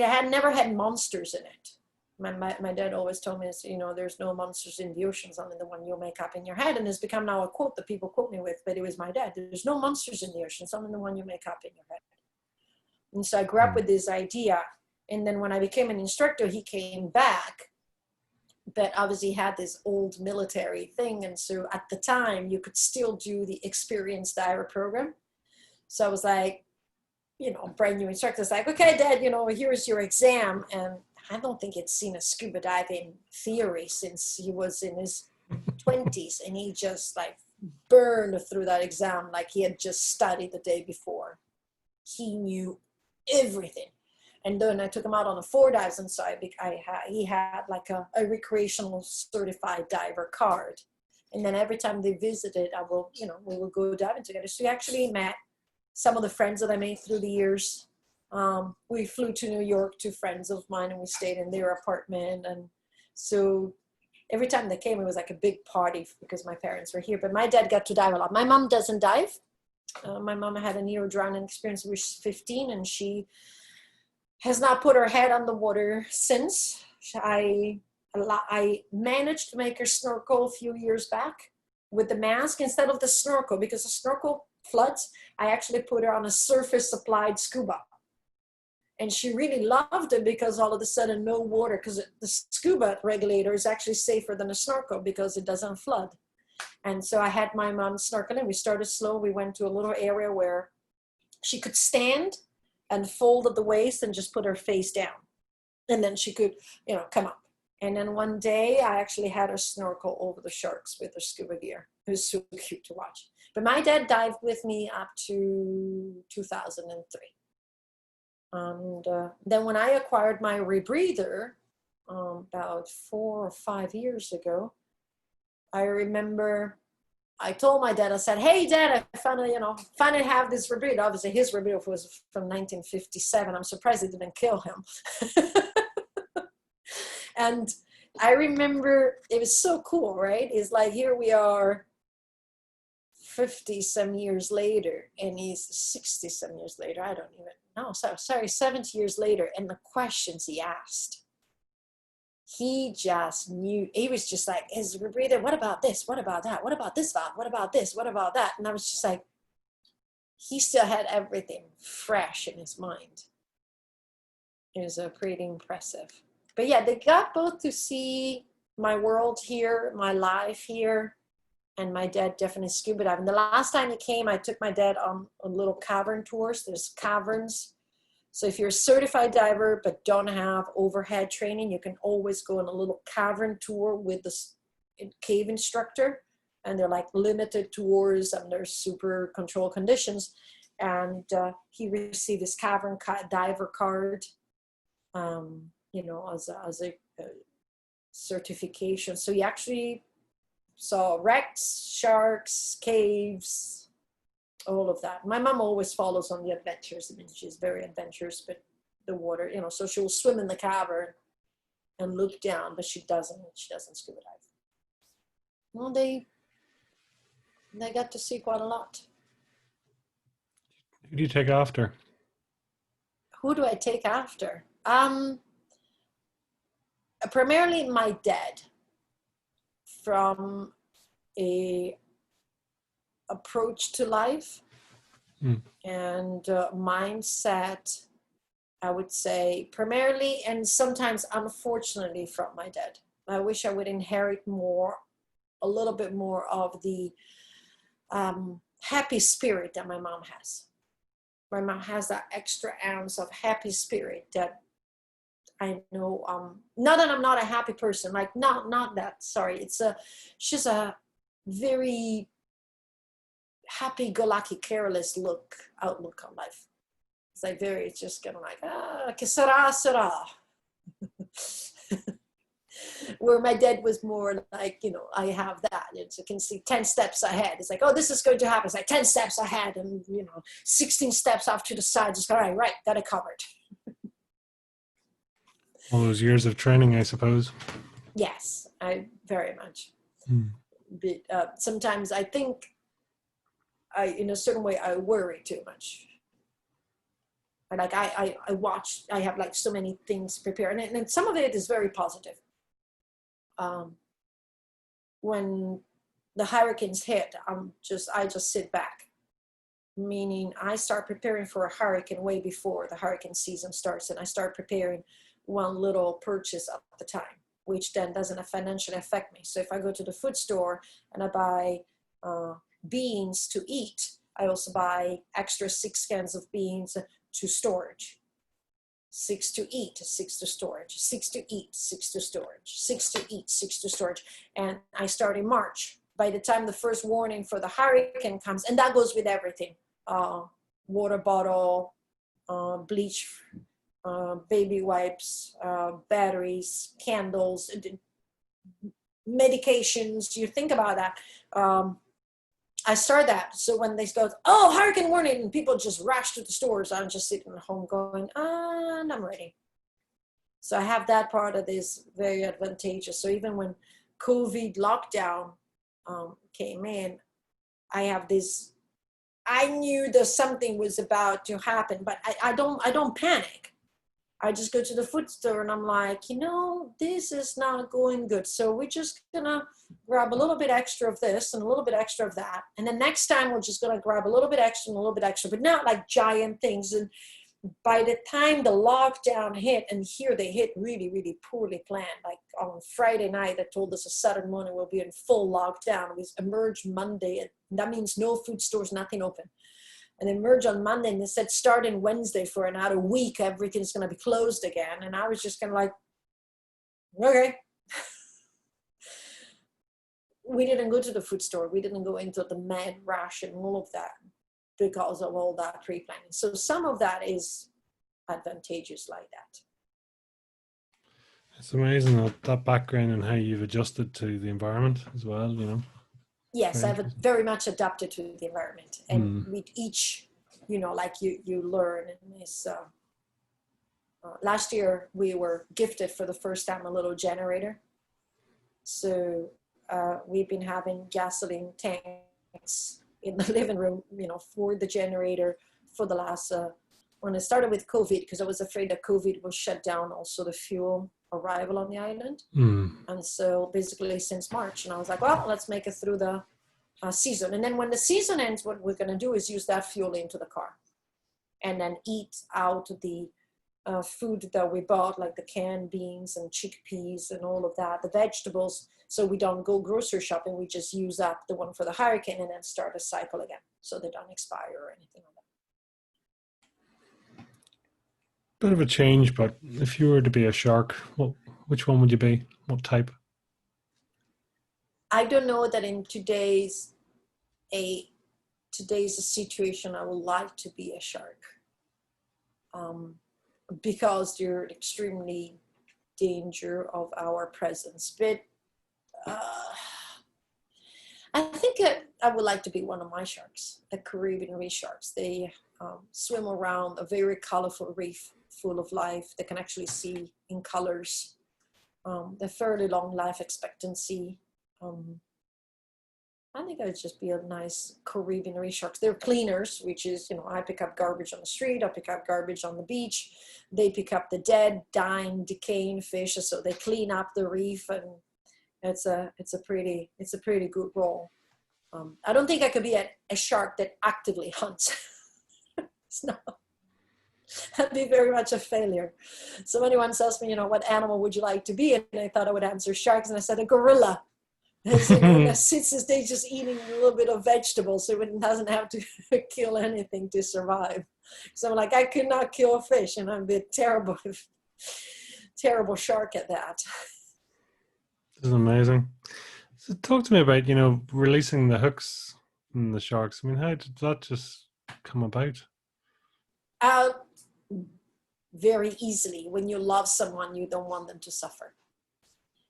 had never had monsters in it. My dad always told me, there's no monsters in the oceans, only the one you make up in your head. And it's become now a quote that people quote me with, but it was my dad. There's no monsters in the oceans, only the one you make up in your head. And so I grew up with this idea. And then when I became an instructor, he came back, but obviously he had this old military thing. And so at the time you could still do the experienced diver program. So I was like, brand new instructor. It's like, okay, Dad, here's your exam. And I don't think he'd seen a scuba diving theory since he was in his 20s. And he just like burned through that exam like he had just studied the day before. He knew everything. And then I took him out on the 4 dives, and so he had like a recreational certified diver card. And then every time they visited, we will go diving together. So we actually met some of the friends that I made through the years. We flew to New York, 2 friends of mine, and we stayed in their apartment. And so every time they came, it was like a big party because my parents were here. But my dad got to dive a lot. My mom doesn't dive. My mom had a near drowning experience when she was 15, and she has not put her head on the water since. I managed to make her snorkel a few years back with the mask instead of the snorkel, because the snorkel floods. I actually put her on a surface applied scuba. And she really loved it because all of a sudden no water, because the scuba regulator is actually safer than a snorkel because it doesn't flood. And so I had my mom snorkeling. We started slow. We went to a little area where she could stand and fold at the waist and just put her face down. And then she could, come up. And then one day I actually had her snorkel over the sharks with her scuba gear. It was so cute to watch. But my dad dived with me up to 2003. And then when I acquired my rebreather about 4 or 5 years ago, I remember I told my dad, I said, hey, Dad, I finally have this rebreather. Obviously, his rebreather was from 1957. I'm surprised it didn't kill him. And I remember it was so cool, right? It's like, here we are 50 some years later, and he's 60 some years later. I don't even know. Sorry, 70 years later. And the questions he asked. he just knew. He was just like, is we breathing? What about this? What about that? What about this valve? What about this? What about that? And I was just like, he still had everything fresh in his mind. It was pretty impressive. But yeah, they got both to see my world here, my life here, and my dad definitely scuba diving. The last time he came, I took my dad on little cavern tours. There's caverns. So if you're a certified diver but don't have overhead training, you can always go on a little cavern tour with the cave instructor. And they're like limited tours under super controlled conditions. And he received his cavern diver card, you know, as a certification. So he actually saw wrecks, sharks, caves, all of that. My mom always follows on the adventures. I mean, she's very adventurous, but the water, you know, so she'll swim in the cavern and look down, but she doesn't scuba dive. Well, they got to see quite a lot. Who do you take after? Who do I take after? Primarily my dad, from a approach to life and mindset, I would say primarily, and sometimes unfortunately from my dad. I wish I would inherit a little bit more of the happy spirit that my mom has. My mom has that extra ounce of happy spirit that I know, not that I'm not a happy person, like not that, sorry. She's a very happy-go-lucky, careless outlook on life. It's like it's just kind of like, que sera, sera. Where my dad was more like, you know, I have that. You can see 10 steps ahead. It's like, oh, this is going to happen. It's like 10 steps ahead and, you know, 16 steps off to the side. Just, all right, got it covered. All those years of training, I suppose. Yes, I very much. But sometimes I think in a certain way, I worry too much. Like I watch, I have like so many things prepared, and some of it is very positive. When the hurricanes hit, I just sit back, meaning I start preparing for a hurricane way before the hurricane season starts, and I start preparing one little purchase at the time, which then doesn't financially affect me. So if I go to the food store and I buy beans to eat, I also buy extra 6 cans of beans to storage. 6 to eat, 6 to storage, 6 to eat, 6 to storage, 6 to eat, 6 to storage. And I start in March. By the time the first warning for the hurricane comes, and that goes with everything, water bottle, bleach, baby wipes, batteries, candles, medications. You think about that. I start that. So when they go, oh, hurricane warning, and people just rush to the stores, I'm just sitting at home going, and I'm ready. So I have that part that is very advantageous. So even when COVID lockdown came in, I have this, I knew that something was about to happen, but I don't panic. I just go to the food store and I'm like, you know, this is not going good. So we're just gonna grab a little bit extra of this and a little bit extra of that. And then next time we're just gonna grab a little bit extra and a little bit extra, but not like giant things. And by the time the lockdown hit, and here they hit really, really poorly planned, like on Friday night, they told us a Saturday morning we'll be in full lockdown. We emerged Monday, and that means no food stores, nothing open. And they merged on Monday, and they said starting Wednesday for another week, everything's going to be closed again. And I was just kind of like, okay. We didn't go to the food store. We didn't go into the mad rush and all of that because of all that pre-planning. So some of that is advantageous like that. It's amazing that background and how you've adjusted to the environment as well, you know. Yes, I've very much adapted to the environment, and with each, you know, like you learn. And it's, last year we were gifted for the first time a little generator. So we've been having gasoline tanks in the living room, you know, for the generator for the last, when it started with COVID, because I was afraid that COVID will shut down also the fuel arrival on the island. Mm. And so basically since March, and I was like, well, let's make it through the season. And then when the season ends, what we're going to do is use that fuel into the car and then eat out the food that we bought, like the canned beans and chickpeas and all of that, the vegetables. So we don't go grocery shopping. We just use up the one for the hurricane and then start a cycle again. So they don't expire or anything like that. Bit of a change, but if you were to be a shark, which one would you be? What type? I don't know that in today's situation, I would like to be a shark. Because they're extremely danger of our presence. But I think I would like to be one of my sharks, the Caribbean reef sharks. They swim around a very colorful reef full of life. They can actually see in colors. They're fairly long life expectancy. I think I'd just be a nice Caribbean reef sharks. They're cleaners, which is, I pick up garbage on the street. I pick up garbage on the beach. They pick up the dead, dying, decaying fish. So they clean up the reef, and it's a pretty good role. I don't think I could be a shark that actively hunts. It's not. I'd be very much a failure. So when anyone asks me, what animal would you like to be? And I thought I would answer sharks, and I said a gorilla. That sits his day just eating a little bit of vegetables, so it doesn't have to kill anything to survive. So I'm like, I could not kill a fish, and I'm a terrible shark at that. This is amazing. So talk to me about, releasing the hooks and the sharks. I mean, how did that just come about? Very easily. When you love someone, you don't want them to suffer.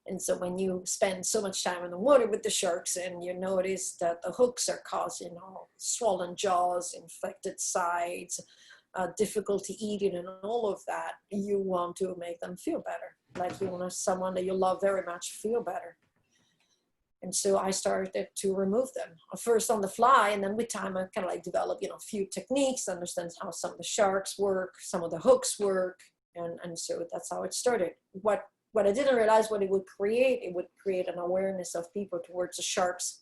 And so when you spend so much time in the water with the sharks and you notice that the hooks are causing swollen jaws, infected sides, difficulty eating and all of that, you want to make them feel better. Like you want someone that you love very much feel better. And so I started to remove them first on the fly, and then with time I kind of like developed, a few techniques, understand how some of the sharks work, some of the hooks work. And so that's how it started. What I didn't realize what it would create an awareness of people towards the sharks,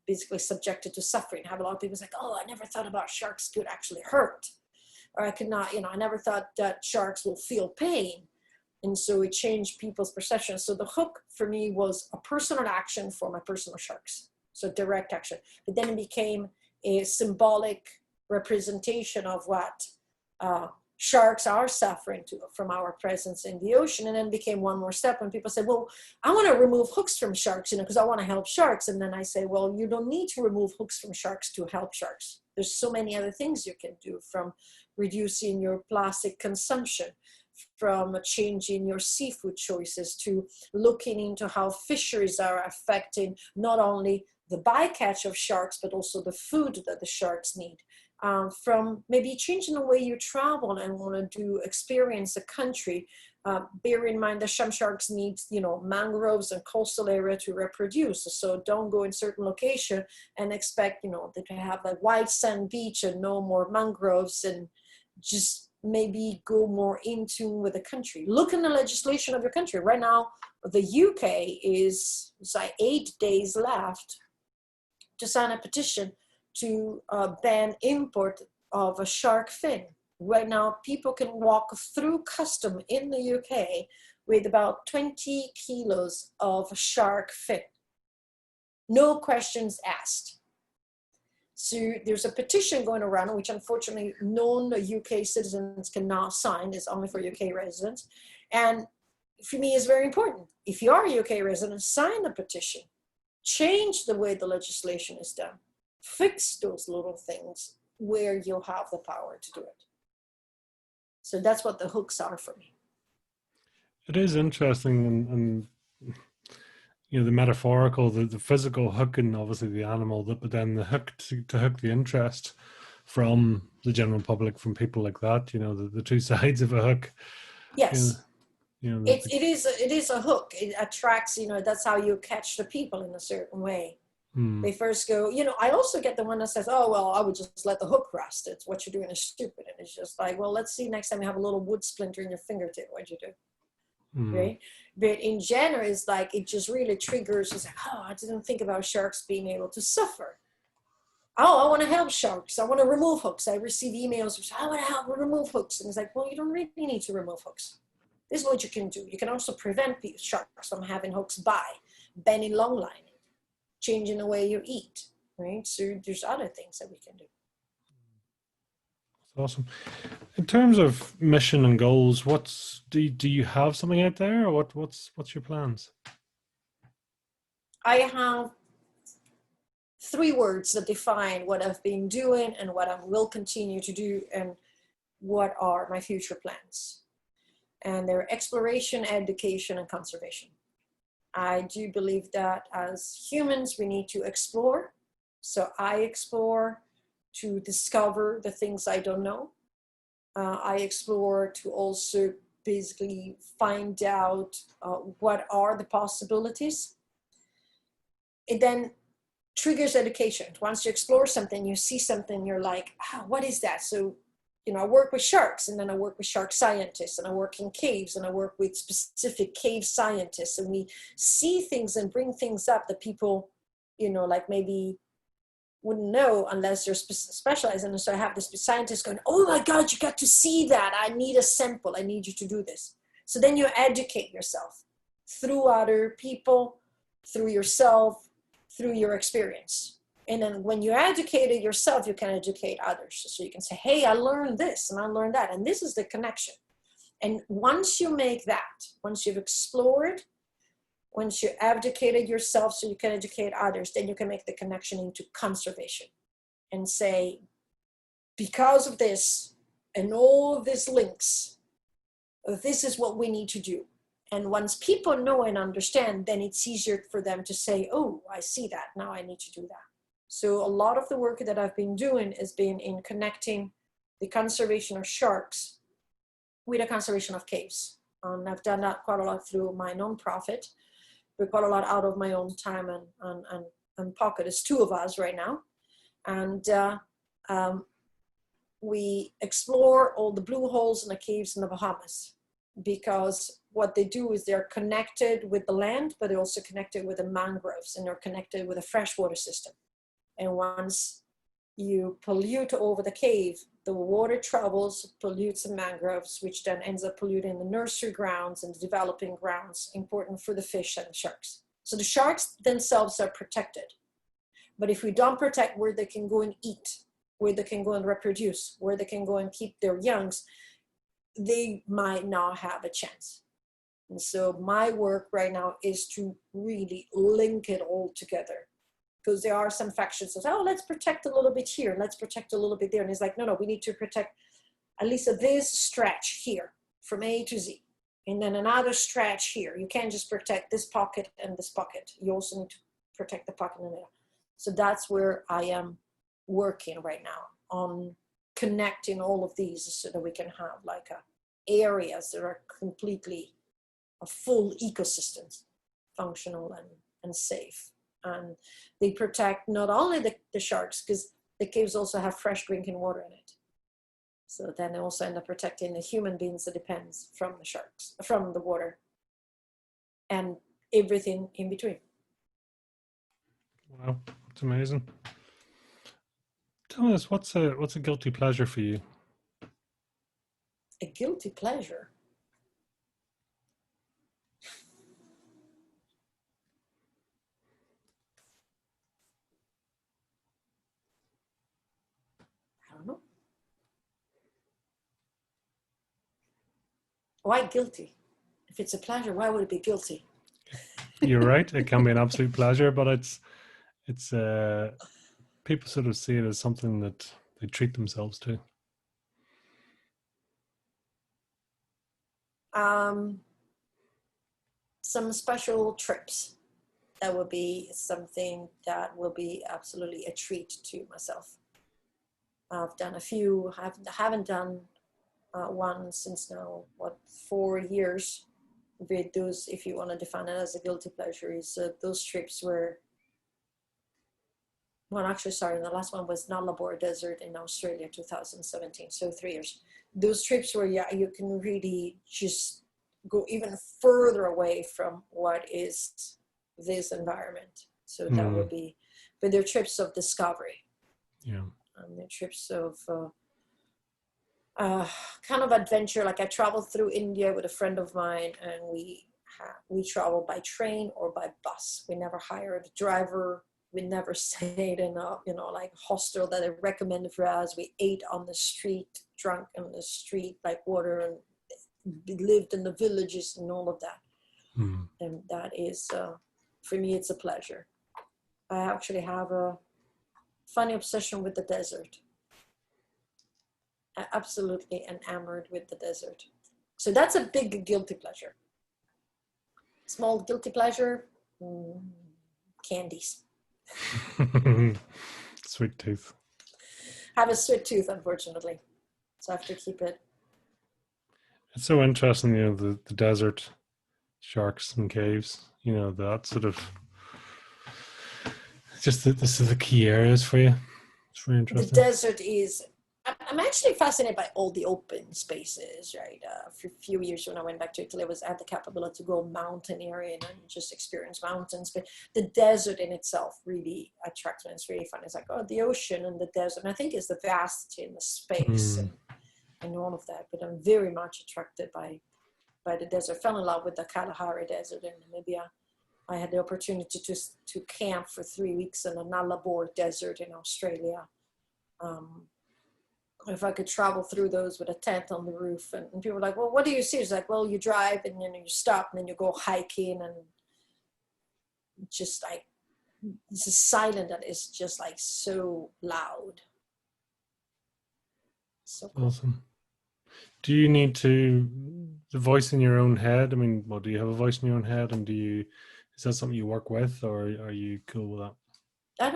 basically subjected to suffering. Have a lot of people say, oh, I never thought about sharks could actually hurt. Or I could not, I never thought that sharks will feel pain. And so it changed people's perception. So the hook for me was a personal action for my personal sharks. So direct action. But then it became a symbolic representation of what sharks are suffering from our presence in the ocean. And then became one more step when people say, well, I want to remove hooks from sharks, because I want to help sharks. And then I say, well, you don't need to remove hooks from sharks to help sharks. There's so many other things you can do, from reducing your plastic consumption, from changing your seafood choices, to looking into how fisheries are affecting not only the bycatch of sharks, but also the food that the sharks need. From maybe changing the way you travel and want to experience a country. Bear in mind that some sharks need, mangroves and coastal area to reproduce. So don't go in certain location and expect, that to have a white sand beach and no more mangroves, and just maybe go more in tune with the country. Look in the legislation of your country. Right now, the UK is like 8 days left to sign a petition to ban import of a shark fin. Right now, people can walk through custom in the UK with about 20 kilos of shark fin. No questions asked. So there's a petition going around, which unfortunately non-UK citizens can now sign. It's only for UK residents. And for me, it's very important. If you are a UK resident, sign the petition. Change the way the legislation is done. Fix those little things where you'll have the power to do it. So that's what the hooks are for me. It is interesting, and the metaphorical, the physical hooking, obviously the animal, but then the hook to hook the interest from the general public, from people like that. The two sides of a hook. Yes. It is a hook. It attracts. That's how you catch the people in a certain way. They first go, I also get the one that says, oh, well, I would just let the hook rust. It's what you're doing is stupid. And it's just like, well, let's see next time you have a little wood splinter in your fingertip. What'd you do? Mm. right? But in general, it's like it just really triggers. It's like, oh, I didn't think about sharks being able to suffer. Oh, I want to help sharks. I want to remove hooks. I receive emails which I want to help remove hooks, and it's like, well, you don't really need to remove hooks. This is what you can do. You can also prevent sharks from having hooks by bending long lining, changing the way you eat, right? So there's other things that we can do. Awesome. In terms of mission and goals, do you have something out there, or what's your plans? I have 3 words that define what I've been doing and what I will continue to do and what are my future plans. And they're exploration, education, and conservation. I do believe that as humans, we need to explore. So I explore to discover the things I don't know. I explore to also basically find out what are the possibilities. It then triggers education. Once you explore something, you see something, you're like, oh, what is that? So, I work with sharks, and then I work with shark scientists, and I work in caves, and I work with specific cave scientists, and we see things and bring things up that people, like maybe wouldn't know unless they're specialized. And so I have this scientist going, oh my God, you got to see that. I need a sample. I need you to do this. So then you educate yourself through other people, through yourself, through your experience. And then when you educated yourself, you can educate others. So you can say, hey, I learned this and I learned that. And this is the connection. And once you make that, once you've explored, once you educated yourself so you can educate others, then you can make the connection into conservation and say, because of this and all of these links, this is what we need to do. And once people know and understand, then it's easier for them to say, oh, I see that. Now I need to do that. So a lot of the work that I've been doing has been in connecting the conservation of sharks with the conservation of caves. And I've done that quite a lot through my nonprofit, but quite a lot out of my own time and pocket. There's 2 of us right now. And we explore all the blue holes in the caves in the Bahamas, because what they do is they're connected with the land, but they're also connected with the mangroves, and they're connected with a freshwater system. And once you pollute over the cave, the water travels, pollutes the mangroves, which then ends up polluting the nursery grounds and the developing grounds, important for the fish and the sharks. So the sharks themselves are protected. But if we don't protect where they can go and eat, where they can go and reproduce, where they can go and keep their youngs, they might not have a chance. And so my work right now is to really link it all together. Because there are some factions that say, oh, let's protect a little bit here, let's protect a little bit there. And it's like, no, we need to protect at least this stretch here from A to Z. And then another stretch here. You can't just protect this pocket and this pocket. You also need to protect the pocket in the middle. So that's where I am working right now, on connecting all of these so that we can have like areas that are completely a full ecosystems, functional and safe. And they protect not only the sharks, because the caves also have fresh drinking water in it. So then they also end up protecting the human beings that depends from the sharks, from the water, and everything in between. Wow, that's amazing. Tell us, what's a guilty pleasure for you? A guilty pleasure? I don't know. Why guilty? If it's a pleasure, why would it be guilty? You're right. It can be an absolute pleasure, but it's people sort of see it as something that they treat themselves to. Some special trips. That would be something that will be absolutely a treat to myself. I've done a few. I haven't done one since now, 4 years. With those, if you want to define it as a guilty pleasure, is those trips were. Well, actually, sorry, the last one was Nullarbor Desert in Australia, 2017. So 3 years. Those trips where you can really just go even further away from what is this environment. So that would be, but they're trips of discovery. Yeah. And they're trips of kind of adventure. Like I traveled through India with a friend of mine, and we traveled by train or by bus. We never hired a driver. We never stayed in a, like hostel that I recommended for us. We ate on the street, drunk on the street like water, and lived in the villages and all of that. And that is, for me, it's a pleasure. I actually have a funny obsession with the desert. I'm absolutely enamored with the desert. So that's a big guilty pleasure. Small guilty pleasure, candies. Sweet tooth. I have a sweet tooth, unfortunately, so I have to keep it. It's so interesting, the desert, sharks and caves, that sort of, just that this is the key areas for you. It's really interesting. The desert is, I'm actually fascinated by all the open spaces, right? For a few years when I went back to Italy, I had the capability to go mountaineering and just experience mountains. But the desert in itself really attracts me. It's really fun. It's like, the ocean and the desert. And I think it's the vastity and the space and all of that. But I'm very much attracted by the desert. I fell in love with the Kalahari Desert in Namibia. I had the opportunity to camp for 3 weeks in the Nullarbor Desert in Australia. If I could travel through those with a tent on the roof, and people were like, well, what do you see? It's like, well, you drive and you stop and then you go hiking, and just like, it's a silence that is just like so loud. So cool. Awesome. Do you need the voice in your own head? I mean, well, do you have a voice in your own head, and is that something you work with, or are you cool with that? I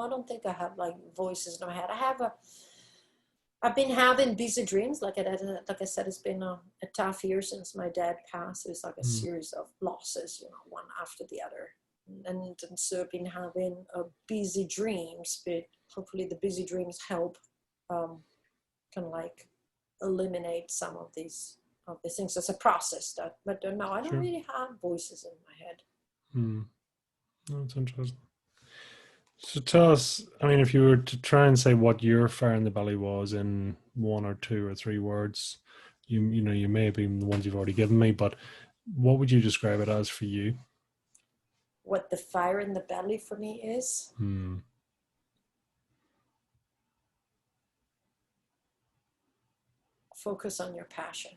don't think I have like voices in my head. I've been having busy dreams. Like I said, it's been a tough year since my dad passed. It's like a series of losses, one after the other. And so I've been having busy dreams, but hopefully the busy dreams help kind of like eliminate some of these things. It's a process but no, I don't really have voices in my head. That's interesting. So tell us, I mean, if you were to try and say what your fire in the belly was in 1 or 2 or 3 words, you may have been the ones you've already given me, but what would you describe it as for you? What the fire in the belly for me is? Focus on your passion.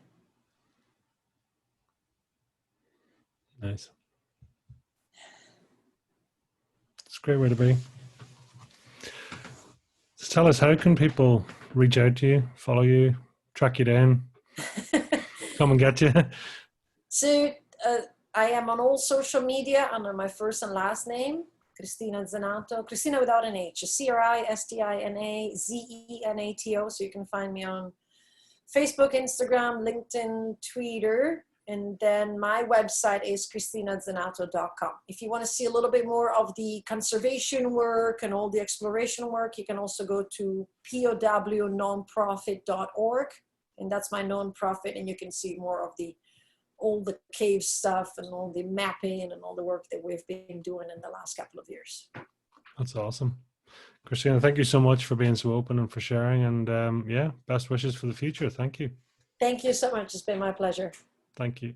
Nice. It's a great way to be. So tell us, how can people reach out to you, follow you, track you down, come and get you? So I am on all social media under my first and last name, Cristina Zenato. Cristina without an H, CRISTINA ZENATO. So you can find me on Facebook, Instagram, LinkedIn, Twitter. And then my website is CristinaZenato.com. If you want to see a little bit more of the conservation work and all the exploration work, you can also go to POWnonprofit.org. And that's my nonprofit. And you can see more of all the cave stuff and all the mapping and all the work that we've been doing in the last couple of years. That's awesome. Cristina, thank you so much for being so open and for sharing. And best wishes for the future. Thank you. Thank you so much. It's been my pleasure. Thank you.